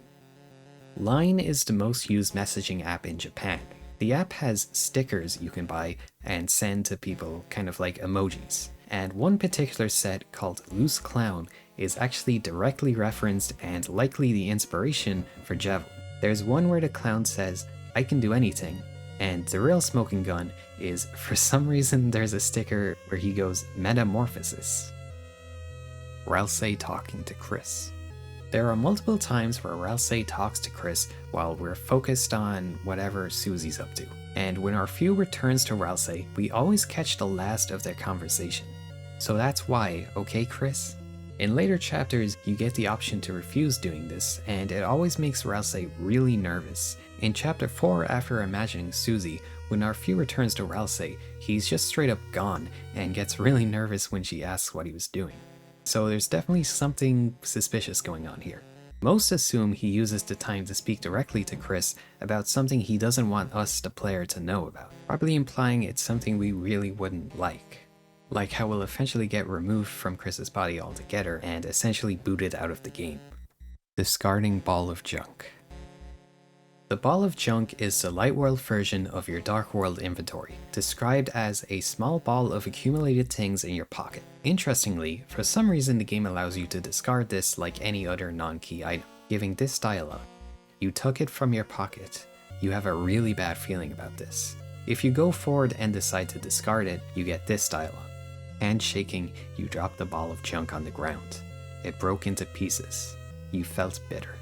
Line is the most used messaging app in Japan. The app has stickers you can buy and send to people, kind of like emojis. And one particular set called Loose Clown is actually directly referenced and likely the inspiration for Jevil. There's one where the clown says, "I can do anything," and the real smoking gun is, for some reason, there's a sticker where he goes Metamorphosis. Ralsei talking to Chris. There are multiple times where Ralsei talks to Chris while we're focused on whatever Susie's up to. And when our view returns to Ralsei, we always catch the last of their conversation. So that's why, okay Chris? In later chapters, you get the option to refuse doing this, and it always makes Ralsei really nervous. In Chapter 4, after imagining Susie, when our view returns to Ralsei, he's just straight up gone and gets really nervous when she asks what he was doing. So there's definitely something suspicious going on here. Most assume he uses the time to speak directly to Chris about something he doesn't want us, the player, to know about, probably implying it's something we really wouldn't like how we'll eventually get removed from Chris's body altogether and essentially booted out of the game. Discarding Ball of Junk. The Ball of Junk is the Light World version of your Dark World inventory, described as a small ball of accumulated things in your pocket. Interestingly, for some reason the game allows you to discard this like any other non-key item, giving this dialogue. You took it from your pocket. You have a really bad feeling about this. If you go forward and decide to discard it, you get this dialogue. Hand shaking, you dropped the ball of junk on the ground. It broke into pieces. You felt bitter.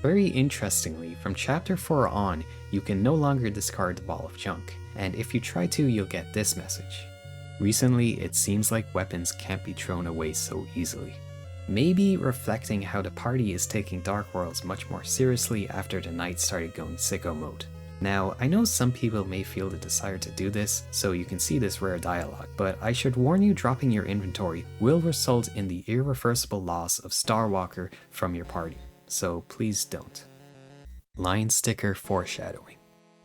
Very interestingly, from chapter 4 on, you can no longer discard the ball of junk, and if you try to, you'll get this message. Recently, it seems like weapons can't be thrown away so easily. Maybe reflecting how the party is taking Dark Worlds much more seriously after the knights started going sicko mode. Now, I know some people may feel the desire to do this, so you can see this rare dialogue, but I should warn you, dropping your inventory will result in the irreversible loss of Starwalker from your party, so please don't. Line sticker foreshadowing.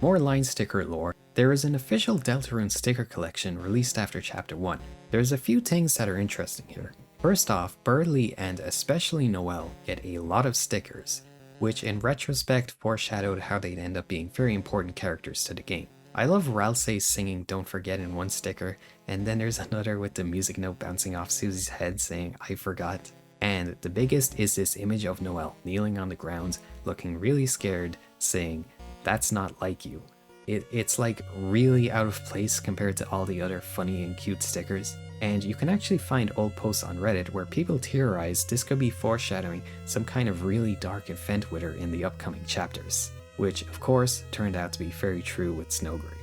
More line sticker lore. There is an official Deltarune sticker collection released after chapter 1. There's a few things that are interesting here. First off, Birdly and especially Noelle get a lot of stickers, which in retrospect foreshadowed how they'd end up being very important characters to the game. I love Ralsei singing Don't Forget in one sticker, and then there's another with the music note bouncing off Susie's head saying I forgot. And the biggest is this image of Noelle kneeling on the ground, looking really scared, saying, "That's not like you." It's like really out of place compared to all the other funny and cute stickers. And you can actually find old posts on Reddit where people theorize this could be foreshadowing some kind of really dark event with her in the upcoming chapters, which of course turned out to be very true with Snowgrave.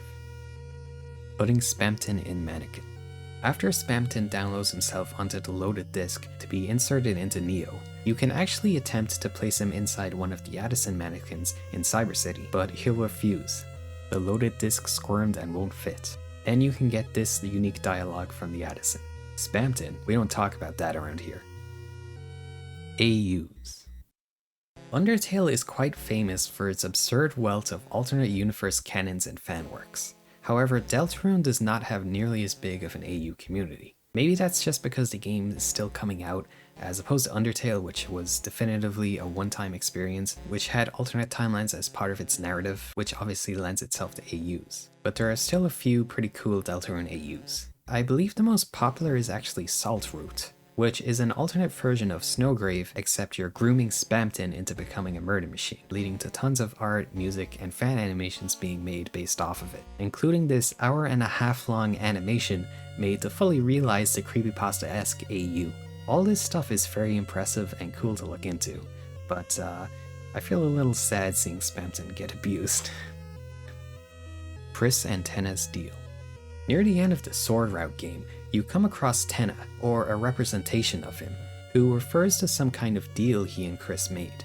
Putting Spamton in Mannequin. After Spamton downloads himself onto the loaded disk to be inserted into Neo, you can actually attempt to place him inside one of the Addison mannequins in Cyber City, but he'll refuse. The loaded disk squirmed and won't fit. Then you can get this unique dialogue from the Addison. Spamton, we don't talk about that around here. AUs. Undertale is quite famous for its absurd wealth of alternate universe canons and fanworks. However, Deltarune does not have nearly as big of an AU community. Maybe that's just because the game is still coming out, as opposed to Undertale, which was definitively a one-time experience, which had alternate timelines as part of its narrative, which obviously lends itself to AUs. But there are still a few pretty cool Deltarune AUs. I believe the most popular is actually Saltroot, which is an alternate version of Snowgrave, except you're grooming Spamton into becoming a murder machine, leading to tons of art, music, and fan animations being made based off of it, including this hour-and-a-half-long animation made to fully realize the creepypasta-esque AU. All this stuff is very impressive and cool to look into, but I feel a little sad seeing Spamton get abused. Chris and Tenna's deal. Near the end of the Sword Route game, you come across Tenna, or a representation of him, who refers to some kind of deal he and Chris made.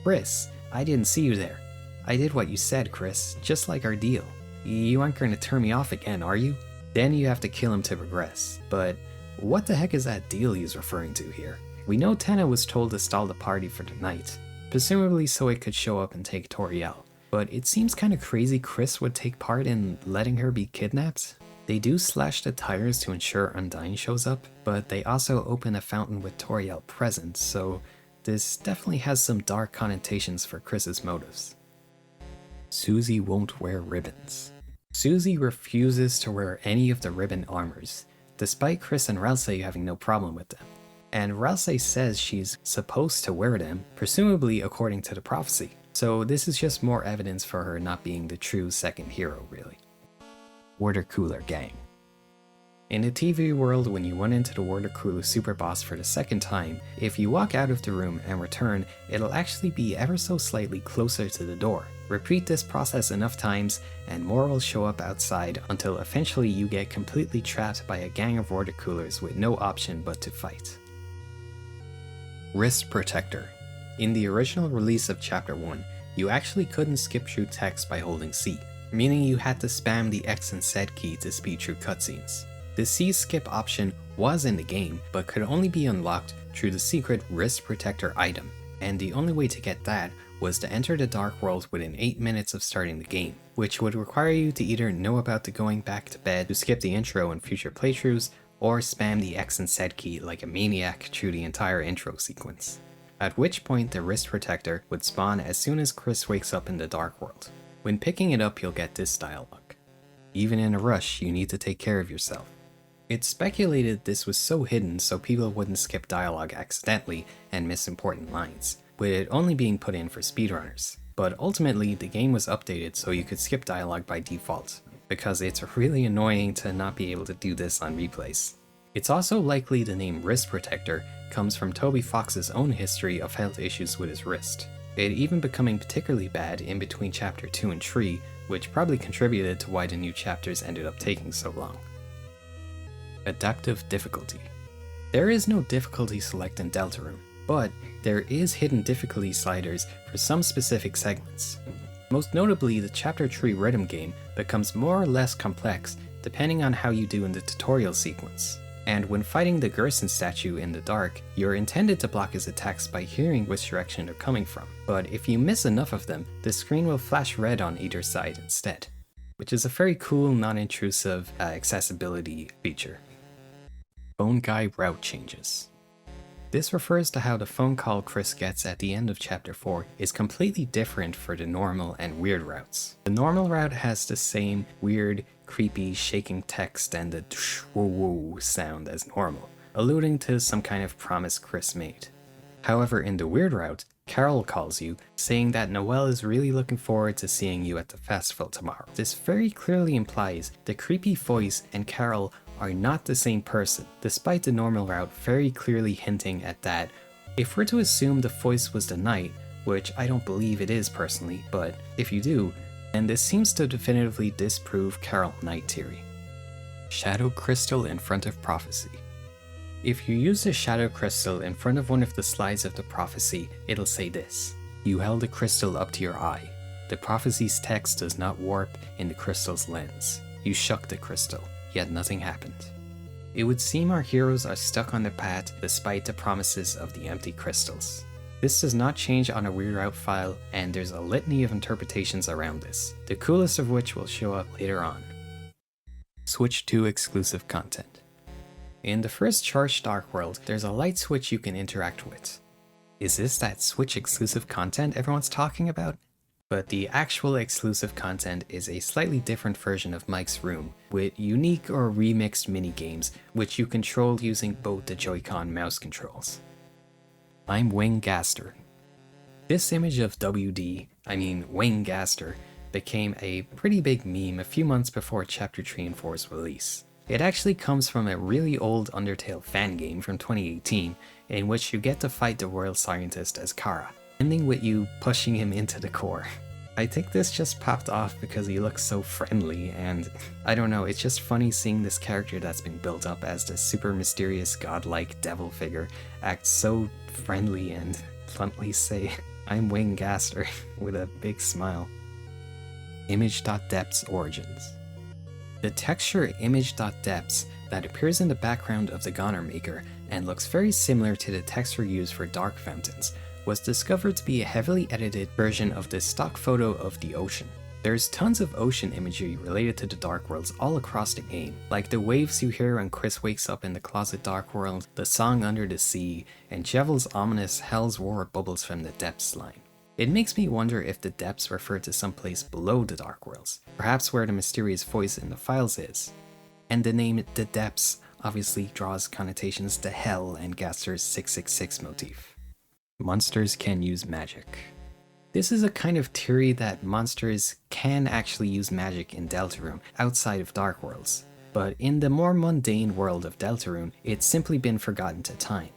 Chris, I didn't see you there. I did what you said, Chris, just like our deal. You aren't going to turn me off again, are you? Then you have to kill him to progress, but what the heck is that deal he's referring to here? We know Tenna was told to stall the party for the night, presumably so it could show up and take Toriel, but it seems kinda crazy Chris would take part in letting her be kidnapped. They do slash the tires to ensure Undyne shows up, but they also open a fountain with Toriel present, so this definitely has some dark connotations for Chris's motives. Susie won't wear ribbons. Susie refuses to wear any of the ribbon armors, despite Chris and Ralsei having no problem with them. And Ralsei says she's supposed to wear them, presumably according to the prophecy. So this is just more evidence for her not being the true second hero, really. Water Cooler Gang. In the TV world, when you run into the Water Cooler super boss for the second time, if you walk out of the room and return, it'll actually be ever so slightly closer to the door. Repeat this process enough times, and more will show up outside until eventually you get completely trapped by a gang of water coolers with no option but to fight. Wrist Protector. In the original release of Chapter 1, you actually couldn't skip through text by holding C, meaning you had to spam the X and Z key to speed through cutscenes. The C skip option was in the game, but could only be unlocked through the secret Wrist Protector item, and the only way to get that was to enter the Dark World within 8 minutes of starting the game, which would require you to either know about the going back to bed to skip the intro in future playthroughs, or spam the X and Z key like a maniac through the entire intro sequence. At which point the Wrist Protector would spawn as soon as Chris wakes up in the Dark World. When picking it up, you'll get this dialogue. Even in a rush, you need to take care of yourself. It's speculated this was so hidden so people wouldn't skip dialogue accidentally and miss important lines, with it only being put in for speedrunners. But ultimately, the game was updated so you could skip dialogue by default. because it's really annoying to not be able to do this on replays. It's also likely the name Wrist Protector comes from Toby Fox's own history of health issues with his wrist, it even becoming particularly bad in between chapter 2 and 3, which probably contributed to why the new chapters ended up taking so long. Adaptive difficulty. There is no difficulty select in Deltarune, but there is hidden difficulty sliders for some specific segments. Most notably, the chapter 3 rhythm game becomes more or less complex depending on how you do in the tutorial sequence. And when fighting the Gerson statue in the dark, you're intended to block his attacks by hearing which direction they're coming from, but if you miss enough of them, the screen will flash red on either side instead, which is a very cool, non-intrusive accessibility feature. Phone guy route changes. This refers to how the phone call Chris gets at the end of chapter 4 is completely different for the normal and weird routes. The normal route has the same weird, creepy, shaking text and the woo sound as normal, alluding to some kind of promise Chris made. However, in the weird route, Carol calls you, saying that Noelle is really looking forward to seeing you at the festival tomorrow. This very clearly implies the creepy voice and Carol are not the same person, despite the normal route very clearly hinting at that. If we're to assume the voice was the knight, which I don't believe it is personally, but if you do, then this seems to definitively disprove Carol Knight theory. Shadow Crystal in front of prophecy. If you use the shadow crystal in front of one of the slides of the prophecy, it'll say this: you held the crystal up to your eye. The prophecy's text does not warp in the crystal's lens. You shook the crystal, yet nothing happened. It would seem our heroes are stuck on their path despite the promises of the empty crystals. This does not change on a weird route file, and there's a litany of interpretations around this, the coolest of which will show up later on. Switch to exclusive content. In the first Charged Dark World, there's a light switch you can interact with. Is this that Switch exclusive content everyone's talking about? But the actual exclusive content is a slightly different version of Mike's room, with unique or remixed minigames which you control using both the Joy-Con mouse controls. I'm Wayne Gaster. This image of Wayne Gaster, became a pretty big meme a few months before Chapter 3 and 4's release. It actually comes from a really old Undertale fan game from 2018, in which you get to fight the royal scientist as Kara, ending with you pushing him into the core. I think this just popped off because he looks so friendly, and I don't know, it's just funny seeing this character that's been built up as the super mysterious godlike devil figure act so friendly and bluntly say, "I'm Wayne Gaster," with a big smile. Image.depth's origins. The texture image.depths that appears in the background of the Goner Maker and looks very similar to the texture used for dark fountains was discovered to be a heavily edited version of the stock photo of the ocean. There's tons of ocean imagery related to the Dark Worlds all across the game, like the waves you hear when Chris wakes up in the Closet Dark World, the song Under the Sea, and Jevel's ominous Hell's Roar bubbles from the Depths line. It makes me wonder if the depths refer to some place below the Dark Worlds, perhaps where the mysterious voice in the files is. And the name The Depths obviously draws connotations to Hell and Gaster's 666 motif. Monsters can use magic. This is a kind of theory that monsters can actually use magic in Deltarune outside of Dark Worlds, but in the more mundane world of Deltarune, it's simply been forgotten to time.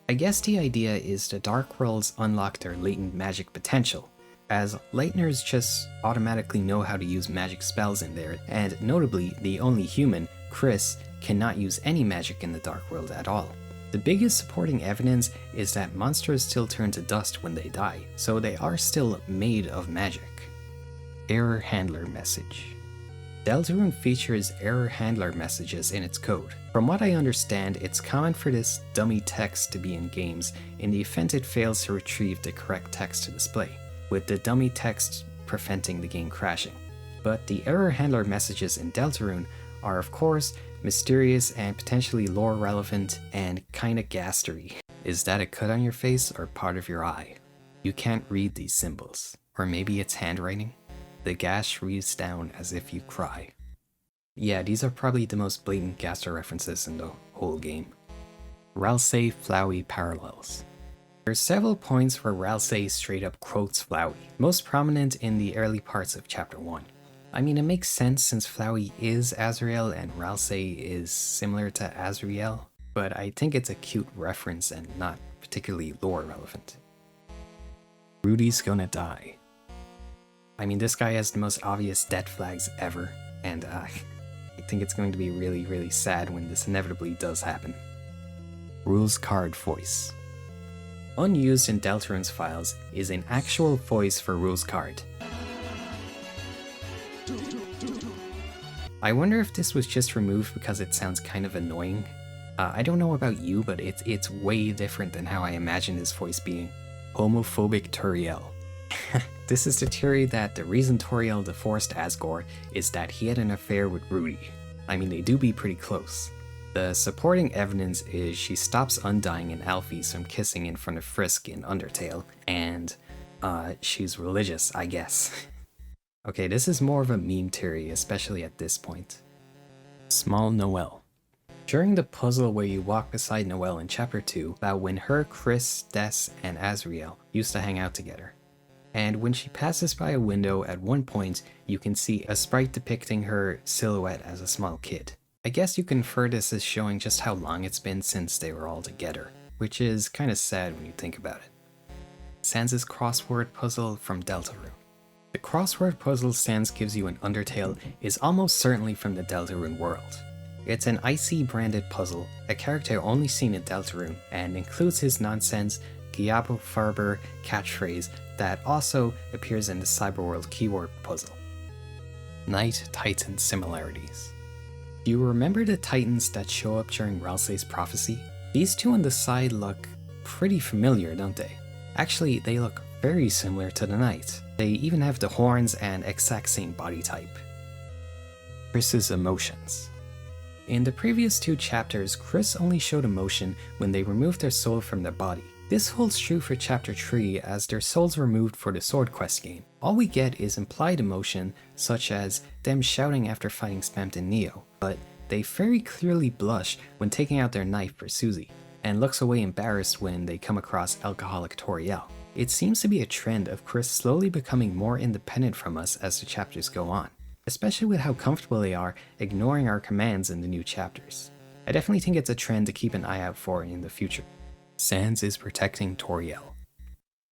I guess the idea is the Dark Worlds unlock their latent magic potential, as Lighteners just automatically know how to use magic spells in there, and notably, the only human, Chris, cannot use any magic in the Dark World at all. The biggest supporting evidence is that monsters still turn to dust when they die, so they are still made of magic. Error Handler Message. Deltarune features error handler messages in its code. From what I understand, it's common for this dummy text to be in games in the event it fails to retrieve the correct text to display, with the dummy text preventing the game crashing. But the error handler messages in Deltarune are of course mysterious and potentially lore relevant and kinda gastery. Is that a cut on your face or part of your eye? You can't read these symbols. Or maybe it's handwriting? The gash reads down as if you cry. Yeah, these are probably the most blatant Gaster references in the whole game. Ralsei Flowey parallels. There are several points where Ralsei straight up quotes Flowey, most prominent in the early parts of Chapter 1. I mean, it makes sense since Flowey is Azrael and Ralsei is similar to Azrael, but I think it's a cute reference and not particularly lore relevant. Rudy's gonna die. I mean, this guy has the most obvious death flags ever, and I think it's going to be really, really sad when this inevitably does happen. Rules card voice. Unused in Deltarune's files is an actual voice for Rules card. I wonder if this was just removed because it sounds kind of annoying. I don't know about you, but it's way different than how I imagined his voice being. Homophobic Turiel. This is the theory that the reason Toriel divorced Asgore is that he had an affair with Rudy. I mean, they do be pretty close. The supporting evidence is she stops Undying and Alphys from kissing in front of Frisk in Undertale, and she's religious, I guess. Okay, this is more of a meme theory, especially at this point. Small Noelle. During the puzzle where you walk beside Noelle in Chapter 2, about when her, Chris, Des, and Azrael used to hang out together. And when she passes by a window at one point, you can see a sprite depicting her silhouette as a small kid. I guess you can infer this as showing just how long it's been since they were all together, which is kinda sad when you think about it. Sans' crossword puzzle from Deltarune. The crossword puzzle Sans gives you in Undertale is almost certainly from the Deltarune world. It's an IC branded puzzle, a character only seen in Deltarune, and includes his nonsense Giabo Farber catchphrase that also appears in the Cyberworld keyword puzzle. Knight Titan similarities. Do you remember the Titans that show up during Ralsei's prophecy? These two on the side look pretty familiar, don't they? Actually, they look very similar to the Knight. They even have the horns and exact same body type. Chris's emotions. In the previous two chapters, Chris only showed emotion when they removed their soul from their body. This holds true for Chapter 3 as their souls were removed for the Sword Quest game. All we get is implied emotion, such as them shouting after fighting Spamped and Neo, but they very clearly blush when taking out their knife for Susie, and looks away embarrassed when they come across alcoholic Toriel. It seems to be a trend of Chris slowly becoming more independent from us as the chapters go on, especially with how comfortable they are ignoring our commands in the new chapters. I definitely think it's a trend to keep an eye out for in the future. Sans is protecting Toriel.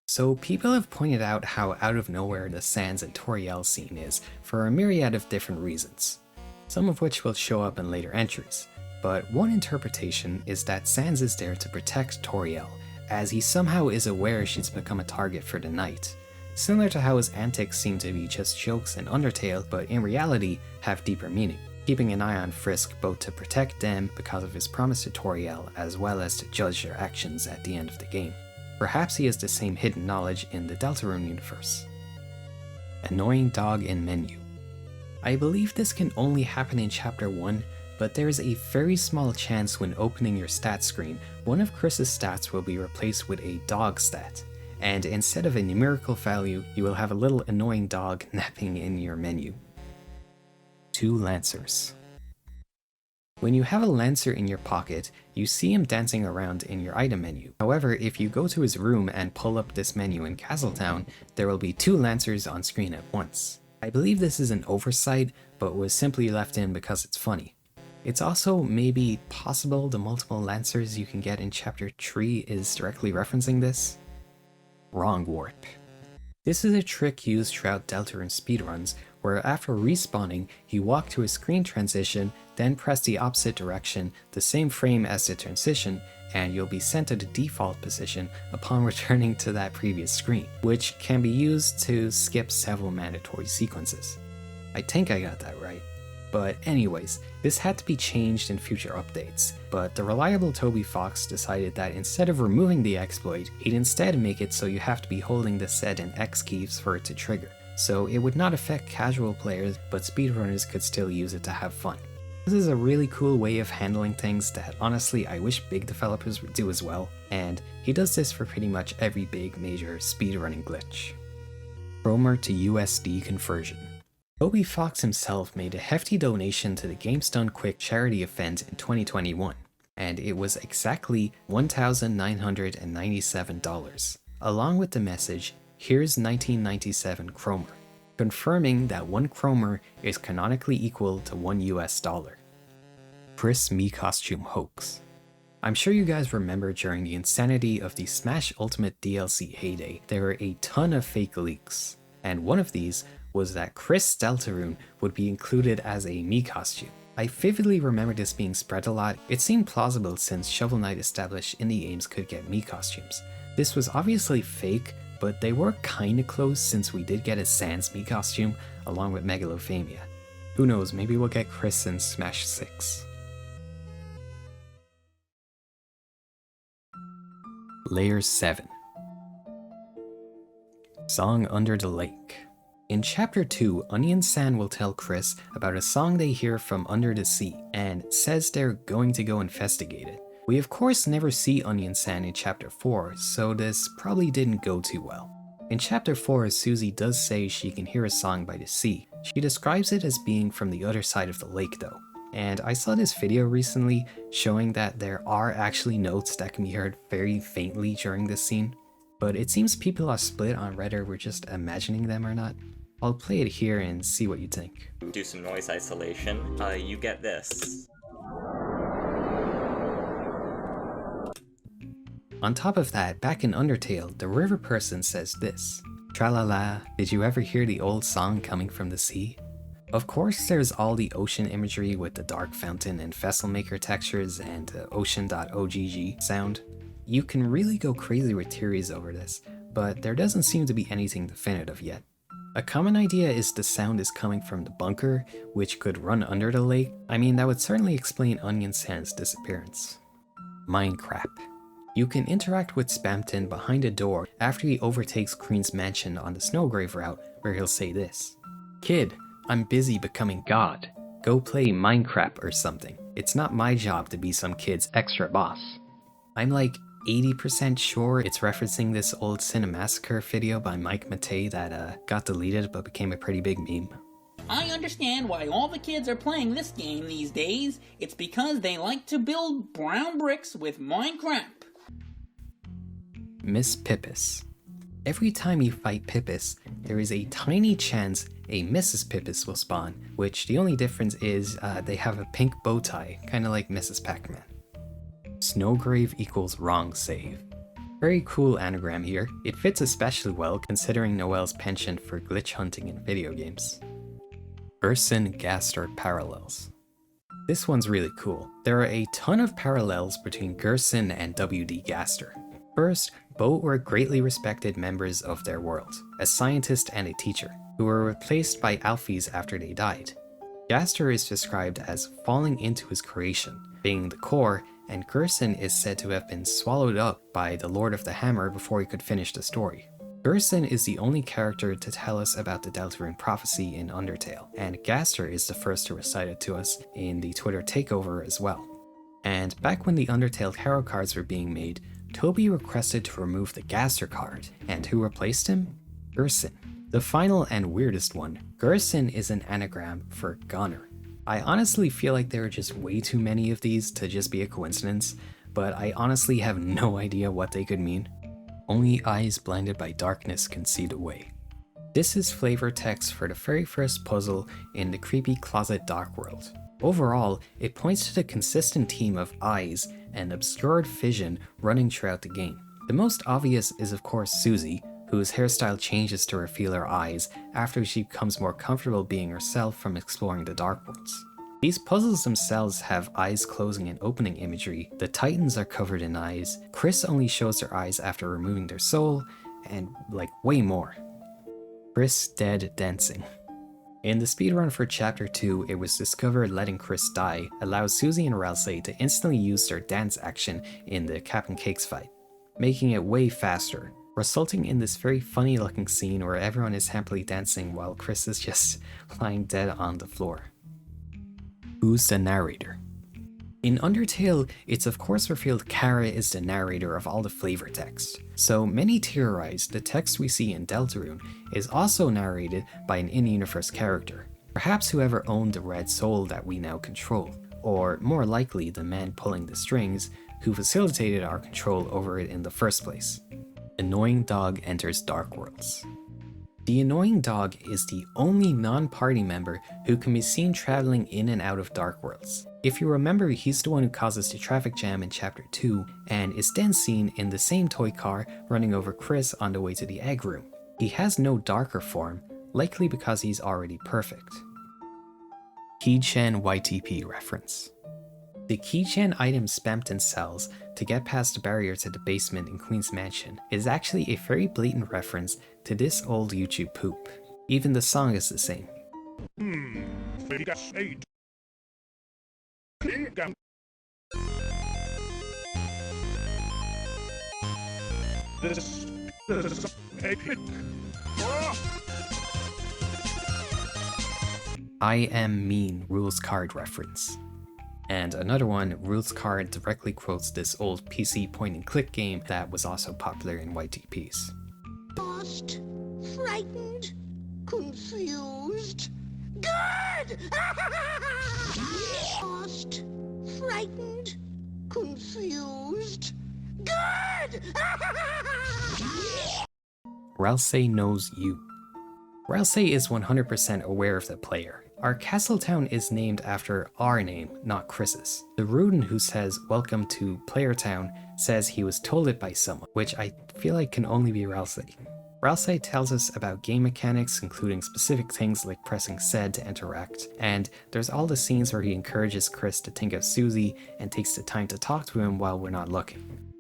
So people have pointed out how out of nowhere the Sans and Toriel scene is for a myriad of different reasons, some of which will show up in later entries, but one interpretation is that Sans is there to protect Toriel, as he somehow is aware she's become a target for the Knight, similar to how his antics seem to be just jokes in Undertale, but in reality have deeper meaning, keeping an eye on Frisk both to protect them because of his promise to Toriel, as well as to judge their actions at the end of the game. Perhaps he has the same hidden knowledge in the Deltarune universe. Annoying dog in menu. I believe this can only happen in Chapter 1, but there is a very small chance when opening your stats screen, one of Chris's stats will be replaced with a dog stat, and instead of a numerical value, you will have a little annoying dog napping in your menu. 2 Lancers. When you have a Lancer in your pocket, you see him dancing around in your item menu. However, if you go to his room and pull up this menu in Castletown, there will be 2 Lancers on screen at once. I believe this is an oversight, but was simply left in because it's funny. It's also maybe possible the multiple Lancers you can get in Chapter 3 is directly referencing this. Wrong warp. This is a trick used throughout Deltarune speedruns, where after respawning, you walk to a screen transition, then press the opposite direction, the same frame as the transition, and you'll be sent to the default position upon returning to that previous screen, which can be used to skip several mandatory sequences. I think I got that right. But anyways, this had to be changed in future updates, but the reliable Toby Fox decided that instead of removing the exploit, he'd instead make it so you have to be holding the Z and X keys for it to trigger, so it would not affect casual players, but speedrunners could still use it to have fun. This is a really cool way of handling things that honestly I wish big developers would do as well, and he does this for pretty much every big major speedrunning glitch. Cromer to USD conversion. Toby Fox himself made a hefty donation to the Games Done Quick charity event in 2021, and it was exactly $1,997, along with the message, "Here's 1997 Cromer." confirming that 1 chromer is canonically equal to $1. Chris Mii costume hoax. I'm sure you guys remember during the insanity of the Smash Ultimate DLC heyday, there were a ton of fake leaks, and one of these was that Chris Deltarune would be included as a Mii costume. I vividly remember this being spread a lot. It seemed plausible since Shovel Knight established indie games could get Mii costumes. This was obviously fake, but they were kinda close since we did get a Sans Mii costume along with Megalophania. Who knows, maybe we'll get Chris in Smash 6. Layer 7. Song Under the Lake. In Chapter 2, Onion-san will tell Chris about a song they hear from under the sea, and says they're going to go investigate it. We of course never see Onion-san in Chapter 4, so this probably didn't go too well. In Chapter 4, Susie does say she can hear a song by the sea. She describes it as being from the other side of the lake though. And I saw this video recently showing that there are actually notes that can be heard very faintly during this scene, but it seems people are split on whether we're just imagining them or not. I'll play it here and see what you think. Do some noise isolation. You get this. On top of that, back in Undertale, the river person says this. Tralala, did you ever hear the old song coming from the sea? Of course, there's all the ocean imagery with the dark fountain and vessel maker textures and the ocean.ogg sound. You can really go crazy with theories over this, but there doesn't seem to be anything definitive yet. A common idea is the sound is coming from the bunker, which could run under the lake. I mean, that would certainly explain Onion-san's disappearance. Minecraft. You can interact with Spamton behind a door after he overtakes Green's mansion on the Snowgrave route, where he'll say this. Kid, I'm busy becoming God. Go play Minecraft or something. It's not my job to be some kid's extra boss. I'm like 80% sure it's referencing this old Cinemassacre video by Mike Matei that got deleted but became a pretty big meme. I understand why all the kids are playing this game these days. It's because they like to build brown bricks with Minecraft. Miss Pippis. Every time you fight Pippis, there is a tiny chance a Mrs. Pippis will spawn, which the only difference is they have a pink bow tie, kinda like Mrs. Pac-Man. Snowgrave equals wrong save. Very cool anagram here. It fits especially well considering Noelle's penchant for glitch hunting in video games. Gerson Gaster parallels. This one's really cool. There are a ton of parallels between Gerson and WD Gaster. First, both were greatly respected members of their world, a scientist and a teacher, who were replaced by Alphys after they died. Gaster is described as falling into his creation, being the core, and Gerson is said to have been swallowed up by the Lord of the Hammer before he could finish the story. Gerson is the only character to tell us about the Deltarune prophecy in Undertale, and Gaster is the first to recite it to us in the Twitter takeover as well. And back when the Undertale tarot cards were being made, Toby requested to remove the Gaster card, and who replaced him? Gerson. The final and weirdest one, Gerson is an anagram for Goner. I honestly feel like there are just way too many of these to just be a coincidence, but I honestly have no idea what they could mean. Only eyes blinded by darkness can see the way. This is flavor text for the very first puzzle in the creepy Closet Dark World. Overall, it points to the consistent theme of eyes and obscured vision running throughout the game. The most obvious is of course Susie, whose hairstyle changes to reveal her eyes after she becomes more comfortable being herself from exploring the Dark Worlds. These puzzles themselves have eyes closing and opening imagery, the Titans are covered in eyes, Chris only shows their eyes after removing their soul, and like way more. Chris dead dancing. In the speedrun for Chapter 2, it was discovered letting Chris die allows Susie and Ralsei to instantly use their dance action in the Captain Cakes fight, making it way faster, resulting in this very funny looking scene where everyone is happily dancing while Chris is just lying dead on the floor. Who's the narrator? In Undertale, it's of course revealed Kara is the narrator of all the flavor text, so many theorize the text we see in Deltarune is also narrated by an in-universe character, perhaps whoever owned the red soul that we now control, or more likely the man pulling the strings who facilitated our control over it in the first place. Annoying dog enters Dark Worlds. The annoying dog is the only non-party member who can be seen traveling in and out of Dark Worlds. If you remember, he's the one who causes the traffic jam in Chapter 2, and is then seen in the same toy car running over Chris on the way to the egg room. He has no darker form, likely because he's already perfect. Ch1-4 reference. The Ch1 item Spamton sells to get past the barrier to the basement in Queen's Mansion is actually a very blatant reference to this old YouTube poop. Even the song is the same. I am mean rules card reference. And another one, rules card directly quotes this old PC point and click game that was also popular in YTPs. Lost, frightened, confused. Good! Lost, frightened, confused. Good! Ralsei knows you. Ralsei is 100% aware of the player. Our castle town is named after our name, not Chris's. The Ruden who says welcome to Player Town says he was told it by someone, which I feel like can only be Ralsei. Ralsei tells us about game mechanics, including specific things like pressing Z to interact, and there's all the scenes where he encourages Chris to think of Susie and takes the time to talk to him while we're not looking.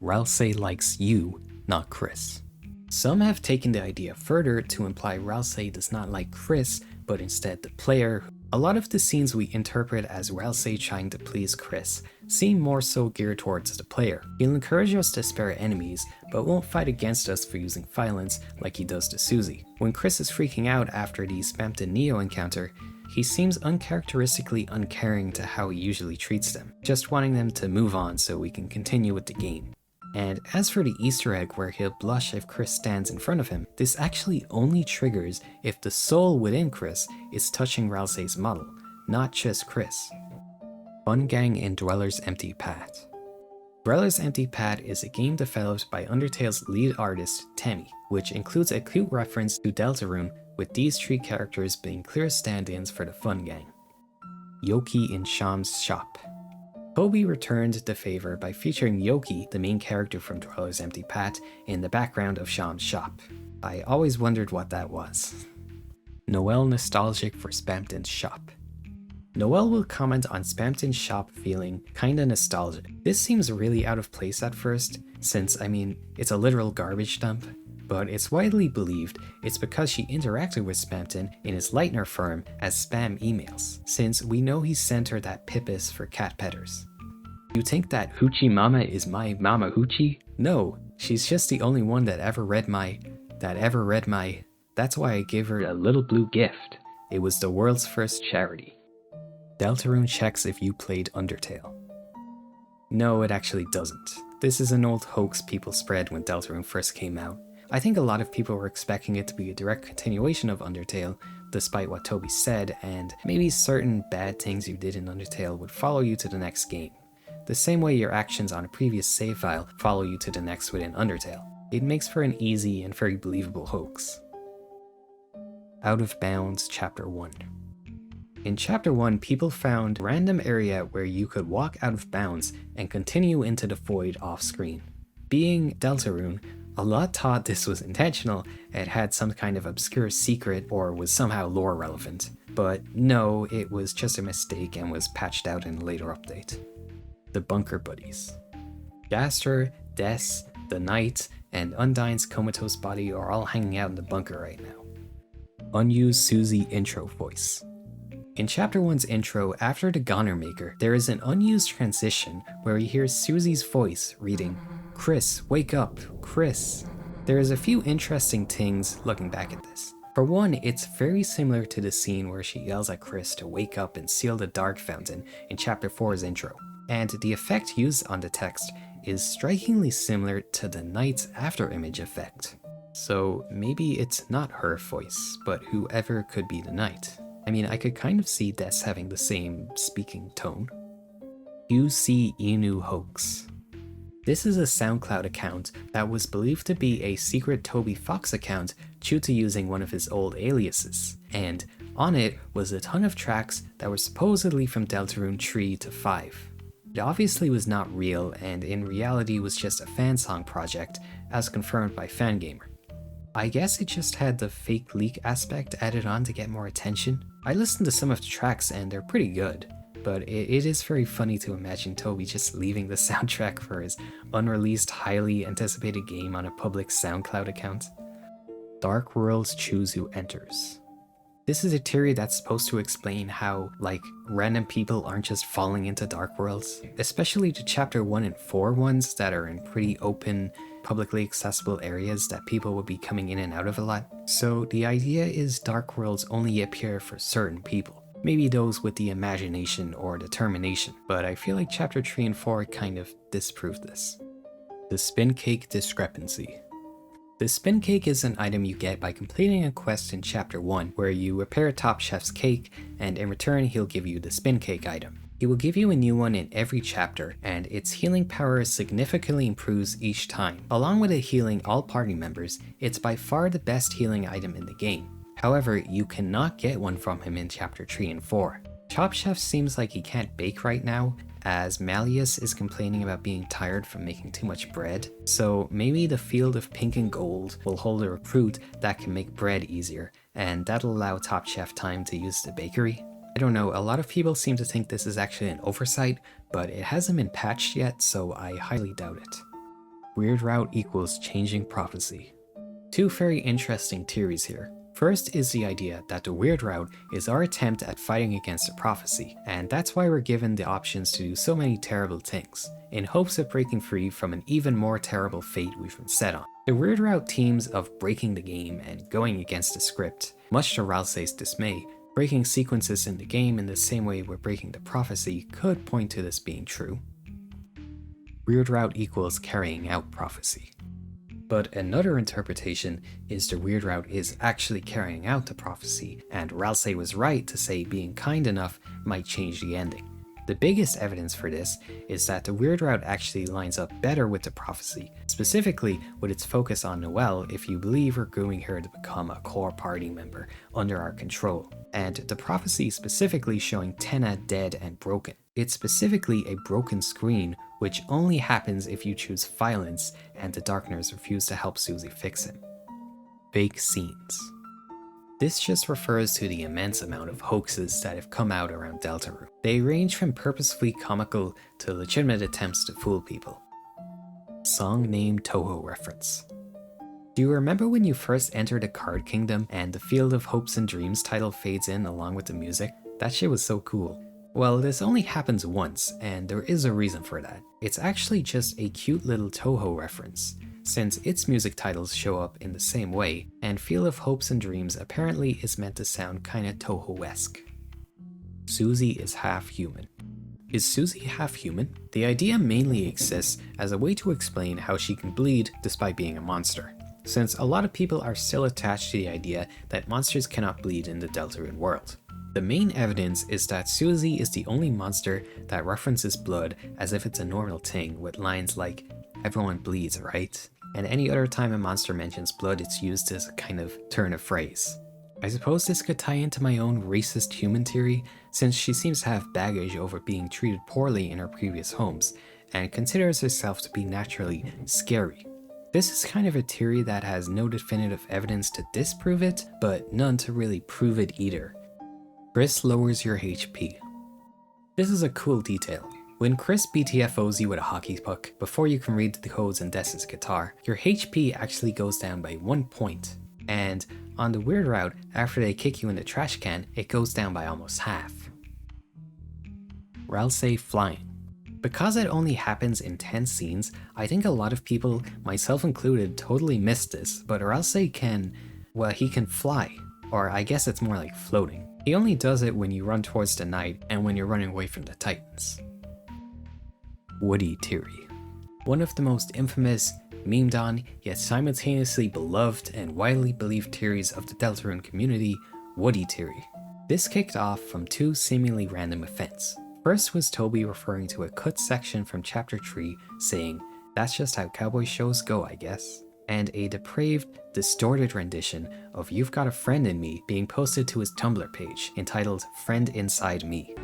Ralsei likes you, not Chris. Some have taken the idea further to imply Ralsei does not like Chris, but instead the player. A lot of the scenes we interpret as Ralsei trying to please Chris seem more so geared towards the player. He'll encourage us to spare enemies, but won't fight against us for using violence like he does to Susie. When Chris is freaking out after the Spamton Neo encounter, he seems uncharacteristically uncaring to how he usually treats them, just wanting them to move on so we can continue with the game. And as for the Easter egg where he'll blush if Chris stands in front of him, this actually only triggers if the soul within Chris is touching Ralsei's model, not just Chris. Fun Gang in Dweller's Empty Pad. Dweller's Empty Pad is a game developed by Undertale's lead artist, Temmie, which includes a cute reference to Deltarune, with these three characters being clear stand-ins for the Fun Gang. Yoki in Sham's shop. Kobe returned the favor by featuring Yoki, the main character from Dweller's Empty Pad, in the background of Sham's shop. I always wondered what that was. Noelle nostalgic for Spamton's shop. Noelle will comment on Spamton's shop feeling kinda nostalgic. This seems really out of place at first, since it's a literal garbage dump, but it's widely believed it's because she interacted with Spamton in his Lightner firm as spam emails, since we know he sent her that Pippus for cat petters. You think that Hoochie Mama is my Mama Hoochie? No, she's just the only one that ever read my... That's why I gave her a little blue gift. It was the world's first charity. Deltarune checks if you played Undertale. No, it actually doesn't. This is an old hoax people spread when Deltarune first came out. I think a lot of people were expecting it to be a direct continuation of Undertale, despite what Toby said, and maybe certain bad things you did in Undertale would follow you to the next game. The same way your actions on a previous save file follow you to the next within Undertale. It makes for an easy and very believable hoax. Out of Bounds Chapter 1. In Chapter 1, people found a random area where you could walk out of bounds and continue into the void off-screen. Being Deltarune, a lot thought this was intentional and had some kind of obscure secret or was somehow lore relevant, but no, it was just a mistake and was patched out in a later update. The Bunker Buddies. Gaster, Des, the Knight, and Undyne's comatose body are all hanging out in the bunker right now. Unused Susie intro voice. In Chapter 1's intro, after the Goner Maker, there is an unused transition where you hear Susie's voice reading, "Chris, wake up, Chris." There is a few interesting things looking back at this. For one, it's very similar to the scene where she yells at Chris to wake up and seal the Dark Fountain in Chapter 4's intro. And the effect used on the text is strikingly similar to the Knight's afterimage effect. So maybe it's not her voice, but whoever could be the Knight. I could kind of see Des having the same speaking tone. QC Inu hoax. This is a SoundCloud account that was believed to be a secret Toby Fox account due to using one of his old aliases, and on it was a ton of tracks that were supposedly from Deltarune 3 to 5. It obviously was not real, and in reality was just a fansong project, as confirmed by Fangamer. I guess it just had the fake leak aspect added on to get more attention. I listened to some of the tracks and they're pretty good, but it is very funny to imagine Toby just leaving the soundtrack for his unreleased, highly anticipated game on a public SoundCloud account. Dark Worlds Choose Who Enters. This is a theory that's supposed to explain how, like, random people aren't just falling into Dark Worlds, especially the Chapter 1 and 4 ones that are in pretty open, publicly accessible areas that people would be coming in and out of a lot. So the idea is Dark Worlds only appear for certain people. Maybe those with the imagination or determination, but I feel like Chapter 3 and 4 kind of disproved this. The Spin Cake Discrepancy. The Spin Cake is an item you get by completing a quest in Chapter 1 where you repair Top Chef's cake, and in return he'll give you the Spin Cake item. He will give you a new one in every chapter, and its healing power significantly improves each time. Along with it healing all party members, it's by far the best healing item in the game. However, you cannot get one from him in Chapter 3 and 4. Top Chef seems like he can't bake right now, as Malleus is complaining about being tired from making too much bread, so maybe the Field of Pink and Gold will hold a recruit that can make bread easier, and that'll allow Top Chef time to use the bakery. I don't know, a lot of people seem to think this is actually an oversight, but it hasn't been patched yet, so I highly doubt it. Weird Route equals changing prophecy. Two very interesting theories here. First is the idea that the Weird Route is our attempt at fighting against a prophecy, and that's why we're given the options to do so many terrible things, in hopes of breaking free from an even more terrible fate we've been set on. The Weird Route themes of breaking the game and going against the script, much to Ralsei's dismay, breaking sequences in the game in the same way we're breaking the prophecy could point to this being true. Weird Route equals carrying out prophecy. But another interpretation is the Weird Route is actually carrying out the prophecy, and Ralsei was right to say being kind enough might change the ending. The biggest evidence for this is that the Weird Route actually lines up better with the prophecy, specifically with its focus on Noelle if you believe we're grooming her to become a core party member under our control, and the prophecy specifically showing Tenna dead and broken. It's specifically a broken screen, which only happens if you choose violence and the Darkners refuse to help Susie fix him. Fake scenes. This just refers to the immense amount of hoaxes that have come out around Deltarune. They range from purposefully comical to legitimate attempts to fool people. Song name Toho reference. Do you remember when you first entered the Card Kingdom and the Field of Hopes and Dreams title fades in along with the music? That shit was so cool. Well, this only happens once, and there is a reason for that. It's actually just a cute little Toho reference, since its music titles show up in the same way, and Field of Hopes and Dreams apparently is meant to sound kinda Toho-esque. Susie is half human. Is Susie half human? The idea mainly exists as a way to explain how she can bleed despite being a monster, since a lot of people are still attached to the idea that monsters cannot bleed in the Deltarune world. The main evidence is that Susie is the only monster that references blood as if it's a normal thing, with lines like, "Everyone bleeds, right?" And any other time a monster mentions blood, it's used as a kind of turn of phrase. I suppose this could tie into my own racist human theory, since she seems to have baggage over being treated poorly in her previous homes, and considers herself to be naturally scary. This is kind of a theory that has no definitive evidence to disprove it, but none to really prove it either. Chris lowers your HP. This is a cool detail. When Chris BTFOs you with a hockey puck, before you can read the codes in Dessa's guitar, your HP actually goes down by 1 point. And on the Weird Route, after they kick you in the trash can, it goes down by almost half. Ralsei flying. Because it only happens in 10 scenes, I think a lot of people, myself included, totally missed this, but Ralsei can, well, he can fly. Or I guess it's more like floating. He only does it when you run towards the night and when you're running away from the Titans. Woody theory. One of the most infamous, memed on, yet simultaneously beloved and widely believed theories of the Deltarune community, Woody theory. This kicked off from two seemingly random events. First was Toby referring to a cut section from Chapter 3 saying, That's just how cowboy shows go, I guess. And a depraved, distorted rendition of You've Got a Friend in Me being posted to his Tumblr page entitled Friend Inside Me.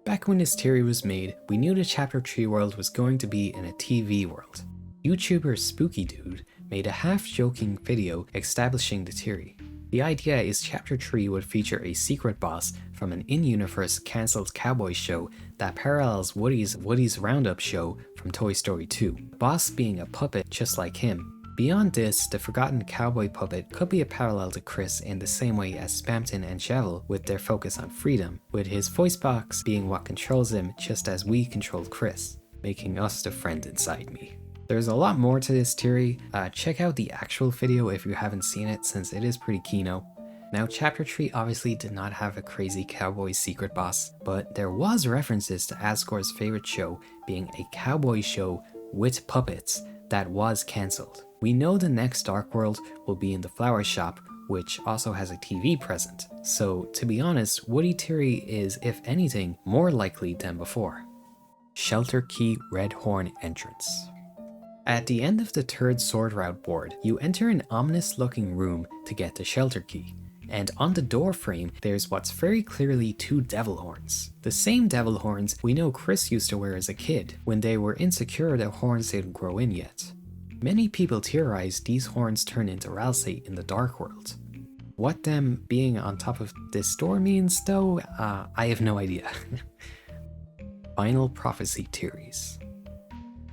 Back when this theory was made, we knew the Chapter 3 world was going to be in a TV world. YouTuber Spooky Dude made a half-joking video establishing the theory. The idea is Chapter 3 would feature a secret boss from an in-universe cancelled cowboy show that parallels Woody's Roundup show from Toy Story 2, the boss being a puppet just like him. Beyond this, the forgotten cowboy puppet could be a parallel to Chris in the same way as Spamton and Chevel with their focus on freedom, with his voice box being what controls him just as we control Chris, making us the friend inside me. There's a lot more to this theory. Check out the actual video if you haven't seen it, since it is pretty keynote. Now, Chapter 3 obviously did not have a crazy cowboy secret boss, but there was references to Asgore's favorite show being a cowboy show with puppets that was cancelled. We know the next Dark World will be in the flower shop, which also has a TV present. So, to be honest, Woody theory is, if anything, more likely than before. Shelter Key Red Horn Entrance. At the end of the third sword route board, you enter an ominous looking room to get the shelter key. And on the door frame, there's what's very clearly two devil horns. The same devil horns we know Chris used to wear as a kid. When they were insecure, their horns didn't grow in yet. Many people theorize these horns turn into Ralsei in the Dark World. What them being on top of this door means, though, I have no idea. Final prophecy theories.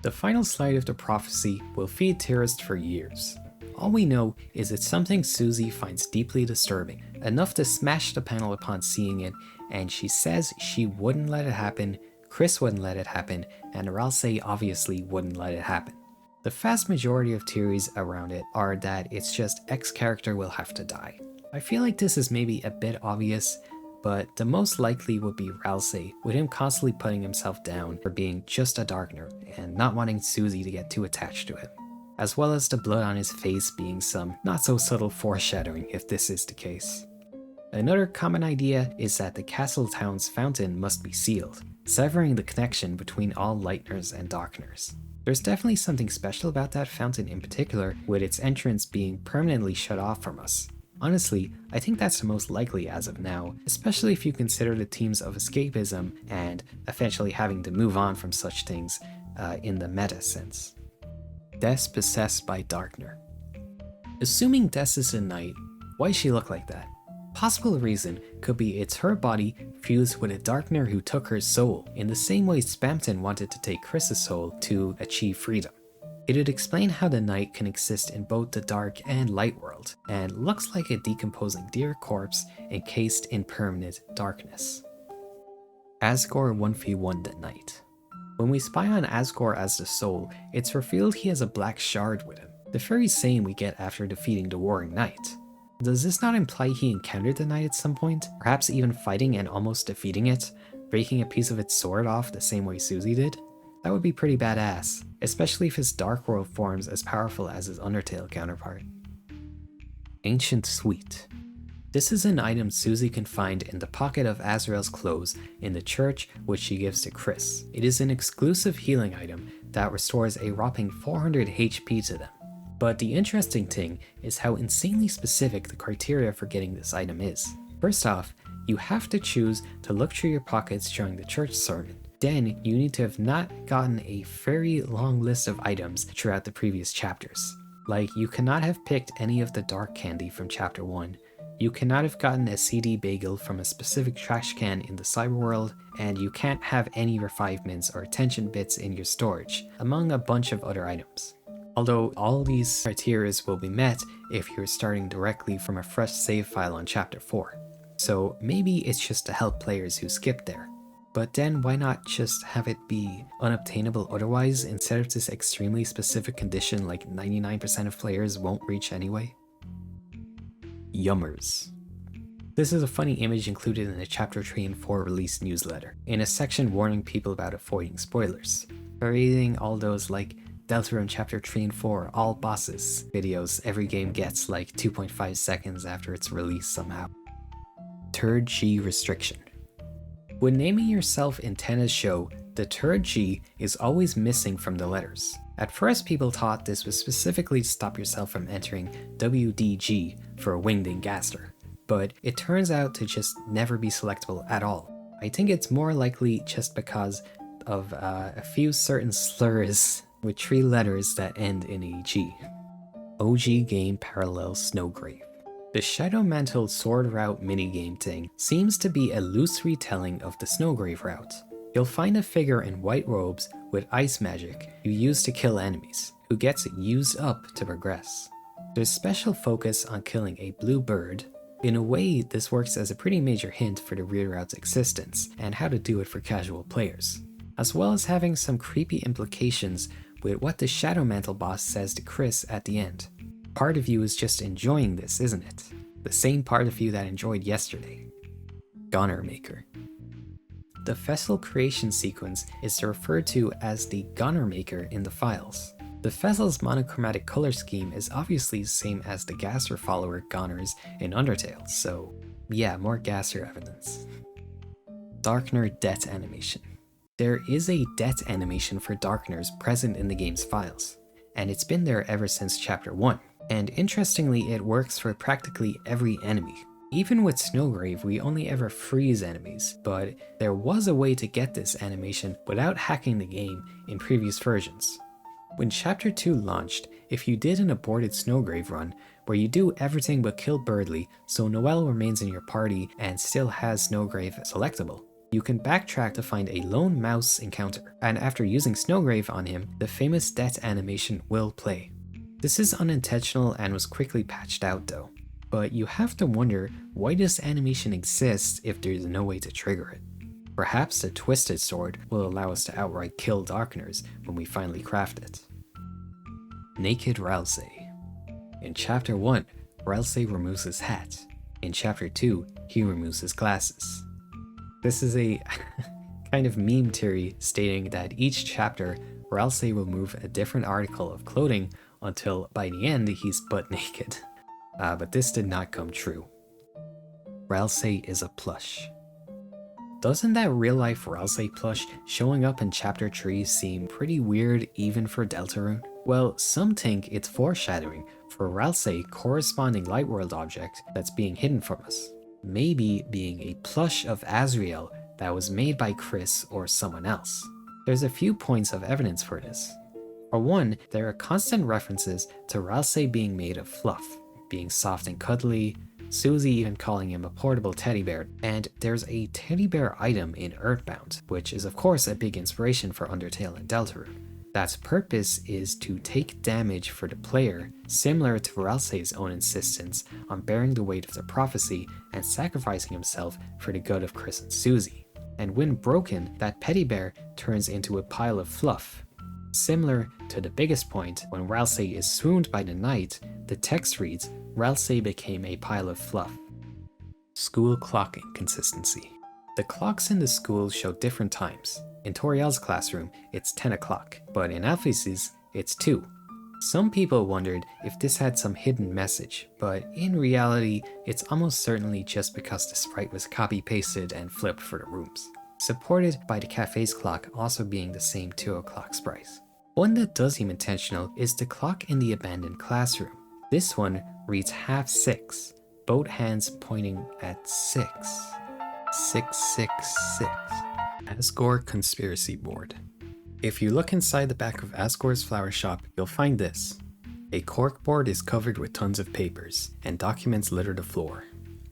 The final slide of the prophecy will feed theorists for years. All we know is it's something Susie finds deeply disturbing, enough to smash the panel upon seeing it, and she says she wouldn't let it happen, Chris wouldn't let it happen, and Ralsei obviously wouldn't let it happen. The vast majority of theories around it are that it's just X character will have to die. I feel like this is maybe a bit obvious, but the most likely would be Ralsei, with him constantly putting himself down for being just a Darkner and not wanting Susie to get too attached to him, as well as the blood on his face being some not so subtle foreshadowing if this is the case. Another common idea is that the castle town's fountain must be sealed, severing the connection between all Lightners and Darkners. There's definitely something special about that fountain in particular, with its entrance being permanently shut off from us. Honestly, I think that's the most likely as of now, especially if you consider the themes of escapism and eventually having to move on from such things in the meta sense. Des possessed by Darkner. Assuming Des is a knight, why does she look like that? Possible reason could be it's her body fused with a Darkner who took her soul, in the same way Spamton wanted to take Chris's soul to achieve freedom. It'd explain how the knight can exist in both the dark and light world, and looks like a decomposing deer corpse encased in permanent darkness. Asgore 1v1 the Knight. When we spy on Asgore as the soul, it's revealed he has a black shard with him, the very same we get after defeating the Warring Knight. Does this not imply he encountered the knight at some point, perhaps even fighting and almost defeating it, breaking a piece of its sword off the same way Susie did? That would be pretty badass, especially if his Dark World forms as powerful as his Undertale counterpart. Ancient Sweet. This is an item Susie can find in the pocket of Azrael's clothes in the church, which she gives to Chris. It is an exclusive healing item that restores a whopping 400 HP to them. But the interesting thing is how insanely specific the criteria for getting this item is. First off, you have to choose to look through your pockets during the church sermon. Then you need to have not gotten a very long list of items throughout the previous chapters. Like, you cannot have picked any of the dark candy from chapter 1, you cannot have gotten a CD bagel from a specific trash can in the cyberworld, and you can't have any refinements or attention bits in your storage, among a bunch of other items. Although all these criteria will be met if you're starting directly from a fresh save file on chapter 4. So maybe it's just to help players who skipped there. But then why not just have it be unobtainable otherwise instead of this extremely specific condition like 99% of players won't reach anyway? Yummers. This is a funny image included in the chapter 3 and 4 release newsletter, in a section warning people about avoiding spoilers. Parodying all those like Deltarune chapter 3 and 4 all bosses videos every game gets like 2.5 seconds after its release somehow. Third G restriction. When naming yourself in Tenna's show, the third G is always missing from the letters. At first, people thought this was specifically to stop yourself from entering WDG for a Wingding Gaster, but it turns out to just never be selectable at all. I think it's more likely just because of a few certain slurs with 3 letters that end in a G. OG game parallel Snowgrave. The Shadow Mantle Sword Route minigame thing seems to be a loose retelling of the Snowgrave route. You'll find a figure in white robes with ice magic you use to kill enemies, who gets used up to progress. There's special focus on killing a blue bird. In a way, this works as a pretty major hint for the reroute's existence and how to do it for casual players, as well as having some creepy implications with what the Shadow Mantle boss says to Chris at the end. Part of you is just enjoying this, isn't it? The same part of you that enjoyed yesterday. Gunner Maker. The Fessel creation sequence is referred to as the Gunner Maker in the files. The Fessel's monochromatic color scheme is obviously the same as the Gaster follower Gunners in Undertale, so yeah, more Gaster evidence. Darkner Death Animation. There is a death animation for Darkners present in the game's files, and it's been there ever since Chapter 1. And interestingly, it works for practically every enemy. Even with Snowgrave, we only ever freeze enemies, but there was a way to get this animation without hacking the game in previous versions. When Chapter 2 launched, if you did an aborted Snowgrave run, where you do everything but kill Birdly so Noel remains in your party and still has Snowgrave selectable, you can backtrack to find a lone mouse encounter, and after using Snowgrave on him, the famous death animation will play. This is unintentional and was quickly patched out though, but you have to wonder why this animation exists if there's no way to trigger it. Perhaps the Twisted Sword will allow us to outright kill Darkners when we finally craft it. Naked Ralsei. In Chapter 1, Ralsei removes his hat. In Chapter 2, he removes his glasses. This is a kind of meme theory stating that each chapter, Ralsei will remove a different article of clothing until by the end he's butt naked. But this did not come true. Ralsei is a plush. Doesn't that real-life Ralsei plush showing up in Chapter 3 seem pretty weird even for Deltarune? Well, some think it's foreshadowing for Ralsei corresponding Lightworld object that's being hidden from us. Maybe being a plush of Azrael that was made by Chris or someone else. There's a few points of evidence for this. For one, there are constant references to Ralsei being made of fluff, being soft and cuddly, Susie even calling him a portable teddy bear, and there's a teddy bear item in Earthbound, which is of course a big inspiration for Undertale and Deltarune. That's purpose is to take damage for the player, similar to Ralsei's own insistence on bearing the weight of the prophecy and sacrificing himself for the good of Chris and Susie. And when broken, that teddy bear turns into a pile of fluff. Similar to the biggest point, when Ralsei is swooned by the knight, the text reads, Ralsei became a pile of fluff. School clock inconsistency. The clocks in the school show different times. In Toriel's classroom, it's 10 o'clock, but in Alphys', it's 2. Some people wondered if this had some hidden message, but in reality, it's almost certainly just because the sprite was copy-pasted and flipped for the rooms, supported by the cafe's clock also being the same 2 o'clock sprite. One that does seem intentional is the clock in the abandoned classroom. This one reads 6:30, both hands pointing at 6. 666. Asgore Conspiracy Board. If you look inside the back of Asgore's flower shop, you'll find this. A corkboard is covered with tons of papers, and documents litter the floor.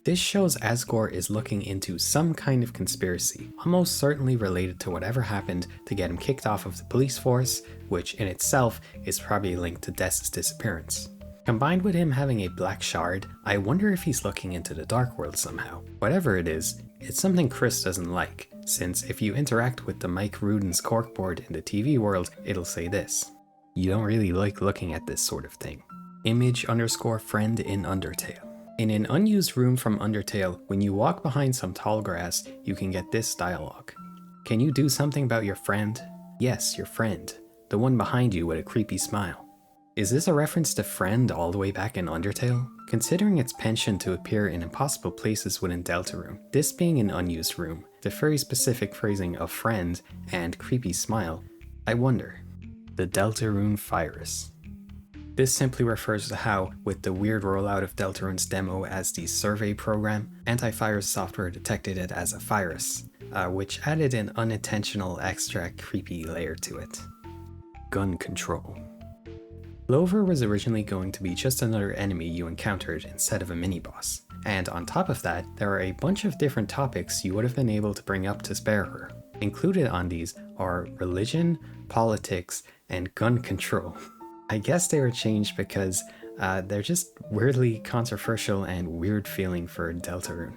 This shows Asgore is looking into some kind of conspiracy, almost certainly related to whatever happened to get him kicked off of the police force, which in itself is probably linked to Des' disappearance. Combined with him having a black shard, I wonder if he's looking into the dark world somehow. Whatever it is, it's something Chris doesn't like, since if you interact with the Mike Rudin's corkboard in the TV world, it'll say this. You don't really like looking at this sort of thing. Image_friend in Undertale. In an unused room from Undertale, when you walk behind some tall grass, you can get this dialogue. Can you do something about your friend? Yes, your friend. The one behind you with a creepy smile. Is this a reference to Friend all the way back in Undertale? considering its penchant to appear in impossible places within Deltarune, this being an unused room, the very specific phrasing of friend and creepy smile, I wonder. The Deltarune virus. This simply refers to how, with the weird rollout of Deltarune's demo as the survey program, antivirus software detected it as a virus, which added an unintentional extra creepy layer to it. Gun control. Lover was originally going to be just another enemy you encountered instead of a mini-boss, and on top of that, there are a bunch of different topics you would have been able to bring up to spare her. Included on these are religion, politics, and gun control. I guess they were changed because they're just weirdly controversial and weird feeling for Deltarune.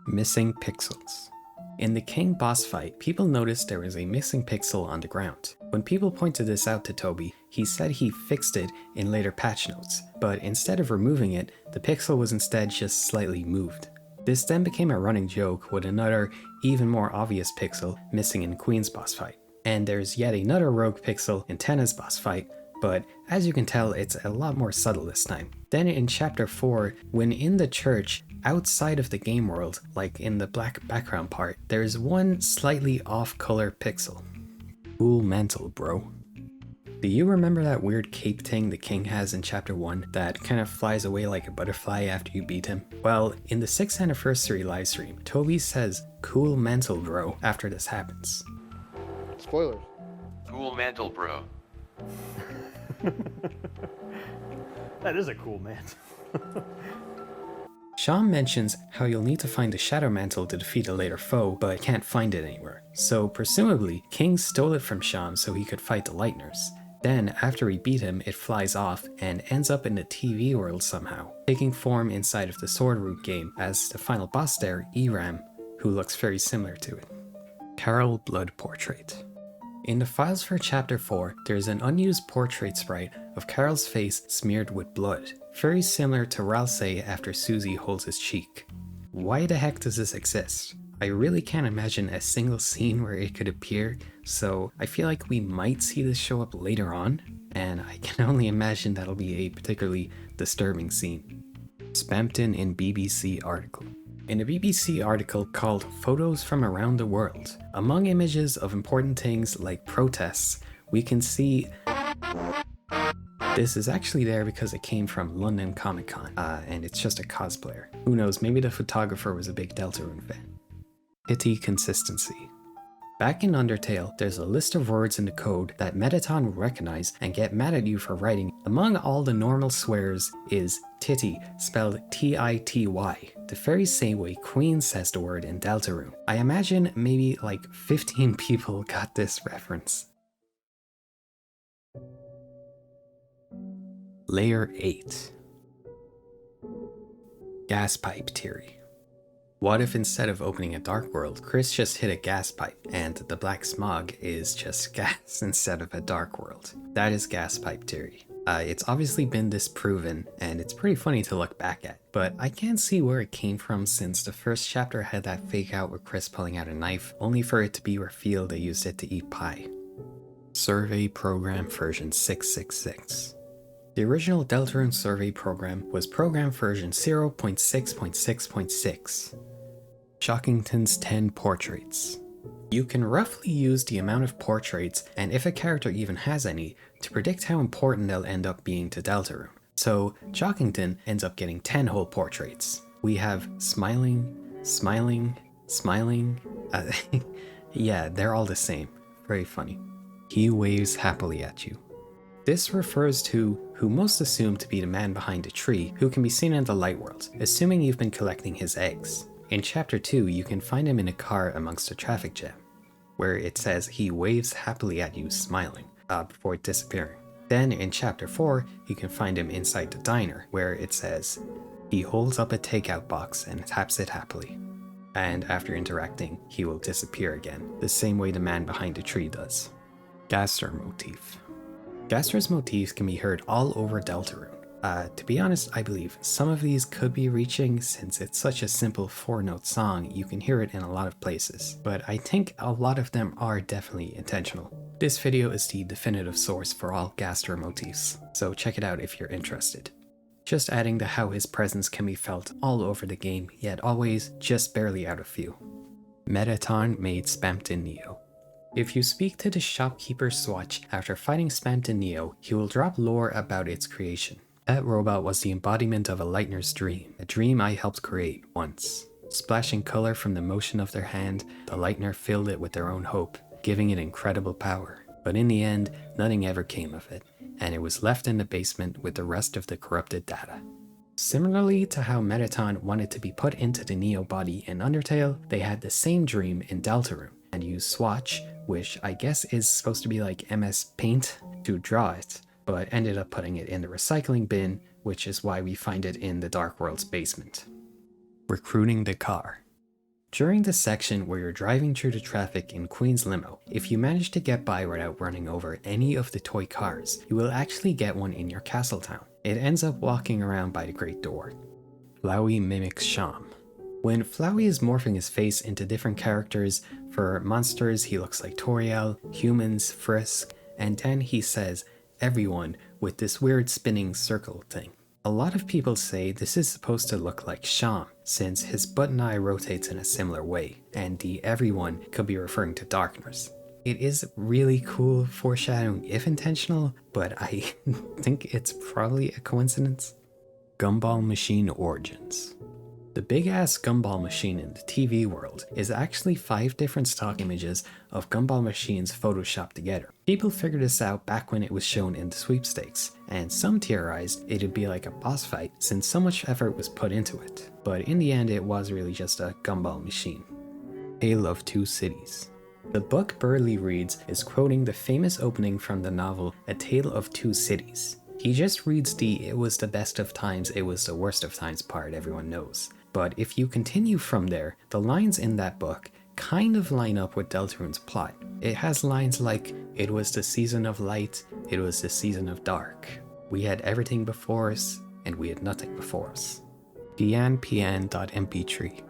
Missing pixels. In the King boss fight, people noticed there was a missing pixel on the ground. When people pointed this out to Toby, he said he fixed it in later patch notes, but instead of removing it, the pixel was instead just slightly moved. This then became a running joke with another, even more obvious pixel missing in Queen's boss fight. And there's yet another rogue pixel in Tenna's boss fight, but as you can tell, it's a lot more subtle this time. Then in chapter 4, when in the church, outside of the game world, like in the black background part, there's one slightly off-color pixel. Cool mental, bro. Do you remember that weird cape thing the king has in chapter 1 that kind of flies away like a butterfly after you beat him? Well, in the 6th anniversary livestream, Toby says, "Cool mental, bro," after this happens. Spoilers. Cool mantle, bro. That is a cool man. Sean mentions how you'll need to find the Shadow Mantle to defeat a later foe, but can't find it anywhere. So presumably, King stole it from Sean so he could fight the Lightners. Then, after he beat him, it flies off and ends up in the TV world somehow, taking form inside of the Sword Root game as the final boss there, Eram, who looks very similar to it. Carol Blood Portrait. In the files for chapter 4, there's an unused portrait sprite of Carol's face smeared with blood, very similar to Ralsei after Susie holds his cheek. Why the heck does this exist? I really can't imagine a single scene where it could appear, so I feel like we might see this show up later on, and I can only imagine that'll be a particularly disturbing scene. Spampton in BBC article. In a BBC article called Photos from Around the World, among images of important things like protests, we can see... This is actually there because it came from London Comic Con, and it's just a cosplayer. Who knows, maybe the photographer was a big Deltarune fan. Pity consistency. Back in Undertale, there's a list of words in the code that Mettaton will recognize and get mad at you for writing. Among all the normal swears is titty, spelled T-I-T-Y, the very same way Queen says the word in Deltarune. I imagine maybe like 15 people got this reference. Layer 8. Gas pipe theory. What if instead of opening a dark world, Chris just hit a gas pipe and the black smog is just gas instead of a dark world? That is gas pipe theory. It's obviously been disproven and it's pretty funny to look back at, but I can't see where it came from since the first chapter had that fake out with Chris pulling out a knife, only for it to be revealed they used it to eat pie. Survey Program version 666. The original Deltarune survey program was program version 0.6.6.6. Shockington's 10 portraits. You can roughly use the amount of portraits, and if a character even has any, to predict how important they'll end up being to Deltarune. So Shockington ends up getting 10 whole portraits. We have smiling, smiling, smiling. Yeah, they're all the same. Very funny. He waves happily at you. This refers to who most assume to be the man behind the tree, who can be seen in the light world, assuming you've been collecting his eggs. In chapter 2, you can find him in a car amongst a traffic jam, where it says he waves happily at you smiling, before disappearing. Then in chapter 4, you can find him inside the diner, where it says he holds up a takeout box and taps it happily. And after interacting, he will disappear again, the same way the man behind the tree does. Gaster motif. Gaster's motifs can be heard all over Deltarune. To be honest, I believe some of these could be reaching since it's such a simple 4-note song, you can hear it in a lot of places, but I think a lot of them are definitely intentional. This video is the definitive source for all Gaster motifs, so check it out if you're interested. just adding to how his presence can be felt all over the game, yet always just barely out of view. Mettaton made Spamton Neo. If you speak to the shopkeeper Swatch after fighting Spamton Neo, he will drop lore about its creation. That robot was the embodiment of a Lightner's dream, a dream I helped create once. Splashing color from the motion of their hand, the Lightner filled it with their own hope, giving it incredible power. But in the end, nothing ever came of it, and it was left in the basement with the rest of the corrupted data. Similarly to how Mettaton wanted to be put into the Neo body in Undertale, they had the same dream in Deltarune, and used Swatch, which I guess is supposed to be like MS Paint, to draw it, but ended up putting it in the recycling bin, which is why we find it in the Dark World's basement. Recruiting the car. During the section where you're driving through the traffic in Queen's limo, if you manage to get by without running over any of the toy cars, you will actually get one in your castle town. It ends up walking around by the Great Door. Flowey mimics Sham. When Flowey is morphing his face into different characters, for monsters he looks like Toriel, humans Frisk, and then he says everyone with this weird spinning circle thing. A lot of people say this is supposed to look like Sham, since his button eye rotates in a similar way, and the everyone could be referring to Darkness. It is really cool foreshadowing if intentional, but I think it's probably a coincidence. Gumball Machine Origins. The big-ass gumball machine in the TV world is actually 5 different stock images of gumball machines photoshopped together. People figured this out back when it was shown in the sweepstakes, and some theorized it'd be like a boss fight since so much effort was put into it. But in the end it was really just a gumball machine. Tale of Two Cities. The book Burley reads is quoting the famous opening from the novel A Tale of Two Cities. He just reads the "it was the best of times, it was the worst of times" part everyone knows. But if you continue from there, the lines in that book kind of line up with Deltarune's plot. It has lines like, "It was the season of light, it was the season of dark. We had everything before us, and we had nothing before us." pian.mp3.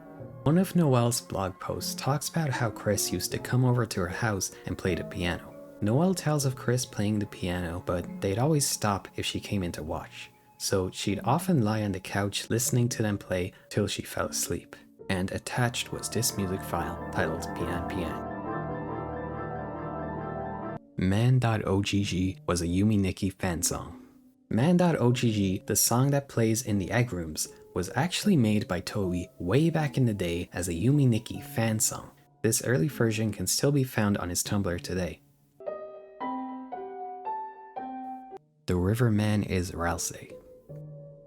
One of Noelle's blog posts talks about how Chris used to come over to her house and play the piano. Noelle tells of Chris playing the piano, but they'd always stop if she came in to watch. So she'd often lie on the couch listening to them play till she fell asleep. And attached was this music file titled Pian. Man.ogg was a Yumi Nikki fan song. Man.ogg, the song that plays in the egg rooms, was actually made by Toei way back in the day as a Yumi Nikki fan song. This early version can still be found on his Tumblr today. The Riverman is Ralsei.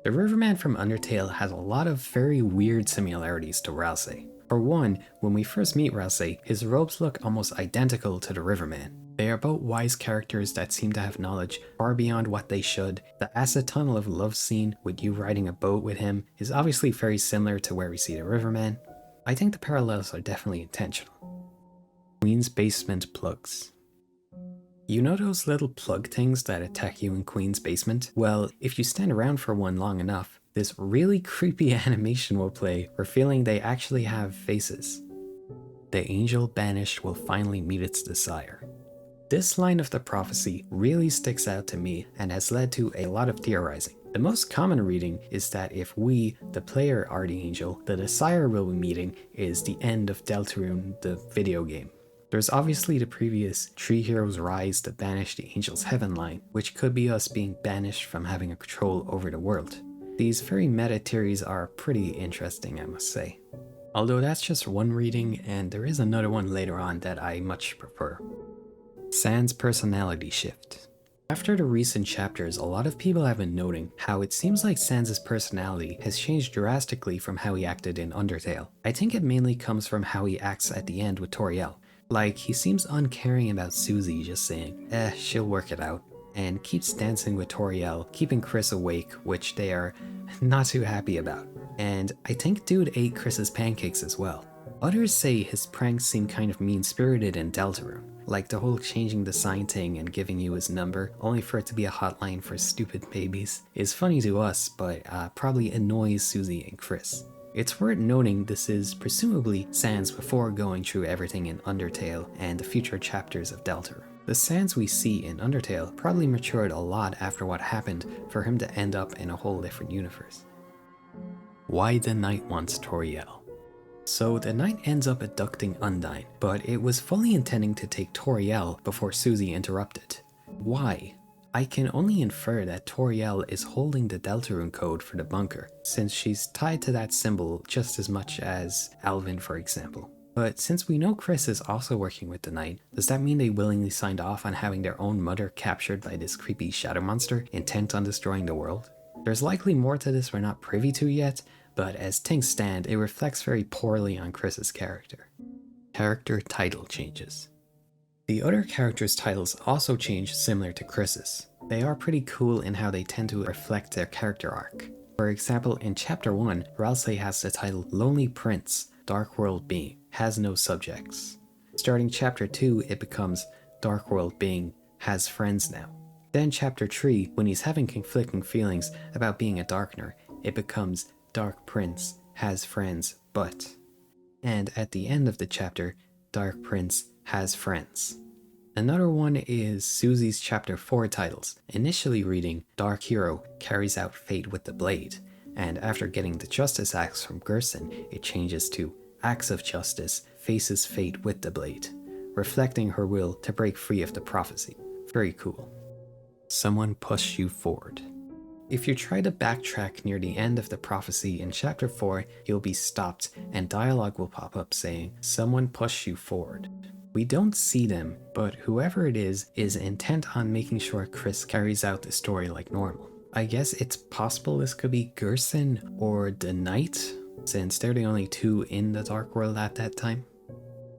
The Riverman from Undertale has a lot of very weird similarities to Ralsei. For one, when we first meet Ralsei, his robes look almost identical to the Riverman. They are both wise characters that seem to have knowledge far beyond what they should. The acid tunnel of love scene with you riding a boat with him is obviously very similar to where we see the Riverman. I think the parallels are definitely intentional. Queen's Basement plugs. You know those little plug things that attack you in Queen's basement? Well, if you stand around for one long enough, this really creepy animation will play, revealing they actually have faces. The angel banished will finally meet its desire. This line of the prophecy really sticks out to me and has led to a lot of theorizing. The most common reading is that if we, the player, are the angel, the desire we'll be meeting is the end of Deltarune, the video game. There's obviously the previous Tree Heroes Rise to banish the Angel's Heaven line, which could be us being banished from having a control over the world. These very meta theories are pretty interesting, I must say. Although that's just one reading, and there is another one later on that I much prefer. Sans personality shift. After the recent chapters, a lot of people have been noting how it seems like Sans' personality has changed drastically from how he acted in Undertale. I think it mainly comes from how he acts at the end with Toriel. Like, he seems uncaring about Susie, just saying, she'll work it out, and keeps dancing with Toriel, keeping Chris awake, which they are not too happy about. And I think dude ate Chris's pancakes as well. Others say his pranks seem kind of mean-spirited in Deltarune, like the whole changing the sign thing and giving you his number, only for it to be a hotline for stupid babies, is funny to us, but probably annoys Susie and Chris. It's worth noting this is presumably Sans before going through everything in Undertale and the future chapters of Deltarune. The Sans we see in Undertale probably matured a lot after what happened for him to end up in a whole different universe. Why the knight wants Toriel. So the knight ends up abducting Undyne, but it was fully intending to take Toriel before Susie interrupted. Why? I can only infer that Toriel is holding the Deltarune code for the bunker, since she's tied to that symbol just as much as Alvin, for example. But since we know Chris is also working with the Knight, does that mean they willingly signed off on having their own mother captured by this creepy shadow monster intent on destroying the world? There's likely more to this we're not privy to yet, but as things stand, it reflects very poorly on Chris's character. Character title changes. The other characters' titles also change similar to Chris's. They are pretty cool in how they tend to reflect their character arc. For example, in Chapter 1, Ralsei has the title Lonely Prince, Dark World Being, has no subjects. Starting Chapter 2, it becomes Dark World Being, has friends now. Then Chapter 3, when he's having conflicting feelings about being a Darkner, it becomes Dark Prince, has friends, but. And at the end of the chapter, Dark Prince has friends. Another one is Susie's Chapter 4 titles, initially reading Dark Hero carries out fate with the blade, and after getting the Justice Axe from Gerson, it changes to Axe of Justice faces fate with the blade, reflecting her will to break free of the prophecy. Very cool. Someone push you forward. If you try to backtrack near the end of the prophecy in Chapter 4, you'll be stopped and dialogue will pop up saying, someone push you forward. We don't see them, but whoever it is intent on making sure Chris carries out the story like normal. I guess it's possible this could be Gerson or the Knight, since they're the only two in the Dark World at that time.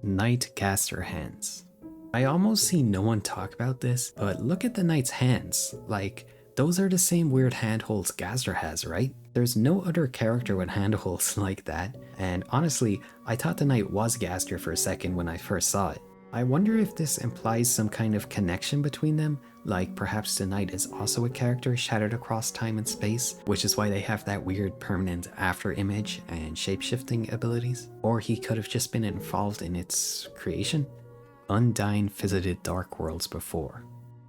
Knight Gaster hands. I almost see no one talk about this, but look at the Knight's hands. Like, those are the same weird handholds Gaster has, right? There's no other character with handholds like that, and honestly, I thought the Knight was Gaster for a second when I first saw it. I wonder if this implies some kind of connection between them, like perhaps the Knight is also a character shattered across time and space, which is why they have that weird permanent after image and shapeshifting abilities, or he could have just been involved in its creation. Undyne visited Dark Worlds before.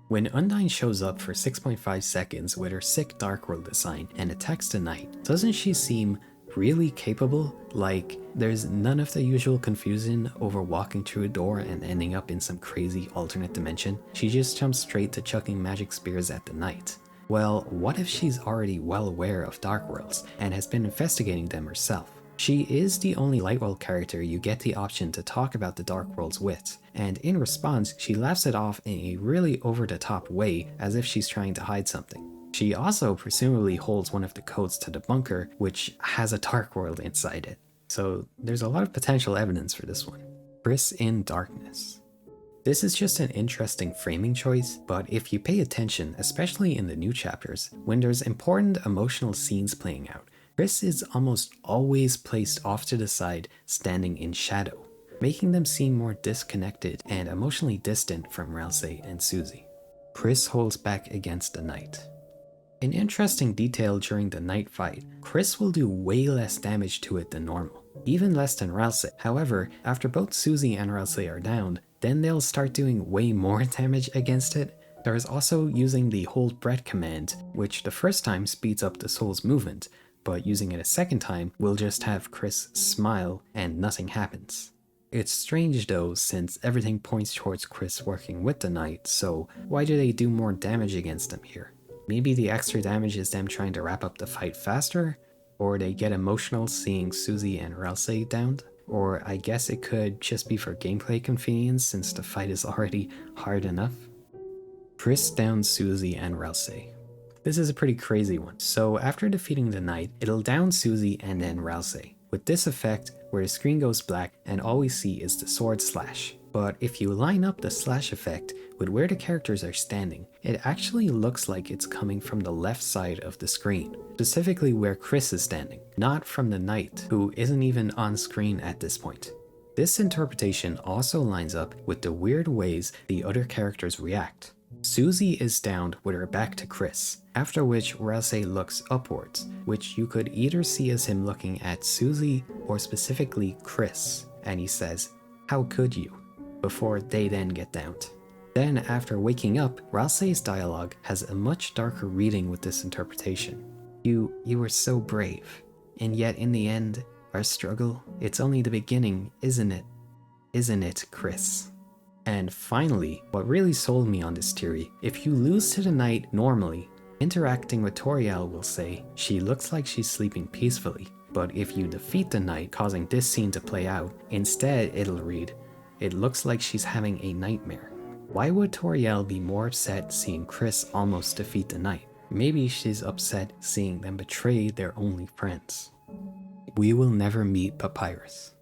When Undyne shows up for 6.5 seconds with her sick Dark World design and attacks the Knight, doesn't she seem really capable? Like, there's none of the usual confusion over walking through a door and ending up in some crazy alternate dimension. She just jumps straight to chucking magic spears at the Knight. Well, what if she's already well aware of Dark Worlds and has been investigating them herself? She is the only Lightworld character you get the option to talk about the Dark Worlds with, and in response, she laughs it off in a really over-the-top way as if she's trying to hide something. She also presumably holds one of the codes to the bunker, which has a Dark World inside it. So there's a lot of potential evidence for this one. Chris in Darkness. This is just an interesting framing choice, but if you pay attention, especially in the new chapters, when there's important emotional scenes playing out, Chris is almost always placed off to the side, standing in shadow, making them seem more disconnected and emotionally distant from Ralsei and Susie. Chris holds back against the Knight. An interesting detail during the Knight fight, Chris will do way less damage to it than normal, even less than Ralsei. However, after both Susie and Ralsei are downed, then they'll start doing way more damage against it. There is also using the Hold Breath command, which the first time speeds up the soul's movement, but using it a second time will just have Chris smile and nothing happens. It's strange though, since everything points towards Chris working with the Knight, so why do they do more damage against him here? Maybe the extra damage is them trying to wrap up the fight faster? Or they get emotional seeing Susie and Ralsei downed? Or I guess it could just be for gameplay convenience since the fight is already hard enough? Chris downs Susie and Ralsei. This is a pretty crazy one. So after defeating the Knight, it'll down Susie and then Ralsei, with this effect where the screen goes black and all we see is the sword slash. But if you line up the slash effect with where the characters are standing, it actually looks like it's coming from the left side of the screen, specifically where Chris is standing, not from the Knight, who isn't even on screen at this point. This interpretation also lines up with the weird ways the other characters react. Susie is downed with her back to Chris, after which Ralsei looks upwards, which you could either see as him looking at Susie or specifically Chris, and he says, "How could you?" before they then get downed. Then, after waking up, Ralsei's dialogue has a much darker reading with this interpretation. You were so brave, and yet in the end, our struggle, it's only the beginning, isn't it? Isn't it, Chris? And finally, what really sold me on this theory, if you lose to the knight normally, interacting with Toriel will say, she looks like she's sleeping peacefully, but if you defeat the knight causing this scene to play out, instead it'll read, it looks like she's having a nightmare. Why would Toriel be more upset seeing Chris almost defeat the knight? Maybe she's upset seeing them betray their only friends. We will never meet Papyrus.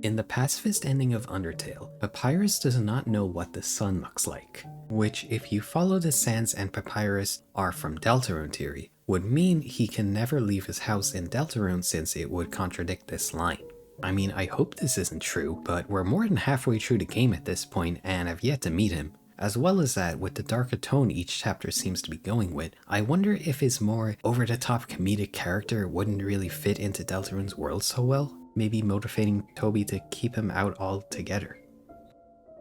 In the pacifist ending of Undertale, Papyrus does not know what the sun looks like, which, if you follow the Sans and Papyrus are from Deltarune theory, would mean he can never leave his house in Deltarune since it would contradict this line. I mean, I hope this isn't true, but we're more than halfway through the game at this point and have yet to meet him. As well as that, with the darker tone each chapter seems to be going with, I wonder if his more over-the-top comedic character wouldn't really fit into Deltarune's world so well, maybe motivating Toby to keep him out altogether.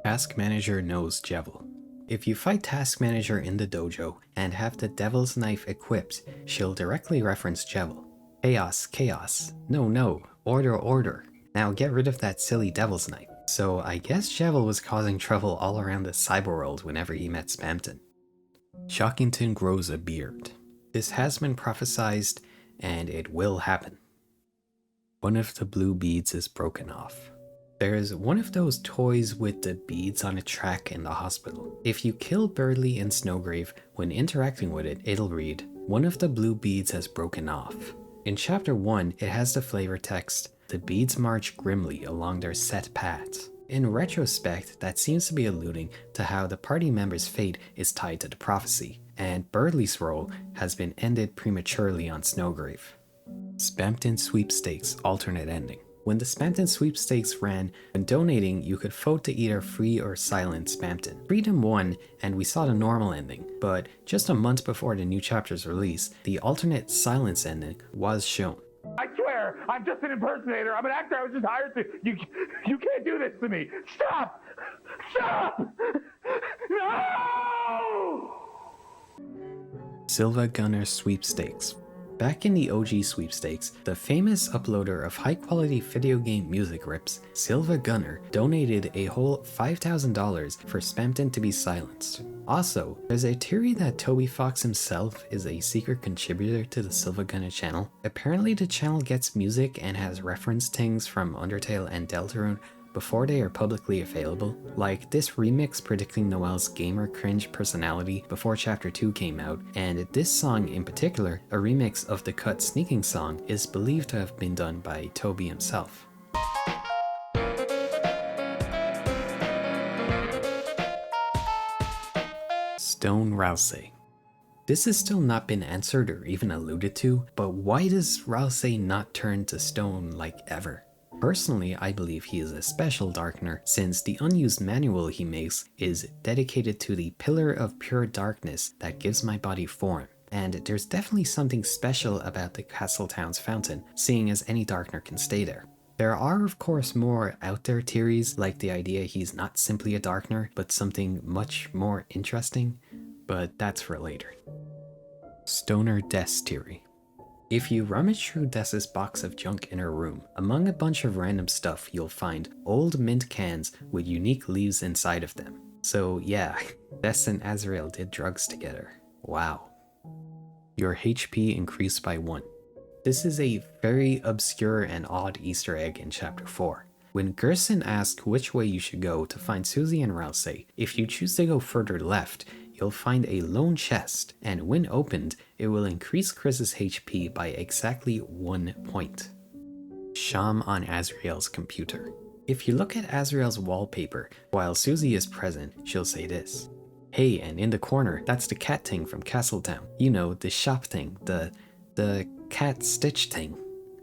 Task Manager knows Jevil. If you fight Task Manager in the dojo and have the Devil's Knife equipped, she'll directly reference Jevil. Chaos, chaos. No, order, order. Now get rid of that silly Devil's Knife. So I guess Jevil was causing trouble all around the cyberworld whenever he met Spamton. Shockington grows a beard. This has been prophesized, and it will happen. One of the blue beads is broken off. There's one of those toys with the beads on a track in the hospital. If you kill Birdley in Snowgrave, when interacting with it, it'll read, one of the blue beads has broken off. In chapter 1, it has the flavor text, the beads march grimly along their set paths. In retrospect, that seems to be alluding to how the party member's fate is tied to the prophecy, and Birdley's role has been ended prematurely on Snowgrave. Spamton Sweepstakes alternate ending. When the Spamton Sweepstakes ran, when donating, you could vote to either free or silent Spamton. Freedom won, and we saw the normal ending, but just a month before the new chapter's release, the alternate silence ending was shown. I swear, I'm just an impersonator. I'm an actor. I was just hired to. You can't do this to me. Stop! Stop! No! Silva Gunner Sweepstakes. Back in the OG sweepstakes, the famous uploader of high-quality video game music rips, Silva Gunner, donated a whole $5,000 for Spamton to be silenced. Also, there's a theory that Toby Fox himself is a secret contributor to the Silva Gunner channel. Apparently the channel gets music and has referenced things from Undertale and Deltarune before they are publicly available, like this remix predicting Noelle's gamer cringe personality before chapter 2 came out, and this song in particular, a remix of the cut Sneaking song, is believed to have been done by Toby himself. Stone Ralsei. This has still not been answered or even alluded to, but why does Ralsei not turn to stone like ever? Personally, I believe he is a special Darkener, since the unused manual he makes is dedicated to the pillar of pure darkness that gives my body form. And there's definitely something special about the Castletown's fountain, seeing as any Darkener can stay there. There are of course more out there theories, like the idea he's not simply a Darkener, but something much more interesting, but that's for later. Stoner Death's theory. If you rummage through Dessa's box of junk in her room, among a bunch of random stuff you'll find old mint cans with unique leaves inside of them. So yeah, Dessa and Azrael did drugs together. Wow. Your HP increased by 1. This is a very obscure and odd Easter egg in chapter 4. When Gerson asks which way you should go to find Susie and Ralsei, if you choose to go further left, you'll find a lone chest, and when opened, it will increase Chris's HP by exactly 1 point. Sham on Azrael's computer. If you look at Azrael's wallpaper, while Susie is present, she'll say this. Hey, and in the corner, that's the cat thing from Castletown. You know, the shop thing, the cat stitch thing.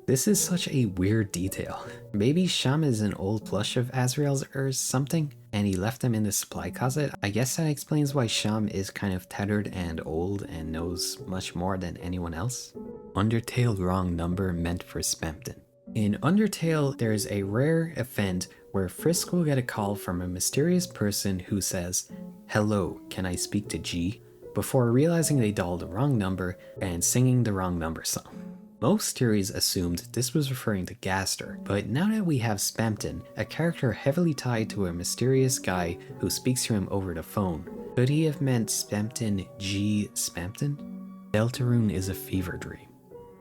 This is such a weird detail. Maybe Sham is an old plush of Azrael's or something, and he left them in the supply closet. I guess that explains why Sham is kind of tattered and old and knows much more than anyone else. Undertale wrong number meant for Spamton. In Undertale, there is a rare event where Frisk will get a call from a mysterious person who says, "Hello, can I speak to G?" before realizing they dialed the wrong number and singing the wrong number song. Most theories assumed this was referring to Gaster, but now that we have Spamton, a character heavily tied to a mysterious guy who speaks to him over the phone, could he have meant Spamton G. Spamton? Deltarune is a fever dream.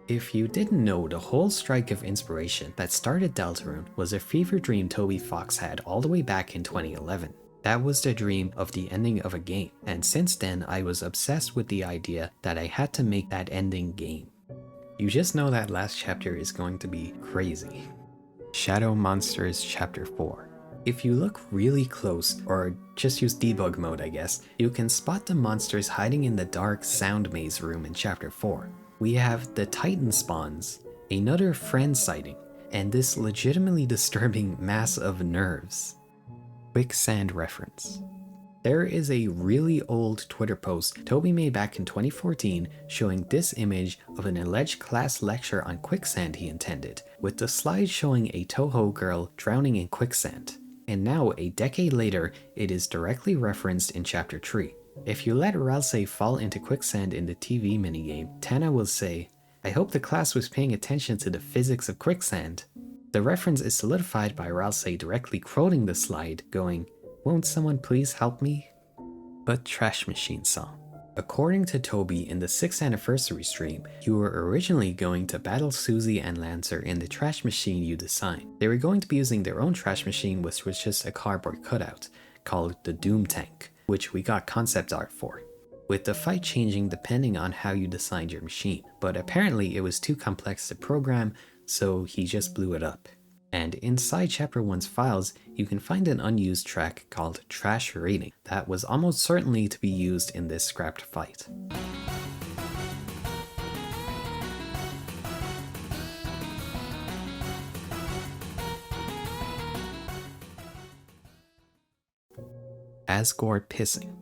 If you didn't know, the whole strike of inspiration that started Deltarune was a fever dream Toby Fox had all the way back in 2011. That was the dream of the ending of a game, and since then I was obsessed with the idea that I had to make that ending game. You just know that last chapter is going to be crazy. Shadow Monsters Chapter 4. If you look really close, or just use debug mode I guess, you can spot the monsters hiding in the dark sound maze room in Chapter 4. We have the Titan spawns, another friend sighting, and this legitimately disturbing mass of nerves. Quicksand reference. There is a really old Twitter post Toby made back in 2014 showing this image of an alleged class lecture on quicksand he attended, with the slide showing a Toho girl drowning in quicksand. And now, a decade later, it is directly referenced in Chapter 3. If you let Ralsei fall into quicksand in the TV minigame, Tana will say, "I hope the class was paying attention to the physics of quicksand." The reference is solidified by Ralsei directly quoting the slide, going, "Won't someone please help me?" But Trash Machine song. According to Toby, in the 6th anniversary stream, you were originally going to battle Susie and Lancer in the trash machine you designed. They were going to be using their own trash machine, which was just a cardboard cutout, called the Doom Tank, which we got concept art for, with the fight changing depending on how you designed your machine. But apparently it was too complex to program, so he just blew it up. And inside Chapter 1's files, you can find an unused track called Trash Rating that was almost certainly to be used in this scrapped fight. Asgore pissing.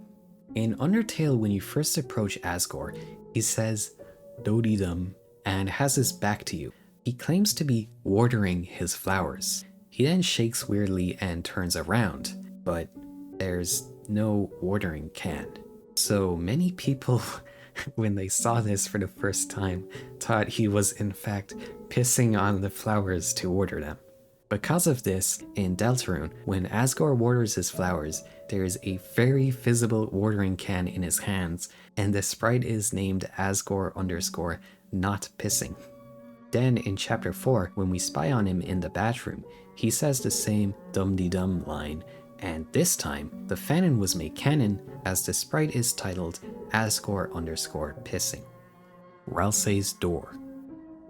In Undertale, when you first approach Asgore, he says, "Dodidum," and has his back to you. He claims to be watering his flowers. He then shakes weirdly and turns around, but there's no watering can. So many people, when they saw this for the first time, thought he was in fact pissing on the flowers to water them. Because of this, in Deltarune, when Asgore waters his flowers, there is a very visible watering can in his hands, and the sprite is named Asgore_not pissing. Then in Chapter 4, when we spy on him in the bathroom, he says the same dum-de-dum line, and this time, the fanon was made canon as the sprite is titled Asgore_pissing. Ralsei's door.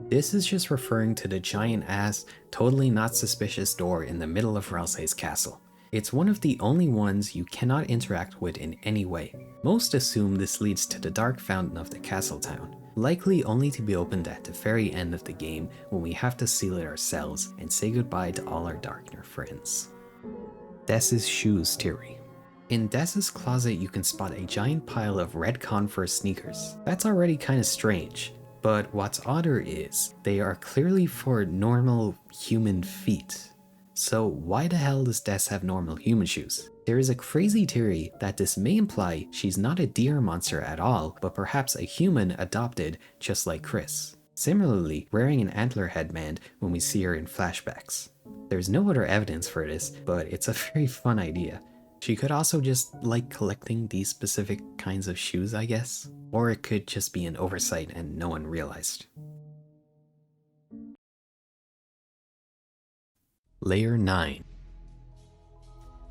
This is just referring to the giant ass, totally not suspicious door in the middle of Ralsei's castle. It's one of the only ones you cannot interact with in any way. Most assume this leads to the dark fountain of the castle town, likely only to be opened at the very end of the game when we have to seal it ourselves and say goodbye to all our Darkner friends. Dess's shoes theory. In Dess's closet you can spot a giant pile of red Converse sneakers. That's already kinda strange, but what's odder is, they are clearly for normal human feet. So why the hell does Dess have normal human shoes? There is a crazy theory that this may imply she's not a deer monster at all, but perhaps a human adopted just like Chris. Similarly, wearing an antler headband when we see her in flashbacks. There's no other evidence for this, but it's a very fun idea. She could also just like collecting these specific kinds of shoes, I guess. Or it could just be an oversight and no one realized. Layer 9.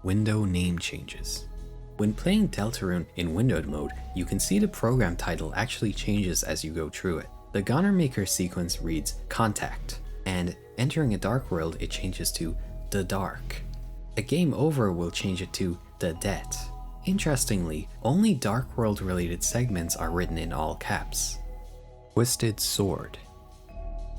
Window name changes. When playing Deltarune in windowed mode, you can see the program title actually changes as you go through it. The Goner Maker sequence reads Contact, and entering a dark world it changes to The Dark. A game over will change it to The Debt. Interestingly, only Dark World related segments are written in all caps. Twisted Sword.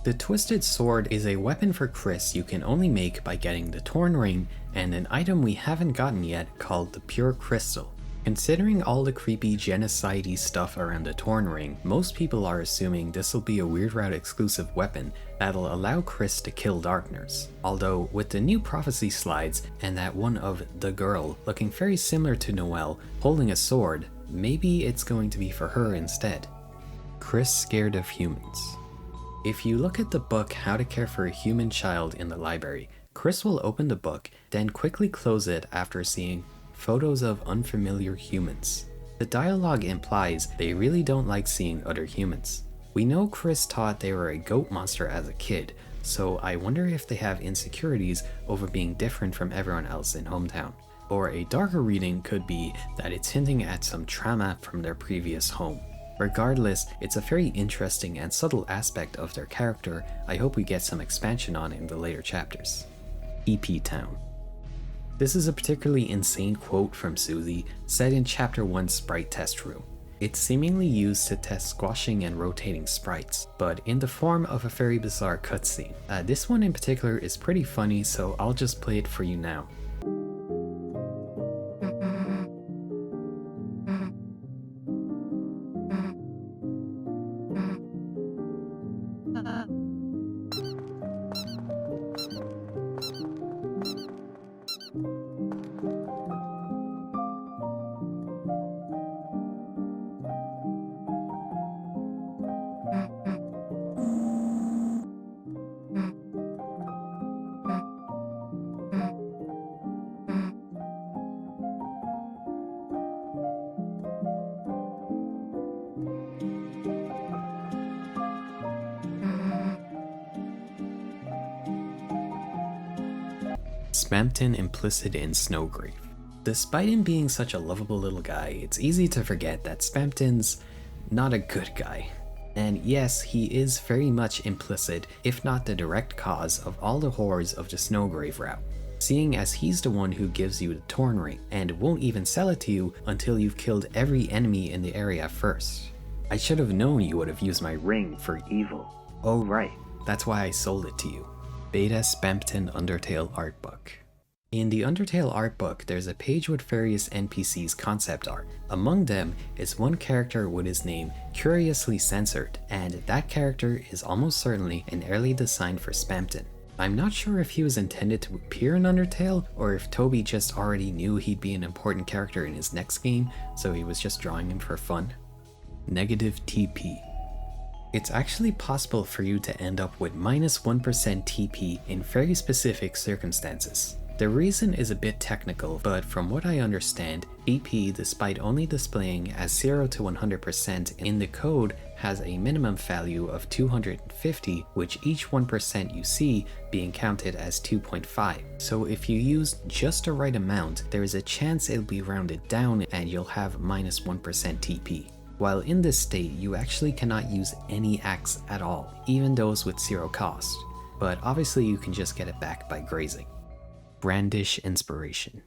The Twisted Sword is a weapon for Chris you can only make by getting the Torn Ring and an item we haven't gotten yet called the Pure Crystal. Considering all the creepy genocide-y stuff around the Torn Ring, most people are assuming this will be a Weird Route exclusive weapon that'll allow Chris to kill Darkners. Although, with the new prophecy slides and that one of the girl looking very similar to Noelle holding a sword, maybe it's going to be for her instead. Chris scared of humans. If you look at the book How to Care for a Human Child in the library, Chris will open the book, then quickly close it after seeing photos of unfamiliar humans. The dialogue implies they really don't like seeing other humans. We know Chris thought they were a goat monster as a kid, so I wonder if they have insecurities over being different from everyone else in Hometown. Or a darker reading could be that it's hinting at some trauma from their previous home. Regardless, it's a very interesting and subtle aspect of their character I hope we get some expansion on in the later chapters. EP Town. This is a particularly insane quote from Susie, said in Chapter 1's Sprite Test Room. It's seemingly used to test squashing and rotating sprites, but in the form of a very bizarre cutscene. This one in particular is pretty funny, so I'll just play it for you now. Spamton implicit in Snowgrave. Despite him being such a lovable little guy, it's easy to forget that Spamton's not a good guy. And yes, he is very much implicit, if not the direct cause of all the horrors of the Snowgrave route, seeing as he's the one who gives you the Torn Ring, and won't even sell it to you until you've killed every enemy in the area first. I should have known you would have used my ring for evil. Oh right, that's why I sold it to you. Beta Spamton Undertale art book. In the Undertale art book, there's a page with various NPCs concept art. Among them is one character with his name curiously censored, and that character is almost certainly an early design for Spamton. I'm not sure if he was intended to appear in Undertale, or if Toby just already knew he'd be an important character in his next game, so he was just drawing him for fun. Negative TP. It's actually possible for you to end up with -1% TP in very specific circumstances. The reason is a bit technical, but from what I understand, TP, despite only displaying as 0 to 100% in the code, has a minimum value of 250, which each 1% you see being counted as 2.5. So if you use just the right amount, there is a chance it'll be rounded down and you'll have -1% TP. While in this state, you actually cannot use any axe at all, even those with 0 cost. But obviously you can just get it back by grazing. Brandish inspiration.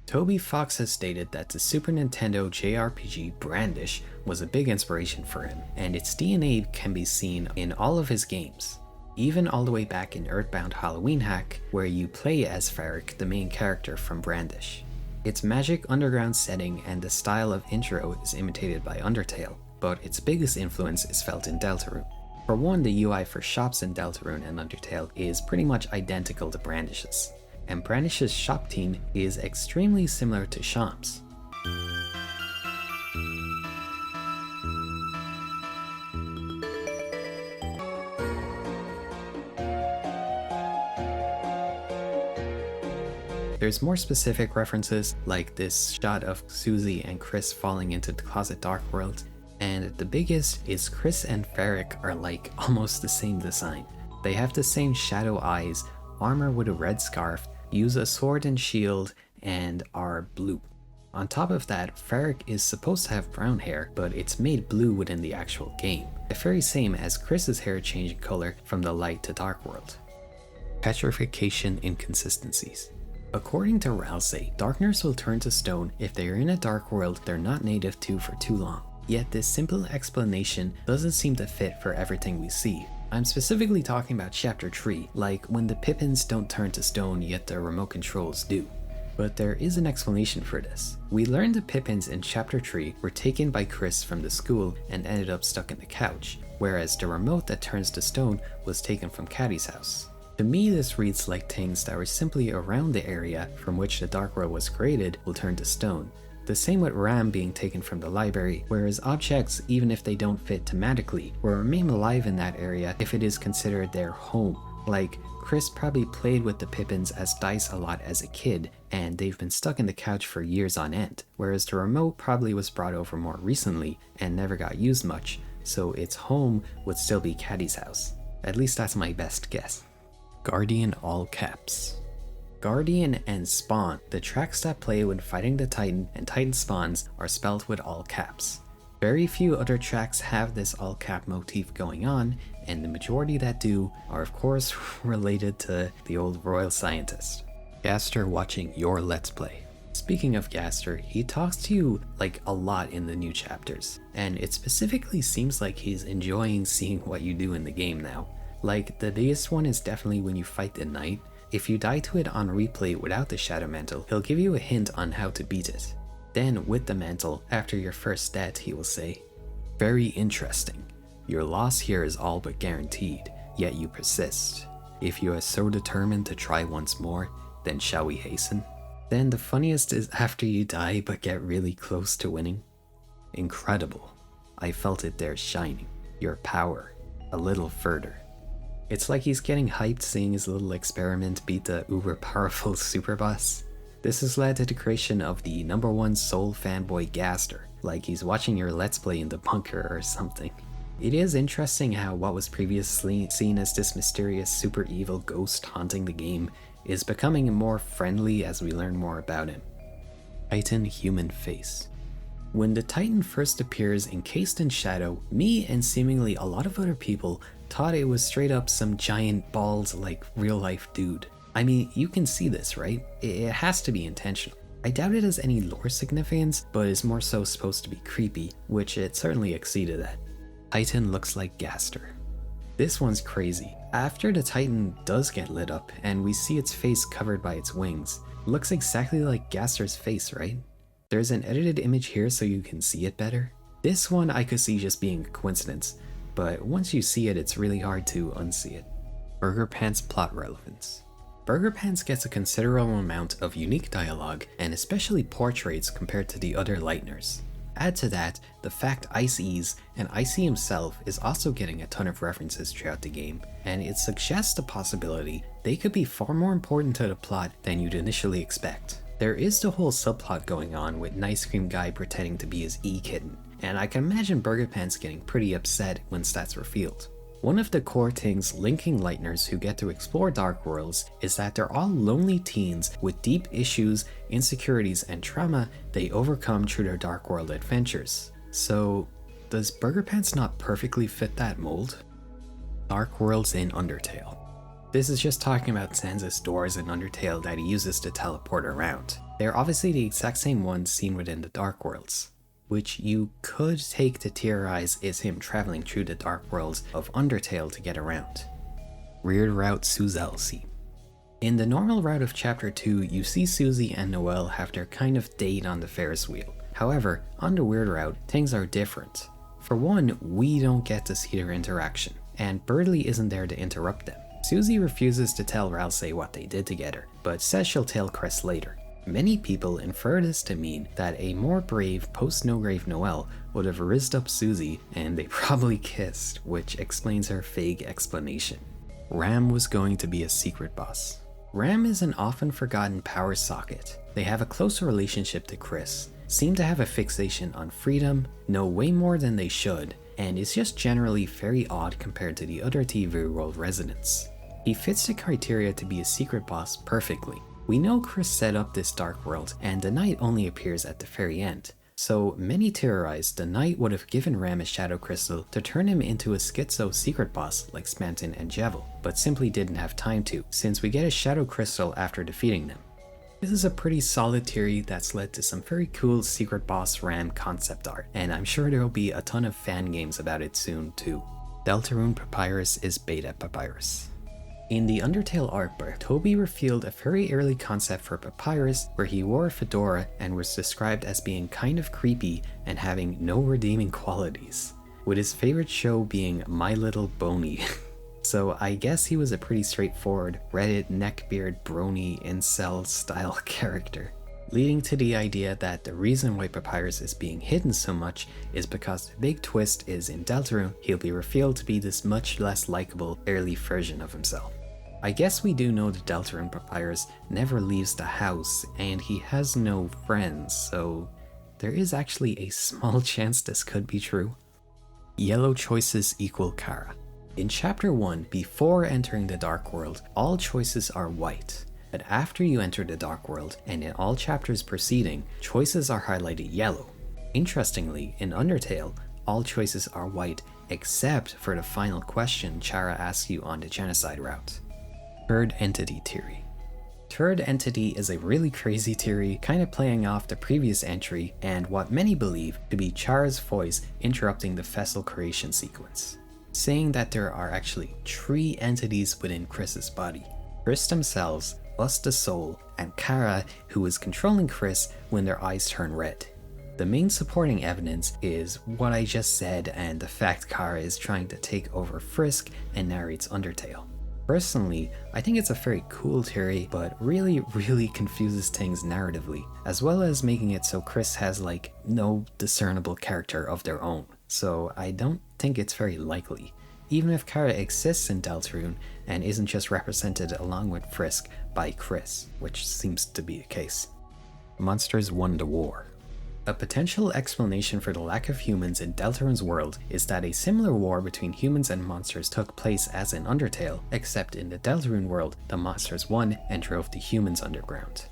Toby Fox has stated that the Super Nintendo JRPG Brandish was a big inspiration for him, and its DNA can be seen in all of his games, even all the way back in Earthbound Halloween Hack, where you play as Varric, the main character from Brandish. Its magic underground setting and the style of intro is imitated by Undertale, but its biggest influence is felt in Deltarune. For one, the UI for shops in Deltarune and Undertale is pretty much identical to Brandish's, and Brandish's shop team is extremely similar to Sham's. There's more specific references, like this shot of Susie and Chris falling into the Closet Dark World, and the biggest is Chris and Varric are like almost the same design. They have the same shadow eyes, armor with a red scarf, use a sword and shield, and are blue. On top of that, Varric is supposed to have brown hair, but it's made blue within the actual game, the very same as Chris's hair changing color from the light to dark world. Petrification inconsistencies. According to Rousey, Darkners will turn to stone if they are in a dark world they're not native to for too long. Yet this simple explanation doesn't seem to fit for everything we see. I'm specifically talking about Chapter 3, like when the Pippins don't turn to stone yet the remote controls do. But there is an explanation for this. We learned the Pippins in Chapter 3 were taken by Chris from the school and ended up stuck in the couch, whereas the remote that turns to stone was taken from Caddy's house. To me, this reads like things that were simply around the area from which the Dark World was created will turn to stone. The same with Ram being taken from the library, whereas objects, even if they don't fit thematically, will remain alive in that area if it is considered their home. Like, Chris probably played with the Pippins as dice a lot as a kid, and they've been stuck in the couch for years on end, whereas the remote probably was brought over more recently and never got used much, so its home would still be Caddy's house. At least that's my best guess. Guardian all caps. Guardian and Spawn, the tracks that play when fighting the Titan and Titan spawns, are spelled with all caps. Very few other tracks have this all cap motif going on, and the majority that do are of course related to the old royal scientist. Gaster watching your Let's Play. Speaking of Gaster, he talks to you like a lot in the new chapters, and it specifically seems like he's enjoying seeing what you do in the game now. Like, the biggest one is definitely when you fight the knight. If you die to it on replay without the Shadow Mantle, he'll give you a hint on how to beat it. Then with the mantle, after your first death, he will say, "Very interesting. Your loss here is all but guaranteed, yet you persist. If you are so determined to try once more, then shall we hasten?" Then the funniest is after you die but get really close to winning. "Incredible. I felt it there shining. Your power. A little further." It's like he's getting hyped seeing his little experiment beat the uber powerful super boss. This has led to the creation of the #1 soul fanboy Gaster, like he's watching your Let's Play in the bunker or something. It is interesting how what was previously seen as this mysterious super evil ghost haunting the game is becoming more friendly as we learn more about him. Titan human face. When the Titan first appears encased in shadow, me and seemingly a lot of other people thought it was straight up some giant bald like real life dude. I mean, you can see this, right? It has to be intentional. I doubt it has any lore significance, but is more so supposed to be creepy, which it certainly exceeded at. Titan looks like Gaster. This one's crazy. After the Titan does get lit up and we see its face covered by its wings, it looks exactly like Gaster's face, right? There's an edited image here so you can see it better. This one I could see just being a coincidence, but once you see it, it's really hard to unsee it. Burger Pants plot relevance. Burger Pants gets a considerable amount of unique dialogue and especially portraits compared to the other Lighteners. Add to that the fact Ice and Icy himself is also getting a ton of references throughout the game, and it suggests the possibility they could be far more important to the plot than you'd initially expect. There is the whole subplot going on with Nice Cream Guy pretending to be his E-Kitten, and I can imagine Burger Pants getting pretty upset when that's revealed. One of the core things linking Lighteners who get to explore Dark Worlds is that they're all lonely teens with deep issues, insecurities, and trauma they overcome through their Dark World adventures. So, does Burger Pants not perfectly fit that mold? Dark Worlds in Undertale. This is just talking about Sansa's doors in Undertale that he uses to teleport around. They're obviously the exact same ones seen within the Dark Worlds, which you could take to theorize is him traveling through the Dark Worlds of Undertale to get around. Weird Route Suzelsi. In the normal route of Chapter 2, you see Susie and Noelle have their kind of date on the Ferris wheel. However, on the Weird Route, things are different. For one, we don't get to see their interaction, and Birdley isn't there to interrupt them. Susie refuses to tell Ralsei what they did together, but says she'll tell Chris later. Many people infer this to mean that a more brave post-No-Grave Noelle would have rizzed up Susie and they probably kissed, which explains her vague explanation. Ram was going to be a secret boss. Ram is an often forgotten power socket. They have a closer relationship to Chris, seem to have a fixation on freedom, know way more than they should, and is just generally very odd compared to the other TV World residents. He fits the criteria to be a secret boss perfectly. We know Chris set up this Dark World, and the Knight only appears at the very end, so many theorize the Knight would have given Ram a Shadow Crystal to turn him into a schizo secret boss like Spanton and Jevel, but simply didn't have time to, since we get a Shadow Crystal after defeating them. This is a pretty solid theory that's led to some very cool secret boss Ram concept art, and I'm sure there will be a ton of fan games about it soon too. Deltarune Papyrus is Beta Papyrus. In the Undertale art book, Toby revealed a very early concept for Papyrus where he wore a fedora and was described as being kind of creepy and having no redeeming qualities, with his favorite show being My Little Boney. So I guess he was a pretty straightforward Reddit neckbeard brony incel style character. Leading to the idea that the reason why Papyrus is being hidden so much is because the big twist is in Deltarune, he'll be revealed to be this much less likable early version of himself. I guess we do know that Deltarune Papyrus never leaves the house and he has no friends, so there is actually a small chance this could be true. Yellow choices equal Kara. In chapter 1, before entering the Dark World, all choices are white. But after you enter the Dark World, and in all chapters preceding, choices are highlighted yellow. Interestingly, in Undertale, all choices are white except for the final question Chara asks you on the genocide route. Third Entity Theory. Third Entity is a really crazy theory, kind of playing off the previous entry and what many believe to be Chara's voice interrupting the vessel creation sequence, saying that there are actually 3 entities within Chris's body. Chris themselves, us the soul, and Kara, who is controlling Chris when their eyes turn red. The main supporting evidence is what I just said and the fact Kara is trying to take over Frisk and narrates Undertale. Personally, I think it's a very cool theory, but really confuses things narratively, as well as making it so Chris has like no discernible character of their own, so I don't think it's very likely. Even if Kara exists in Deltarune and isn't just represented along with Frisk by Chris, which seems to be the case. Monsters won the war. A potential explanation for the lack of humans in Deltarune's world is that a similar war between humans and monsters took place as in Undertale, except in the Deltarune world, the monsters won and drove the humans underground.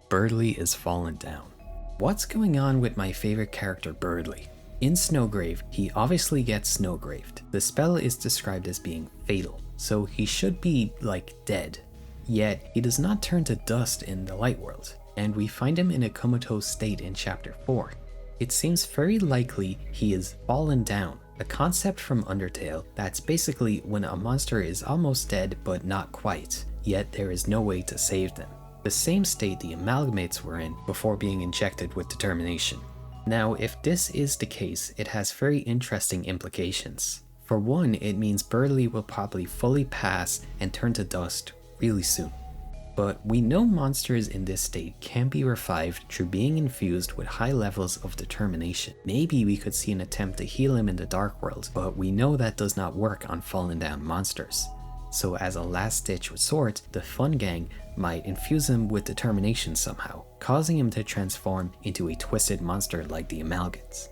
Birdly is fallen down. What's going on with my favorite character Birdly? In Snowgrave, he obviously gets snowgraved. The spell is described as being fatal, so he should be, like, dead. Yet, he does not turn to dust in the Light World, and we find him in a comatose state in chapter 4. It seems very likely he is fallen down, a concept from Undertale that's basically when a monster is almost dead but not quite, yet there is no way to save them. The same state the Amalgamates were in before being injected with determination. Now, if this is the case, it has very interesting implications. For one, it means Birdly will probably fully pass and turn to dust really soon. But we know monsters in this state can be revived through being infused with high levels of determination. Maybe we could see an attempt to heal him in the Dark World, but we know that does not work on fallen down monsters. So as a last-ditch resort, the Fun Gang might infuse him with determination somehow, causing him to transform into a twisted monster like the Amalgamates.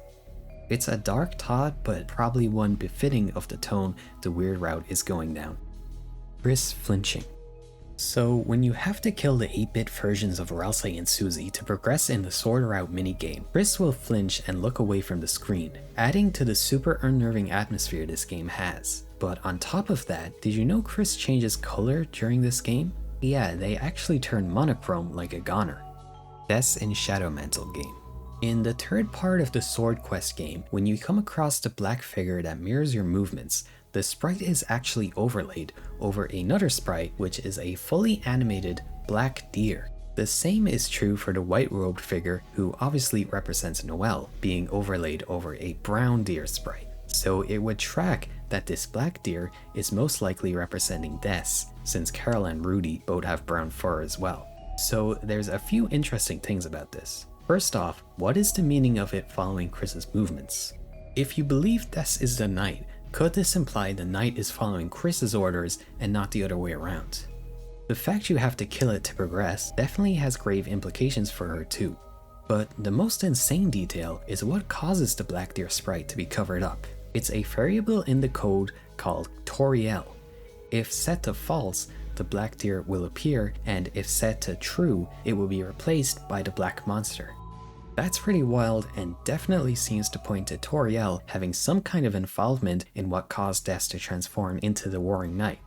It's a dark thought, but probably one befitting of the tone the Weird Route is going down. Chris flinching. So when you have to kill the 8-bit versions of Ralsei and Susie to progress in the Sword Route minigame, Chris will flinch and look away from the screen, adding to the super unnerving atmosphere this game has. But on top of that, did you know Chris changes color during this game? Yeah, they actually turn monochrome like a goner. Deaths in Shadow Mantle game. In the third part of the Sword Quest game, when you come across the black figure that mirrors your movements, the sprite is actually overlaid over another sprite which is a fully animated black deer. The same is true for the white-robed figure who obviously represents Noelle, being overlaid over a brown deer sprite. So it would track that this black deer is most likely representing Des, since Carol and Rudy both have brown fur as well. So there's a few interesting things about this. First off, what is the meaning of it following Chris's movements? If you believe Des is the knight, could this imply the knight is following Chris's orders and not the other way around? The fact you have to kill it to progress definitely has grave implications for her too. But the most insane detail is what causes the black deer sprite to be covered up. It's a variable in the code called Toriel. If set to false, the black deer will appear, and if set to true, it will be replaced by the black monster. That's pretty wild and definitely seems to point to Toriel having some kind of involvement in what caused Des to transform into the Warring Knight.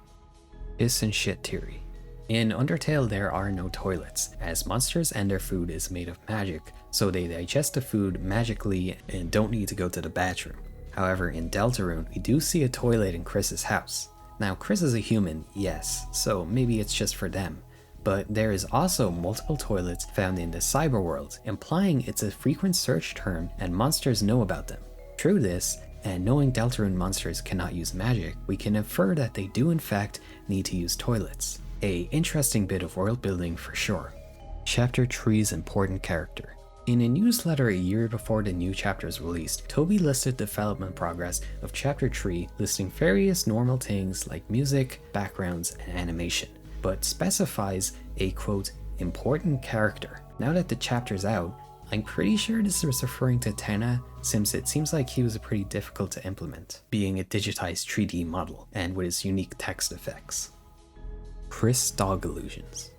Piss and shit theory. In Undertale there are no toilets, as monsters and their food is made of magic, so they digest the food magically and don't need to go to the bathroom. However, in Deltarune, we do see a toilet in Chris's house. Now Chris is a human, yes, so maybe it's just for them. But there is also multiple toilets found in the cyber world, implying it's a frequent search term and monsters know about them. Through this, and knowing Deltarune monsters cannot use magic, we can infer that they do in fact need to use toilets. A interesting bit of world building for sure. Chapter 3's important character. In a newsletter a year before the new chapters released, Toby listed development progress of Chapter 3, listing various normal things like music, backgrounds, and animation, but specifies a quote, important character. Now that the chapter's out, I'm pretty sure this was referring to Tenna, since it seems like he was pretty difficult to implement, being a digitized 3D model and with his unique text effects. Chris dog illusions.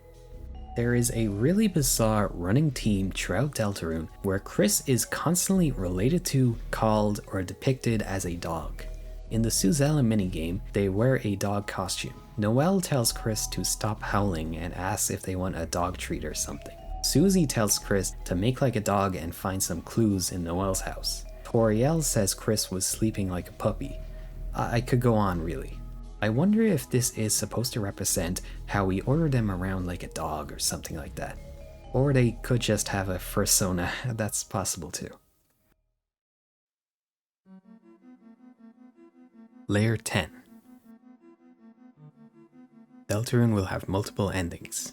There is a really bizarre running theme throughout Deltarune where Chris is constantly related to, called, or depicted as a dog. In the Suzella minigame, they wear a dog costume. Noelle tells Chris to stop howling and asks if they want a dog treat or something. Susie tells Chris to make like a dog and find some clues in Noelle's house. Toriel says Chris was sleeping like a puppy. I could go on really. I wonder if this is supposed to represent how we order them around like a dog or something like that. Or they could just have a fursona, that's possible too. Layer 10. Deltarune will have multiple endings.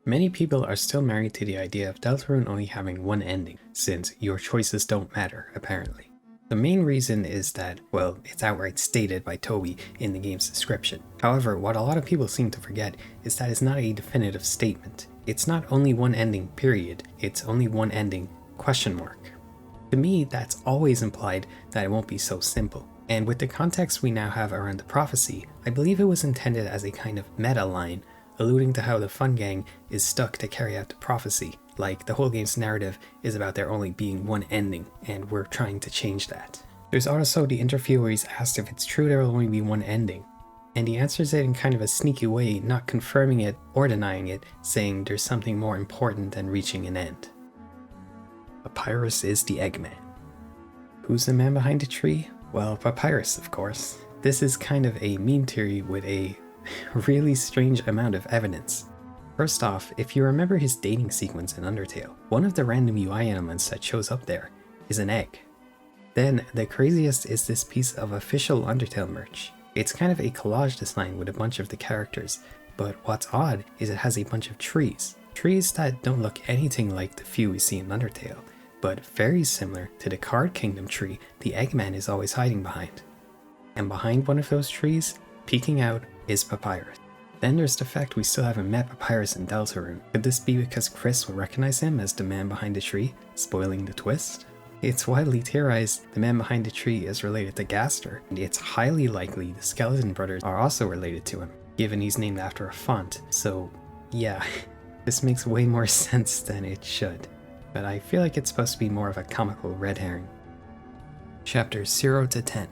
Many people are still married to the idea of Deltarune only having one ending, since your choices don't matter, apparently. The main reason is that, well, it's outright stated by Toby in the game's description. However, what a lot of people seem to forget is that it's not a definitive statement. It's not only one ending, period. It's only one ending, question mark. To me, that's always implied that it won't be so simple. And with the context we now have around the prophecy, I believe it was intended as a kind of meta line, alluding to how the Fun Gang is stuck to carry out the prophecy. Like, the whole game's narrative is about there only being one ending, and we're trying to change that. There's also the interview where he's asked if it's true there will only be one ending, and he answers it in kind of a sneaky way, not confirming it or denying it, saying there's something more important than reaching an end. Papyrus is the Eggman. Who's the man behind the tree? Well, Papyrus, of course. This is kind of a meme theory with a really strange amount of evidence. First off, if you remember his dating sequence in Undertale, one of the random UI elements that shows up there is an egg. Then, the craziest is this piece of official Undertale merch. It's kind of a collage design with a bunch of the characters, but what's odd is it has a bunch of trees. Trees that don't look anything like the few we see in Undertale, but very similar to the Card Kingdom tree the Eggman is always hiding behind. And behind one of those trees, peeking out, is Papyrus. Then there's the fact we still haven't met Papyrus in Deltarune. Could this be because Chris will recognize him as the man behind the tree, spoiling the twist? It's widely theorized the man behind the tree is related to Gaster, and it's highly likely the Skeleton Brothers are also related to him, given he's named after a font. So yeah, this makes way more sense than it should. But I feel like it's supposed to be more of a comical red herring. Chapters 0 to 10.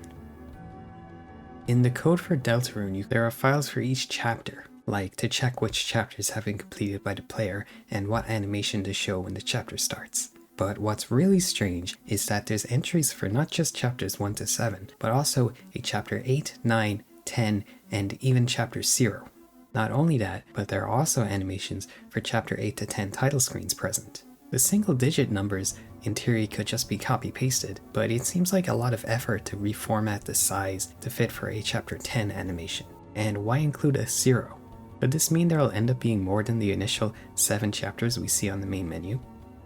In the code for Deltarune, there are files for each chapter, like to check which chapters have been completed by the player and what animation to show when the chapter starts. But what's really strange is that there's entries for not just chapters 1 to 7, but also a chapter 8, 9, 10, and even chapter 0. Not only that, but there are also animations for chapter 8 to 10 title screens present. The single digit numbers in theory could just be copy pasted, but it seems like a lot of effort to reformat the size to fit for a chapter 10 animation. And why include a 0? Could this mean there will end up being more than the initial 7 chapters we see on the main menu?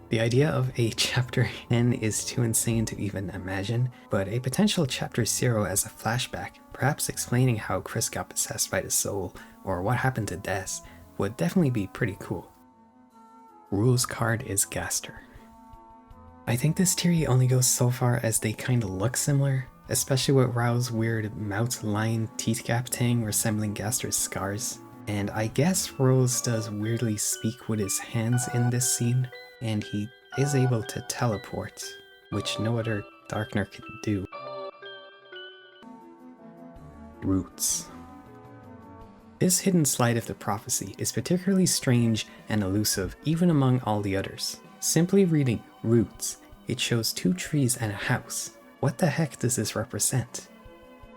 The idea of a chapter 10 is too insane to even imagine, but a potential chapter 0 as a flashback, perhaps explaining how Chris got possessed by the soul, or what happened to Des, would definitely be pretty cool. Rules card is Gaster. I think this theory only goes so far as they kinda look similar, especially with Rao's weird mouth line teeth gap thing resembling Gaster's scars. And I guess Rose does weirdly speak with his hands in this scene, and he is able to teleport, which no other Darkner can do. Roots. This hidden slide of the prophecy is particularly strange and elusive even among all the others. Simply reading roots, it shows 2 trees and a house. What the heck does this represent?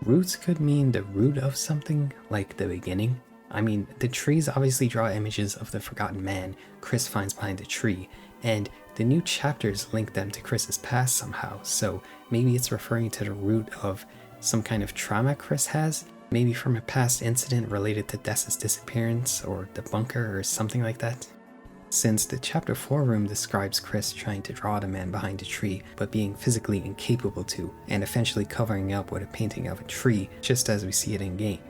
Roots could mean the root of something, like the beginning. I mean, the trees obviously draw images of the forgotten man Chris finds behind the tree, and the new chapters link them to Chris's past somehow, so maybe it's referring to the root of some kind of trauma Chris has, maybe from a past incident related to Dessa's disappearance or the bunker or something like that. Since the Chapter 4 room describes Chris trying to draw the man behind the tree, but being physically incapable to, and eventually covering up with a painting of a tree, just as we see it in game.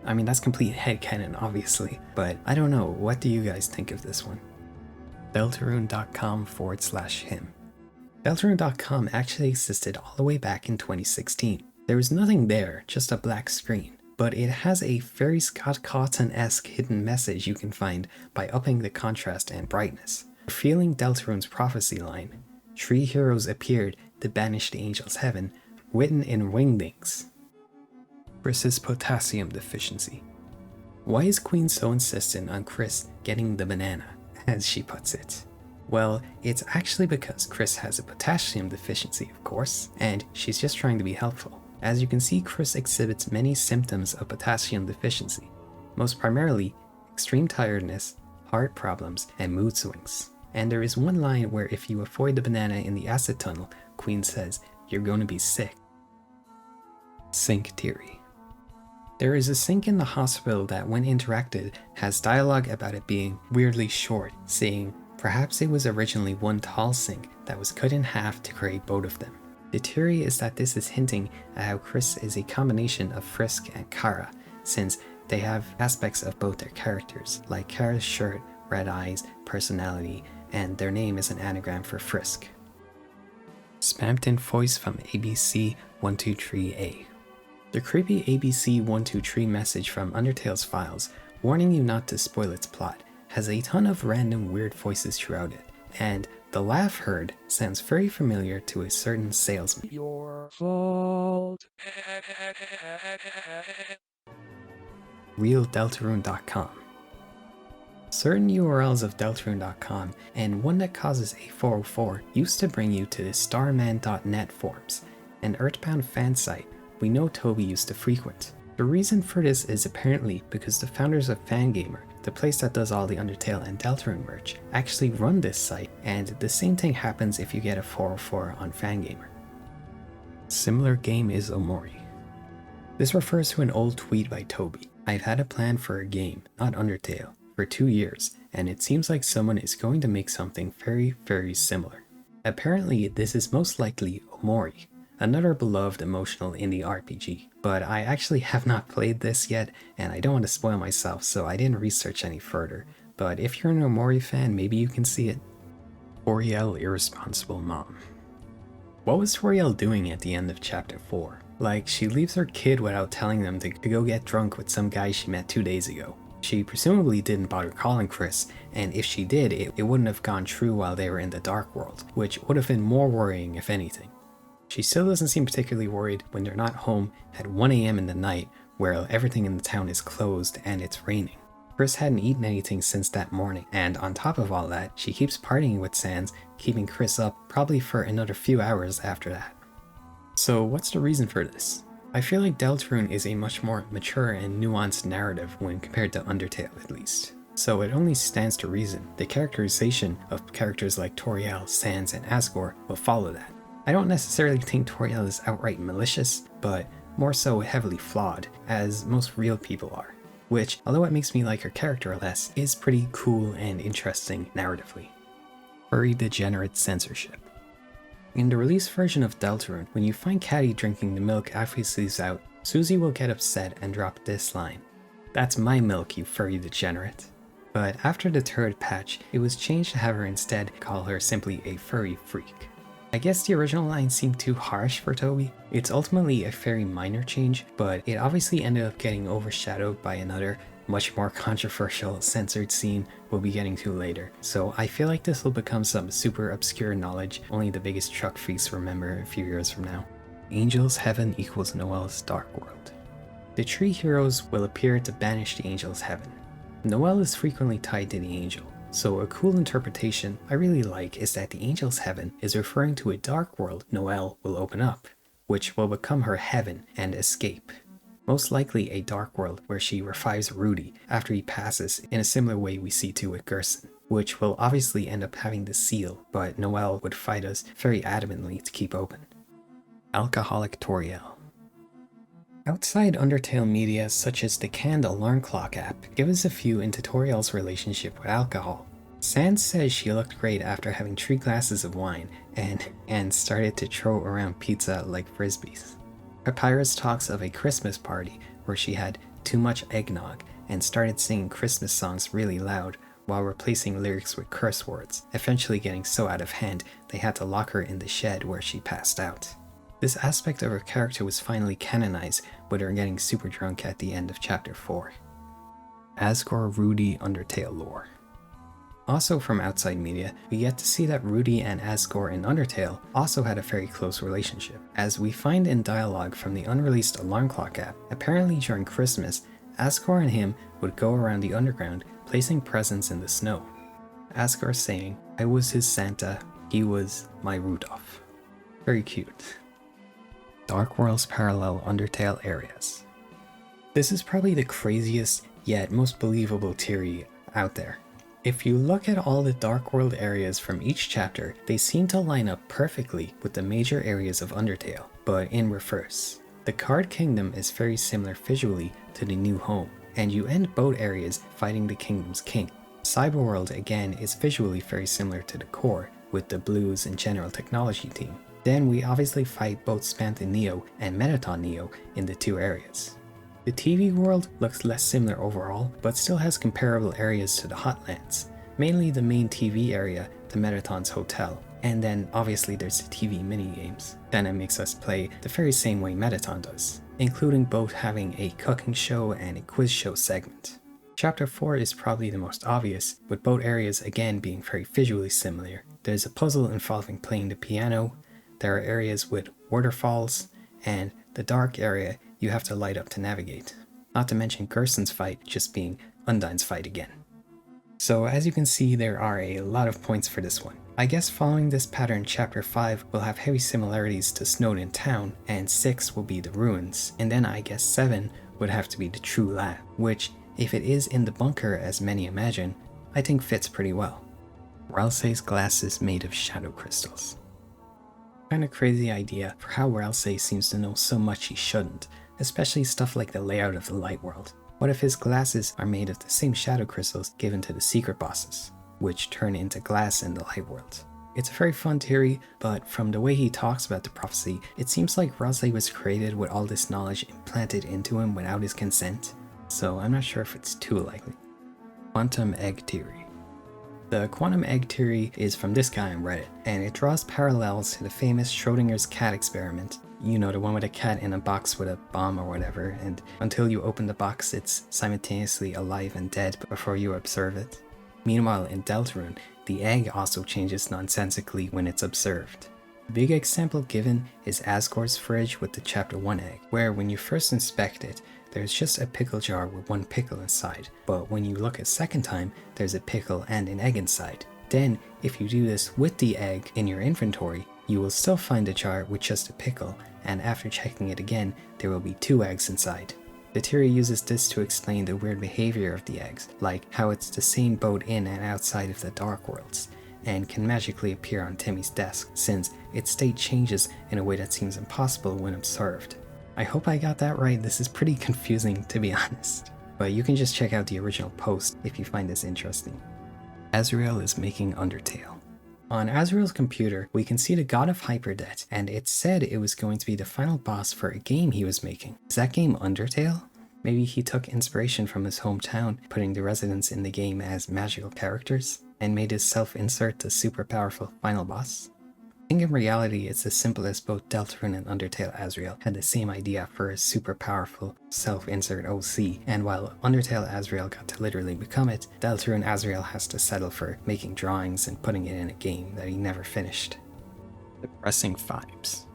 I mean, that's complete headcanon, obviously, but I don't know, what do you guys think of this one? Deltarune.com/him. Deltarune.com actually existed all the way back in 2016. There was nothing there, just a black screen. But it has a very Scott Cawthon-esque hidden message you can find by upping the contrast and brightness. Revealing Deltarune's prophecy line, "Three heroes appeared to banish the angels' heaven," written in wingdings. Chris's potassium deficiency. Why is Queen so insistent on Chris getting the banana, as she puts it? Well, it's actually because Chris has a potassium deficiency, of course, and she's just trying to be helpful. As you can see, Chris exhibits many symptoms of potassium deficiency, most primarily extreme tiredness, heart problems, and mood swings. And there is one line where if you avoid the banana in the acid tunnel, Queen says, "You're going to be sick." Sink theory. There is a sink in the hospital that, when interacted, has dialogue about it being weirdly short, saying perhaps it was originally one tall sink that was cut in half to create both of them. The theory is that this is hinting at how Chris is a combination of Frisk and Kara, since they have aspects of both their characters, like Kara's shirt, red eyes, personality, and their name is an anagram for Frisk. Spammed in voice from ABC123A. The creepy ABC123 message from Undertale's files, warning you not to spoil its plot, has a ton of random weird voices throughout it, and the laugh heard sounds very familiar to a certain salesman. Your fault. RealDeltarune.com. Certain URLs of Deltarune.com, and one that causes a 404, used to bring you to the starman.net forums, an Earthbound fan site we know Toby used to frequent. The reason for this is apparently because the founders of Fangamer, the place that does all the Undertale and Deltarune merch, actually run this site, and the same thing happens if you get a 404 on Fangamer. Similar game is Omori. This refers to an old tweet by Toby. "I've had a plan for a game, not Undertale, for 2 years, and it seems like someone is going to make something very, very similar." Apparently, this is most likely Omori, another beloved emotional indie RPG, but I actually have not played this yet, and I don't want to spoil myself, so I didn't research any further, but if you're an Omori fan, maybe you can see it. Toriel Irresponsible Mom. What was Toriel doing at the end of Chapter 4? Like, she leaves her kid without telling them to go get drunk with some guy she met 2 days ago. She presumably didn't bother calling Chris, and if she did, it wouldn't have gone true while they were in the Dark World, which would have been more worrying if anything. She still doesn't seem particularly worried when they're not home at 1 AM in the night, where everything in the town is closed and it's raining. Chris hadn't eaten anything since that morning, and on top of all that, she keeps partying with Sans, keeping Chris up probably for another few hours after that. So what's the reason for this? I feel like Deltarune is a much more mature and nuanced narrative when compared to Undertale, at least. So it only stands to reason the characterization of characters like Toriel, Sans, and Asgore will follow that. I don't necessarily think Toriel is outright malicious, but more so heavily flawed, as most real people are. Which, although it makes me like her character less, is pretty cool and interesting narratively. Furry degenerate censorship. In the release version of Deltarune, when you find Caddy drinking the milk after he sleeps out, Susie will get upset and drop this line: "That's my milk, you furry degenerate." But after the 3rd patch, it was changed to have her instead call her simply a furry freak. I guess the original line seemed too harsh for Toby. It's ultimately a very minor change, but it obviously ended up getting overshadowed by another, much more controversial censored scene we'll be getting to later. So I feel like this will become some super obscure knowledge only the biggest truck freaks remember a few years from now. Angels' heaven equals Noel's dark world. The 3 heroes will appear to banish the angels' heaven. Noel is frequently tied to the angel. So a cool interpretation I really like is that the angel's heaven is referring to a dark world Noel will open up. which will become her heaven and escape. Most likely a dark world where she revives Rudy after he passes, in a similar way we see too with Gerson, which will obviously end up having the seal, but Noelle would fight us very adamantly to keep open. Alcoholic Toriel. Outside Undertale media such as the canned alarm clock app give us a view into Toriel's relationship with alcohol. Sans says she looked great after having 3 glasses of wine and started to throw around pizza like frisbees. Papyrus talks of a Christmas party where she had too much eggnog and started singing Christmas songs really loud while replacing lyrics with curse words, eventually getting so out of hand they had to lock her in the shed where she passed out. This aspect of her character was finally canonized with her getting super drunk at the end of chapter 4. Asgore Rudy Undertale lore. Also from outside media, we get to see that Rudy and Asgore in Undertale also had a very close relationship. As we find in dialogue from the unreleased alarm clock app, apparently during Christmas, Asgore and him would go around the underground placing presents in the snow. Asgore saying, "I was his Santa, he was my Rudolph." Very cute. Dark Worlds parallel Undertale areas. This is probably the craziest yet most believable theory out there. If you look at all the Dark World areas from each chapter, they seem to line up perfectly with the major areas of Undertale, but in reverse. The Card Kingdom is very similar visually to the New Home, and you end both areas fighting the kingdom's king. Cyberworld again is visually very similar to the core, with the Blues and General Technology team. Then we obviously fight both Spantha Neo and Mettaton Neo in the 2 areas. The TV world looks less similar overall, but still has comparable areas to the Hotlands, mainly the main TV area, the Mettaton's hotel, and then obviously there's the TV minigames. Then it makes us play the very same way Mettaton does, including both having a cooking show and a quiz show segment. Chapter 4 is probably the most obvious, with both areas again being very visually similar. There's a puzzle involving playing the piano, there are areas with waterfalls, and the dark area you have to light up to navigate. Not to mention Gerson's fight just being Undyne's fight again. So as you can see, there are a lot of points for this one. I guess following this pattern, chapter 5 will have heavy similarities to Snowdin Town, and 6 will be the ruins, and then I guess 7 would have to be the true lab, which, if it is in the bunker as many imagine, I think fits pretty well. Ralsei's glasses made of shadow crystals. Kinda crazy idea for how Ralsei seems to know so much he shouldn't, especially stuff like the layout of the light world. What if his glasses are made of the same shadow crystals given to the secret bosses, which turn into glass in the light world? It's a very fun theory, but from the way he talks about the prophecy, it seems like Ralsei was created with all this knowledge implanted into him without his consent, so I'm not sure if it's too likely. Quantum Egg Theory. The quantum egg theory is from this guy on Reddit, and it draws parallels to the famous Schrodinger's cat experiment. You know, the one with a cat in a box with a bomb or whatever, and until you open the box it's simultaneously alive and dead before you observe it. Meanwhile in Deltarune, the egg also changes nonsensically when it's observed. The big example given is Asgore's fridge with the chapter 1 egg, where when you first inspect it, there's just a pickle jar with 1 pickle inside, but when you look a second time, there's a pickle and an egg inside. Then, if you do this with the egg in your inventory, you will still find a jar with just a pickle, and after checking it again, there will be 2 eggs inside. The theory uses this to explain the weird behavior of the eggs, like how it's the same both in and outside of the Dark Worlds, and can magically appear on Timmy's desk, since its state changes in a way that seems impossible when observed. I hope I got that right. This is pretty confusing, to be honest, but you can just check out the original post if you find this interesting. Azrael is making Undertale. On Azrael's computer, we can see the God of Hyperdebt, and it said it was going to be the final boss for a game he was making. Is that game Undertale? Maybe he took inspiration from his hometown, putting the residents in the game as magical characters, and made his self-insert the super powerful final boss? I think in reality it's as simple as both Deltarune and Undertale Azrael had the same idea for a super powerful self-insert OC, and while Undertale Azrael got to literally become it, Deltarune Azrael has to settle for making drawings and putting it in a game that he never finished. Depressing vibes.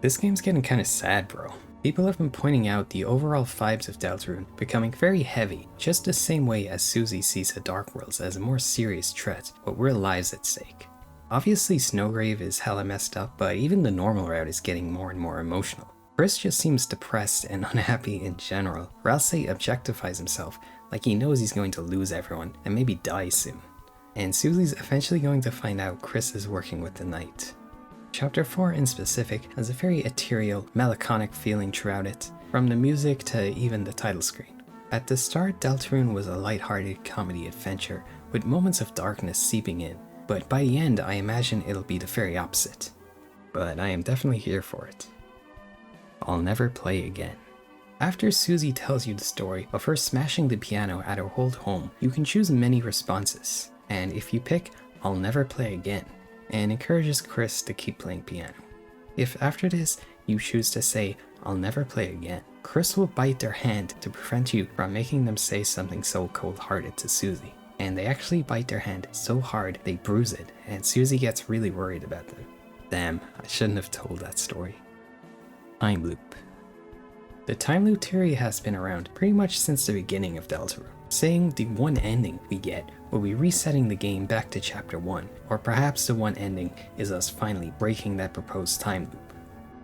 This game's getting kinda sad, bro. People have been pointing out the overall vibes of Deltarune becoming very heavy, just the same way as Susie sees the Dark Worlds as a more serious threat with real lives at stake. Obviously Snowgrave is hella messed up, but even the normal route is getting more and more emotional. Chris just seems depressed and unhappy in general. Ralsei objectifies himself, like he knows he's going to lose everyone and maybe die soon. And Susie's eventually going to find out Chris is working with the Knight. Chapter 4 in specific has a very ethereal, melancholic feeling throughout it, from the music to even the title screen. At the start, Deltarune was a light-hearted comedy adventure, with moments of darkness seeping in, but by the end I imagine it'll be the very opposite. But I am definitely here for it. I'll never play again. After Susie tells you the story of her smashing the piano at her old home, you can choose many responses, and if you pick I'll never play again, and encourages Chris to keep playing piano. If after this you choose to say I'll never play again, Chris will bite their hand to prevent you from making them say something so cold-hearted to Susie. And they actually bite their hand so hard they bruise it, and Susie gets really worried about them. Damn, I shouldn't have told that story. Time loop. The time loop theory has been around pretty much since the beginning of Deltarune, saying the one ending we get will be resetting the game back to chapter 1, or perhaps the one ending is us finally breaking that proposed time loop.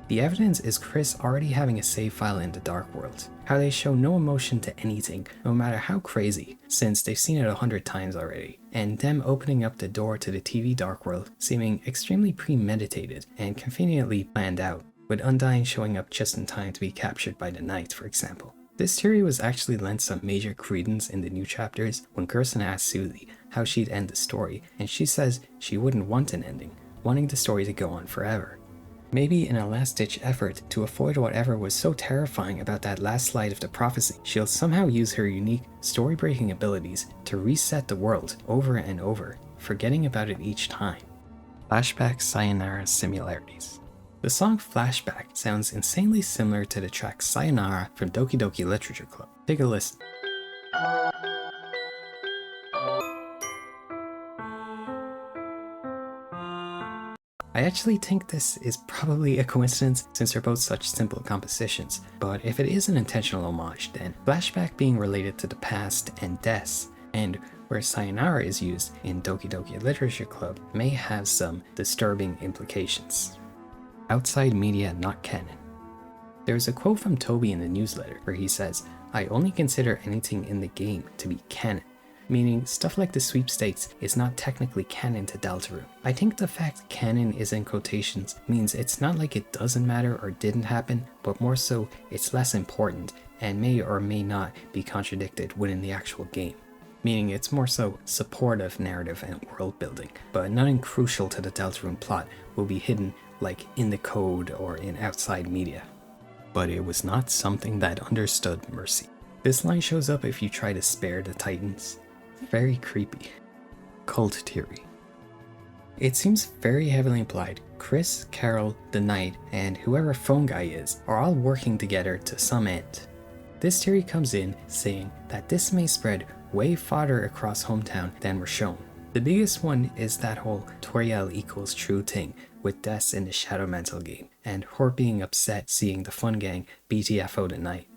The evidence is Chris already having a save file in the Dark World, how they show no emotion to anything, no matter how crazy, since they've seen it 100 times already, and them opening up the door to the TV Dark World seeming extremely premeditated and conveniently planned out, with Undyne showing up just in time to be captured by the Knight, for example. This theory was actually lent some major credence in the new chapters when Kirsten asked Susie how she'd end the story, and she says she wouldn't want an ending, wanting the story to go on forever. Maybe in a last-ditch effort to avoid whatever was so terrifying about that last slide of the prophecy, she'll somehow use her unique, story-breaking abilities to reset the world over and over, forgetting about it each time. Flashback Sayonara similarities. The song Flashback sounds insanely similar to the track Sayonara from Doki Doki Literature Club. Take a listen. I actually think this is probably a coincidence since they're both such simple compositions, but if it is an intentional homage, then Flashback being related to the past and deaths, and where Sayonara is used in Doki Doki Literature Club may have some disturbing implications. Outside media not canon. There's a quote from Toby in the newsletter where he says, "I only consider anything in the game to be canon," meaning stuff like the sweepstakes is not technically canon to Deltarune. I think the fact canon is in quotations means it's not like it doesn't matter or didn't happen, but more so it's less important and may or may not be contradicted within the actual game. Meaning it's more so supportive narrative and world building, but nothing crucial to the Deltarune plot will be hidden like in the code or in outside media. But it was not something that understood mercy. This line shows up if you try to spare the Titans. Very creepy. Cult theory. It seems very heavily implied Chris, Carol, the Knight, and whoever Phone Guy is are all working together to some end. This theory comes in saying that this may spread way farther across hometown than we're shown. The biggest one is that whole Toriel equals true thing with deaths in the Shadow Mantle game, and her being upset seeing the Fun Gang BTFO the Knight.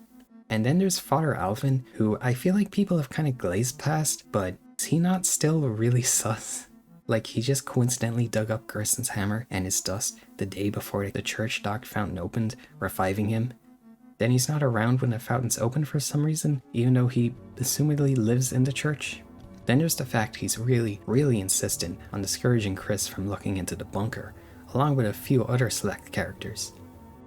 And then there's Father Alvin, who I feel like people have kind of glazed past, but is he not still really sus? Like he just coincidentally dug up Gersten's hammer and his dust the day before the church docked fountain opened, reviving him. Then he's not around when the fountain's open for some reason, even though he assumedly lives in the church. Then there's the fact he's really insistent on discouraging Chris from looking into the bunker, along with a few other select characters.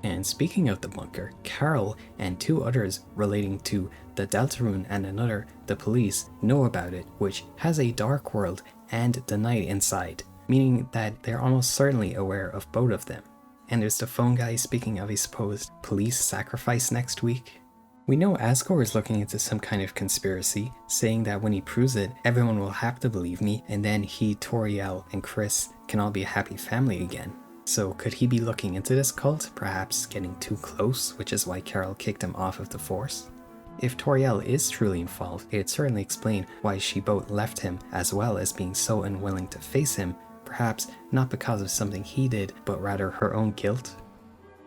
And speaking of the bunker, Carol and two others relating to the Deltarune and another, the police, know about it, which has a dark world and the Knight inside, meaning that they're almost certainly aware of both of them. And there's the Phone Guy speaking of a supposed police sacrifice next week. We know Asgore is looking into some kind of conspiracy, saying that when he proves it, everyone will have to believe me, and then he, Toriel, and Chris can all be a happy family again. So could he be looking into this cult, perhaps getting too close, which is why Carol kicked him off of the Force? If Toriel is truly involved, it'd certainly explain why she both left him, as well as being so unwilling to face him, perhaps not because of something he did, but rather her own guilt.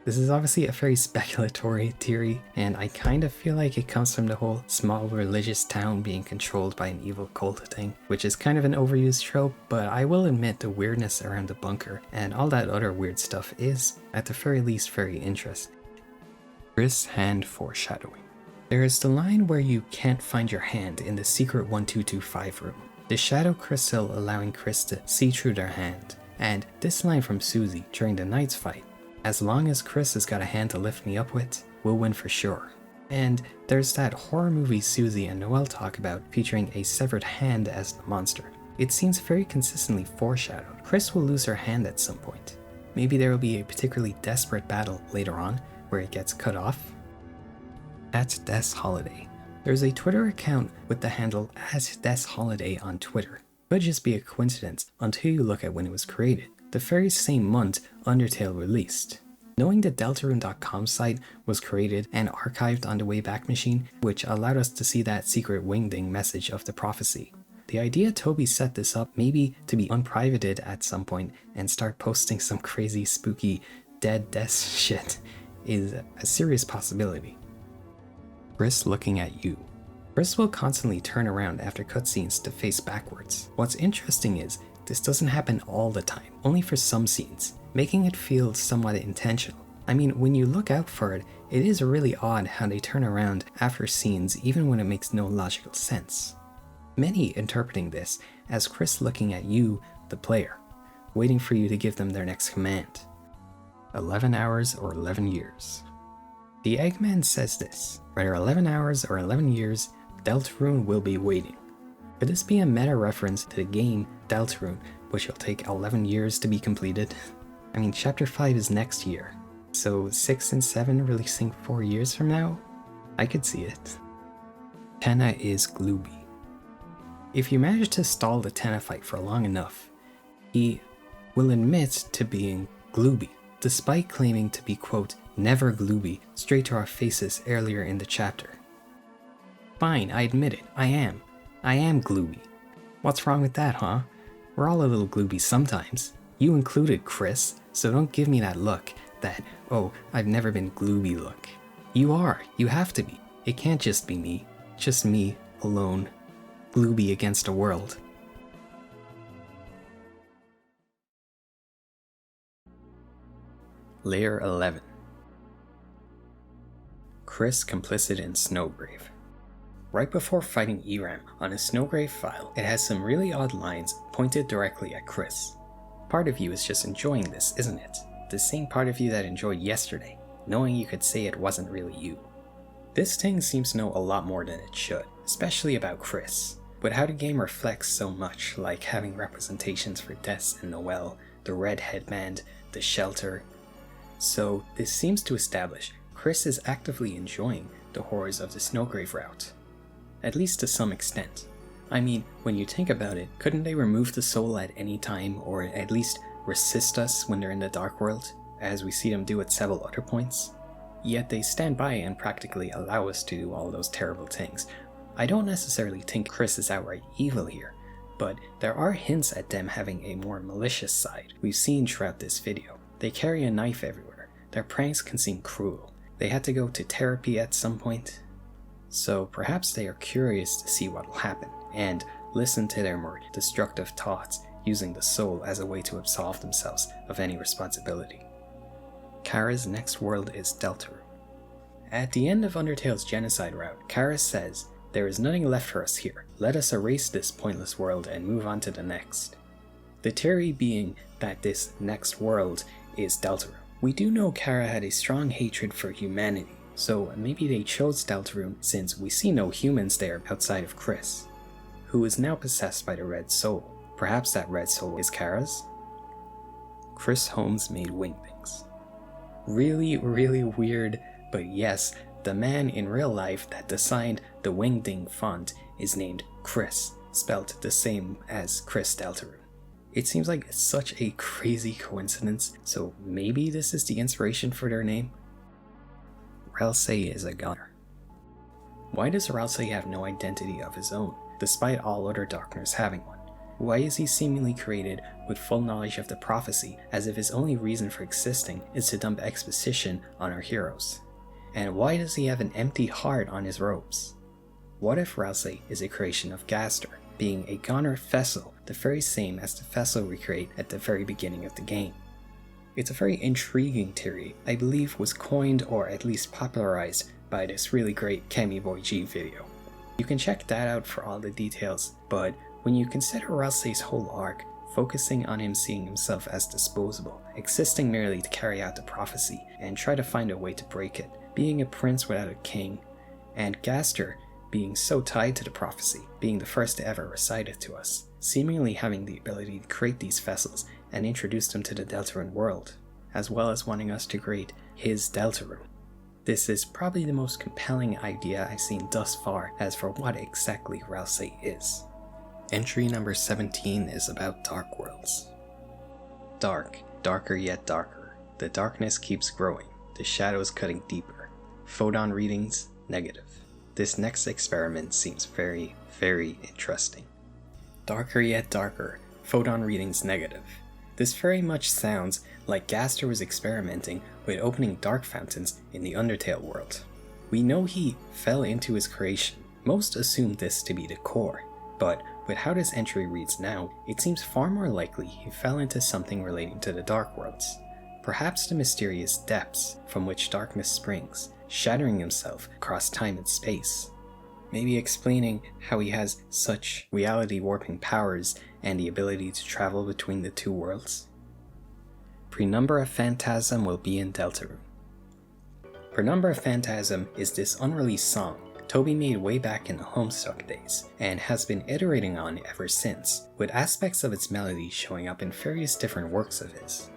This is obviously a very speculatory theory, and I kind of feel like it comes from the whole small religious town being controlled by an evil cult thing, which is kind of an overused trope, but I will admit the weirdness around the bunker and all that other weird stuff is, at the very least, very interesting. Chris hand foreshadowing. There is the line where you can't find your hand in the secret 1225 room. The shadow crystal allowing Chris to see through their hand, and this line from Susie during the Knights fight. As long as Chris has got a hand to lift me up with, we'll win for sure. And there's that horror movie Susie and Noelle talk about featuring a severed hand as the monster. It seems very consistently foreshadowed. Chris will lose her hand at some point. Maybe there will be a particularly desperate battle later on where it gets cut off. At Des Holiday. There's a Twitter account with the handle @DesHoliday on Twitter. Could just be a coincidence until you look at when it was created. The very same month Undertale released. Knowing the Deltarune.com site was created and archived on the Wayback Machine, which allowed us to see that secret wingding message of the prophecy. The idea Toby set this up maybe to be unprivated at some point and start posting some crazy spooky dead death shit is a serious possibility. Chris looking at you. Chris will constantly turn around after cutscenes to face backwards. What's interesting is, this doesn't happen all the time, only for some scenes, making it feel somewhat intentional. I mean, when you look out for it, it is really odd how they turn around after scenes even when it makes no logical sense. Many interpreting this as Chris looking at you, the player, waiting for you to give them their next command. 11 hours or 11 years. The Eggman says this, whether 11 hours or 11 years, Deltarune will be waiting. Could this be a meta reference to the game Deltarune, which will take 11 years to be completed? I mean, Chapter 5 is next year, so 6 and 7 releasing 4 years from now? I could see it. Tenna is Glooby. If you manage to stall the Tenna fight for long enough, he will admit to being Glooby, despite claiming to be, quote, never Glooby straight to our faces earlier in the chapter. Fine, I admit it, I am Glooby. What's wrong with that, huh? We're all a little Glooby sometimes. You included, Chris, so don't give me that look, that, oh, I've never been Glooby look. You are, you have to be. It can't just be me, just me, alone, Glooby against the world. Layer 11. Chris complicit in Snowgrave. Right before fighting Eram on a Snowgrave file, it has some really odd lines pointed directly at Chris. Part of you is just enjoying this, isn't it? The same part of you that enjoyed yesterday, knowing you could say it wasn't really you. This thing seems to know a lot more than it should, especially about Chris. But how the game reflects so much, like having representations for Des and Noelle, the red headband, the shelter. So this seems to establish Chris is actively enjoying the horrors of the Snowgrave route. At least to some extent. I mean, when you think about it, couldn't they remove the soul at any time, or at least resist us when they're in the Dark World, as we see them do at several other points? Yet they stand by and practically allow us to do all those terrible things. I don't necessarily think Chris is outright evil here, but there are hints at them having a more malicious side we've seen throughout this video. They carry a knife everywhere, their pranks can seem cruel, they had to go to therapy at some point. So perhaps they are curious to see what will happen, and listen to their more destructive thoughts, using the soul as a way to absolve themselves of any responsibility. Kara's next world is Deltarune. At the end of Undertale's genocide route, Kara says, "There is nothing left for us here. Let us erase this pointless world and move on to the next." The theory being that this next world is Deltarune. We do know Kara had a strong hatred for humanity, so maybe they chose Deltarune since we see no humans there outside of Chris, who is now possessed by the Red Soul. Perhaps that Red Soul is Kara's? Chris Holmes made wingdings. Really, really weird, but yes, the man in real life that designed the wingding font is named Chris, spelled the same as Chris Deltarune. It seems like such a crazy coincidence, so maybe this is the inspiration for their name? Ralsei is a gunner. Why does Ralsei have no identity of his own, despite all other Darkners having one? Why is he seemingly created with full knowledge of the prophecy, as if his only reason for existing is to dump exposition on our heroes? And why does he have an empty heart on his robes? What if Rousey is a creation of Gaster, being a Goner vessel, the very same as the vessel we create at the very beginning of the game? It's a very intriguing theory, I believe was coined or at least popularized by this really great KemiBoyG video. You can check that out for all the details, but when you consider Rousey's whole arc, focusing on him seeing himself as disposable, existing merely to carry out the prophecy and try to find a way to break it, being a prince without a king, and Gaster being so tied to the prophecy, being the first to ever recite it to us, seemingly having the ability to create these vessels and introduce them to the Deltarune world, as well as wanting us to create his Deltarune. This is probably the most compelling idea I've seen thus far as for what exactly Rousey is. Entry number 17 is about Dark Worlds. Dark, darker yet darker. The darkness keeps growing, the shadows cutting deeper. Photon readings, negative. This next experiment seems very, very interesting. Darker yet darker, photon readings negative. This very much sounds like Gaster was experimenting with opening dark fountains in the Undertale world. We know he fell into his creation. Most assumed this to be the core, but with how this entry reads now, it seems far more likely he fell into something relating to the Dark Worlds. Perhaps the mysterious depths from which darkness springs, shattering himself across time and space. Maybe explaining how he has such reality warping powers and the ability to travel between the two worlds. Penumbra Phantasm will be in Deltarune. Penumbra Phantasm is this unreleased song Toby made way back in the Homestuck days, and has been iterating on ever since, with aspects of its melody showing up in various different works of his.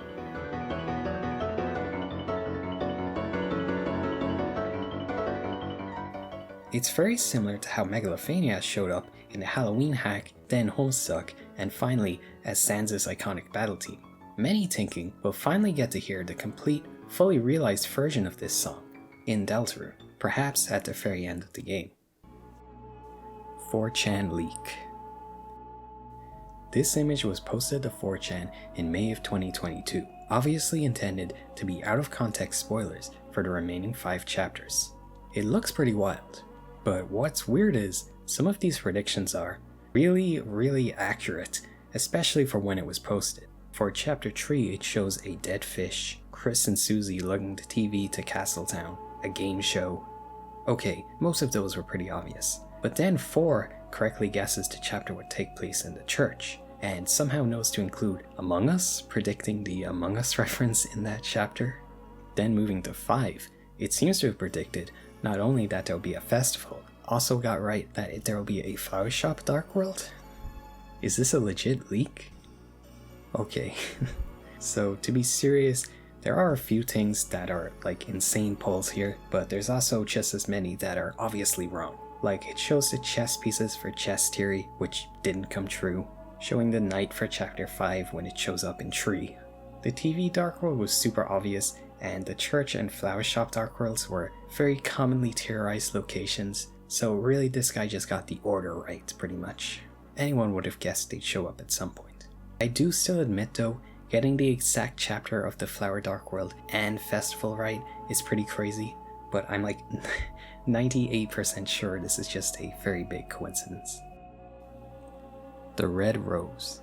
It's very similar to how Megalophania showed up in the Halloween hack, then Homestuck, and finally as Sans' iconic battle team. Many thinking we'll finally get to hear the complete, fully realized version of this song in Deltarune, perhaps at the very end of the game. 4chan leak. This image was posted to 4chan in May of 2022, obviously intended to be out of context spoilers for the remaining 5 chapters. It looks pretty wild, but what's weird is some of these predictions are really accurate, especially for when it was posted. For chapter 3 it shows a dead fish, Chris and Susie lugging the TV to Castletown, a game show. Okay, most of those were pretty obvious. But then 4 correctly guesses the chapter would take place in the church, and somehow knows to include Among Us, predicting the Among Us reference in that chapter. Then moving to 5, it seems to have predicted not only that there will be a festival, also got right that there will be a flower shop Dark World? Is this a legit leak? Okay, so to be serious, there are a few things that are like insane polls here, but there's also just as many that are obviously wrong. Like it shows the chess pieces for chess theory, which didn't come true, showing the knight for chapter 5 when it shows up in tree. The TV Dark World was super obvious, and the church and flower shop Dark Worlds were very commonly theorized locations, so really this guy just got the order right pretty much. Anyone would have guessed they'd show up at some point. I do still admit though, getting the exact chapter of the Flower Dark World and Festival right is pretty crazy, but I'm like 98% sure this is just a very big coincidence. The Red Rose.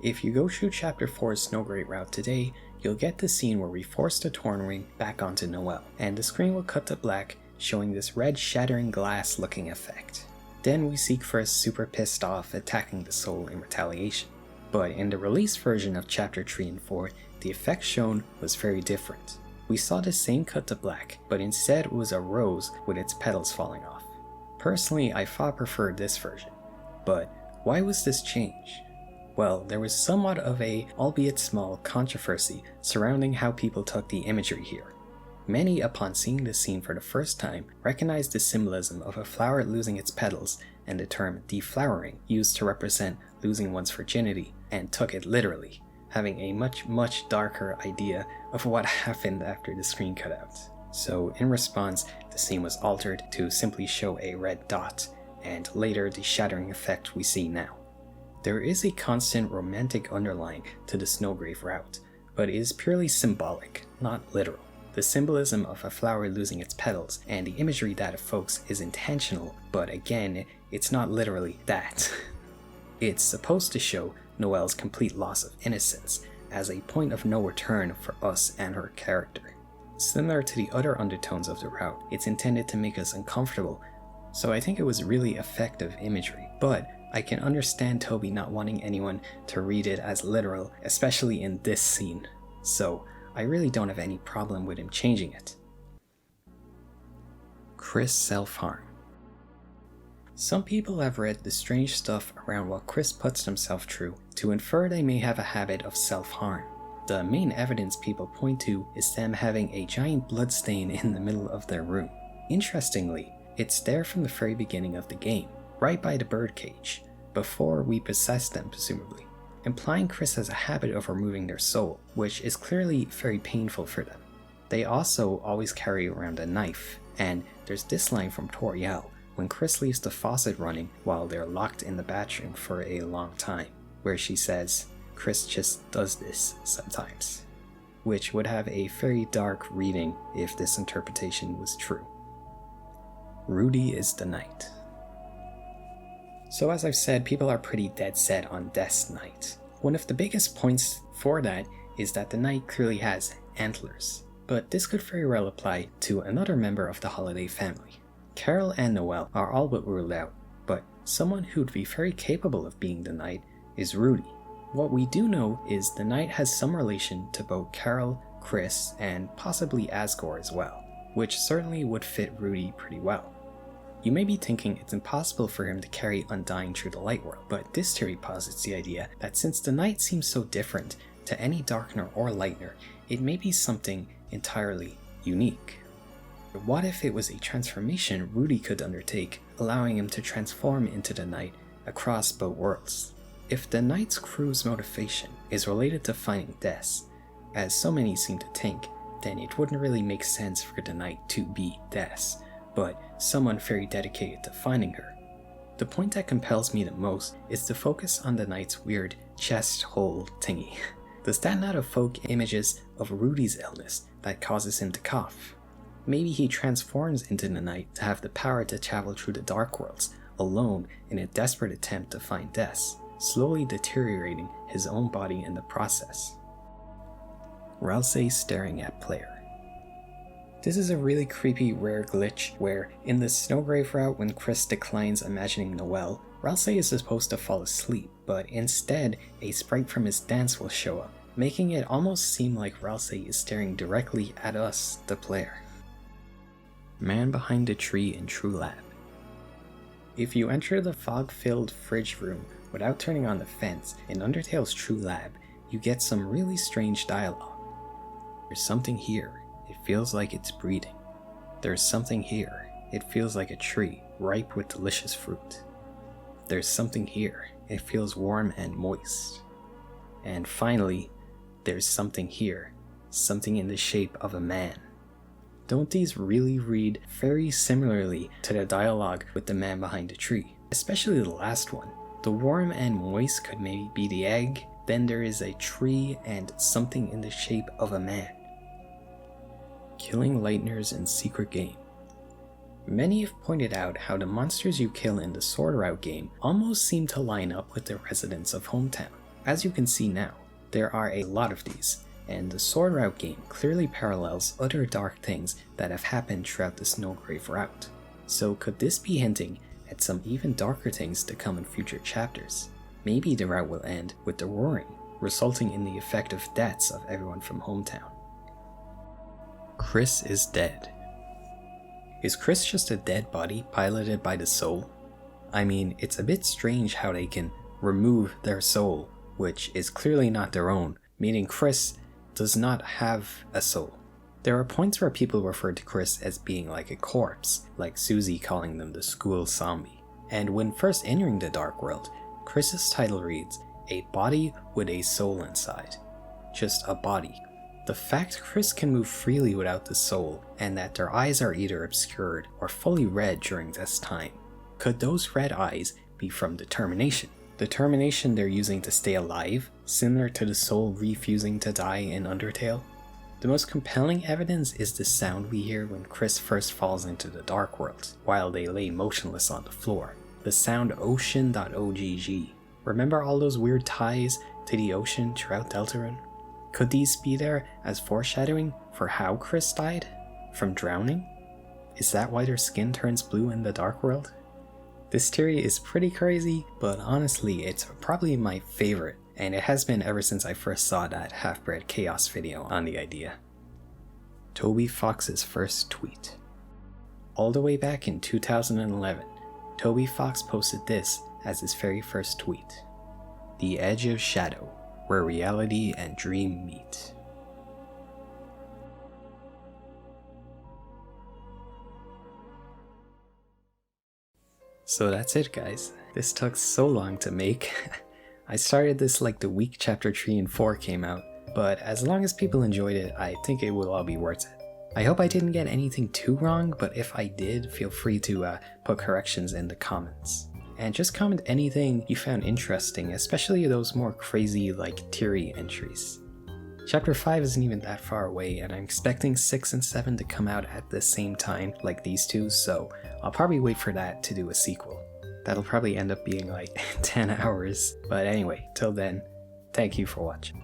If you go through chapter 4's Snowgreat route today, you'll get the scene where we force the Torn Ring back onto Noelle, and the screen will cut to black, showing this red shattering glass looking effect. Then we see Chris super pissed off, attacking the soul in retaliation. But in the release version of chapter 3 and 4, the effect shown was very different. We saw the same cut to black, but instead it was a rose with its petals falling off. Personally, I far preferred this version. But why was this change? Well, there was somewhat of a, albeit small, controversy surrounding how people took the imagery here. Many, upon seeing this scene for the first time, recognized the symbolism of a flower losing its petals and the term deflowering used to represent losing one's virginity, and took it literally, having a much darker idea of what happened after the screen cut out. So in response, the scene was altered to simply show a red dot, and later the shattering effect we see now. There is a constant romantic underline to the Snowgrave route, but it is purely symbolic, not literal. The symbolism of a flower losing its petals and the imagery that evokes is intentional, but again, it's not literally that. It's supposed to show Noelle's complete loss of innocence as a point of no return for us and her character. Similar to the other undertones of the route, it's intended to make us uncomfortable, so I think it was really effective imagery, but I can understand Toby not wanting anyone to read it as literal, especially in this scene, so I really don't have any problem with him changing it. Chris self-harm. Some people have read the strange stuff around what Chris puts himself through to infer they may have a habit of self-harm. The main evidence people point to is them having a giant blood stain in the middle of their room. Interestingly, it's there from the very beginning of the game, right by the birdcage, before we possess them presumably, implying Chris has a habit of removing their soul, which is clearly very painful for them. They also always carry around a knife, and there's this line from Toriel when Chris leaves the faucet running while they're locked in the bathroom for a long time, where she says, "Chris just does this sometimes," which would have a very dark reading if this interpretation was true. Rudy is the knight. So as I've said, people are pretty dead set on Death's Knight. One of the biggest points for that is that the knight clearly has antlers, but this could very well apply to another member of the Holiday family. Carol and Noelle are all but ruled out, but someone who'd be very capable of being the knight is Rudy. What we do know is the knight has some relation to both Carol, Chris, and possibly Asgore as well, which certainly would fit Rudy pretty well. You may be thinking it's impossible for him to carry Undying through the light world, but this theory posits the idea that since the knight seems so different to any Darkener or Lightener, it may be something entirely unique. What if it was a transformation Rudy could undertake, allowing him to transform into the knight across both worlds? If the knight's crew's motivation is related to finding Des, as so many seem to think, then it wouldn't really make sense for the knight to be Des, but someone very dedicated to finding her. The point that compels me the most is to focus on the knight's weird chest hole thingy. Does that not evoke images of Rudy's illness that causes him to cough? Maybe he transforms into the knight to have the power to travel through the dark worlds alone in a desperate attempt to find Des, slowly deteriorating his own body in the process. Ralsei staring at player. This is a really creepy rare glitch where, in the Snowgrave route when Chris declines imagining Noelle, Ralsei is supposed to fall asleep, but instead a sprite from his dance will show up, making it almost seem like Ralsei is staring directly at us, the player. Man behind a tree in True Lab. If you enter the fog-filled fridge room without turning on the fence in Undertale's True Lab, you get some really strange dialogue. There's something here. It feels like it's breathing. There's something here. It feels like a tree, ripe with delicious fruit. There's something here. It feels warm and moist. And finally, there's something here. Something in the shape of a man. Don't these really read very similarly to the dialogue with the man behind the tree? Especially the last one. The warm and moist could maybe be the egg, then there is a tree and something in the shape of a man. Killing Lightners in Secret Game. Many have pointed out how the monsters you kill in the Sword Route game almost seem to line up with the residents of Hometown. As you can see now, there are a lot of these, and the Sword Route game clearly parallels other dark things that have happened throughout the Snowgrave route. So could this be hinting at some even darker things to come in future chapters? Maybe the route will end with the roaring, resulting in the effective deaths of everyone from Hometown. Chris is dead. Is Chris just a dead body piloted by the soul? I mean, it's a bit strange how they can remove their soul, which is clearly not their own, meaning Chris does not have a soul. There are points where people refer to Chris as being like a corpse, like Susie calling them the school zombie. And when first entering the Dark World, Chris's title reads, "A body with a soul inside." Just a body. The fact Chris can move freely without the soul, and that their eyes are either obscured or fully red during this time. Could those red eyes be from determination? The termination they're using to stay alive, similar to the soul refusing to die in Undertale. The most compelling evidence is the sound we hear when Chris first falls into the Dark World, while they lay motionless on the floor. The sound ocean.ogg. Remember all those weird ties to the ocean throughout Deltarune? Could these be there as foreshadowing for how Chris died? From drowning? Is that why their skin turns blue in the Dark World? This theory is pretty crazy, but honestly it's probably my favorite, and it has been ever since I first saw that Half-Bred Chaos video on the idea. Toby Fox's first tweet. All the way back in 2011, Toby Fox posted this as his very first tweet. The edge of shadow, where reality and dream meet. So that's it, guys. This took so long to make. I started this like the week chapter 3 and 4 came out, but as long as people enjoyed it, I think it will all be worth it. I hope I didn't get anything too wrong, but if I did, feel free to put corrections in the comments. And just comment anything you found interesting, especially those more crazy like theory entries. Chapter 5 isn't even that far away, and I'm expecting 6 and 7 to come out at the same time like these two, so I'll probably wait for that to do a sequel. That'll probably end up being like 10 hours, but anyway, till then, thank you for watching.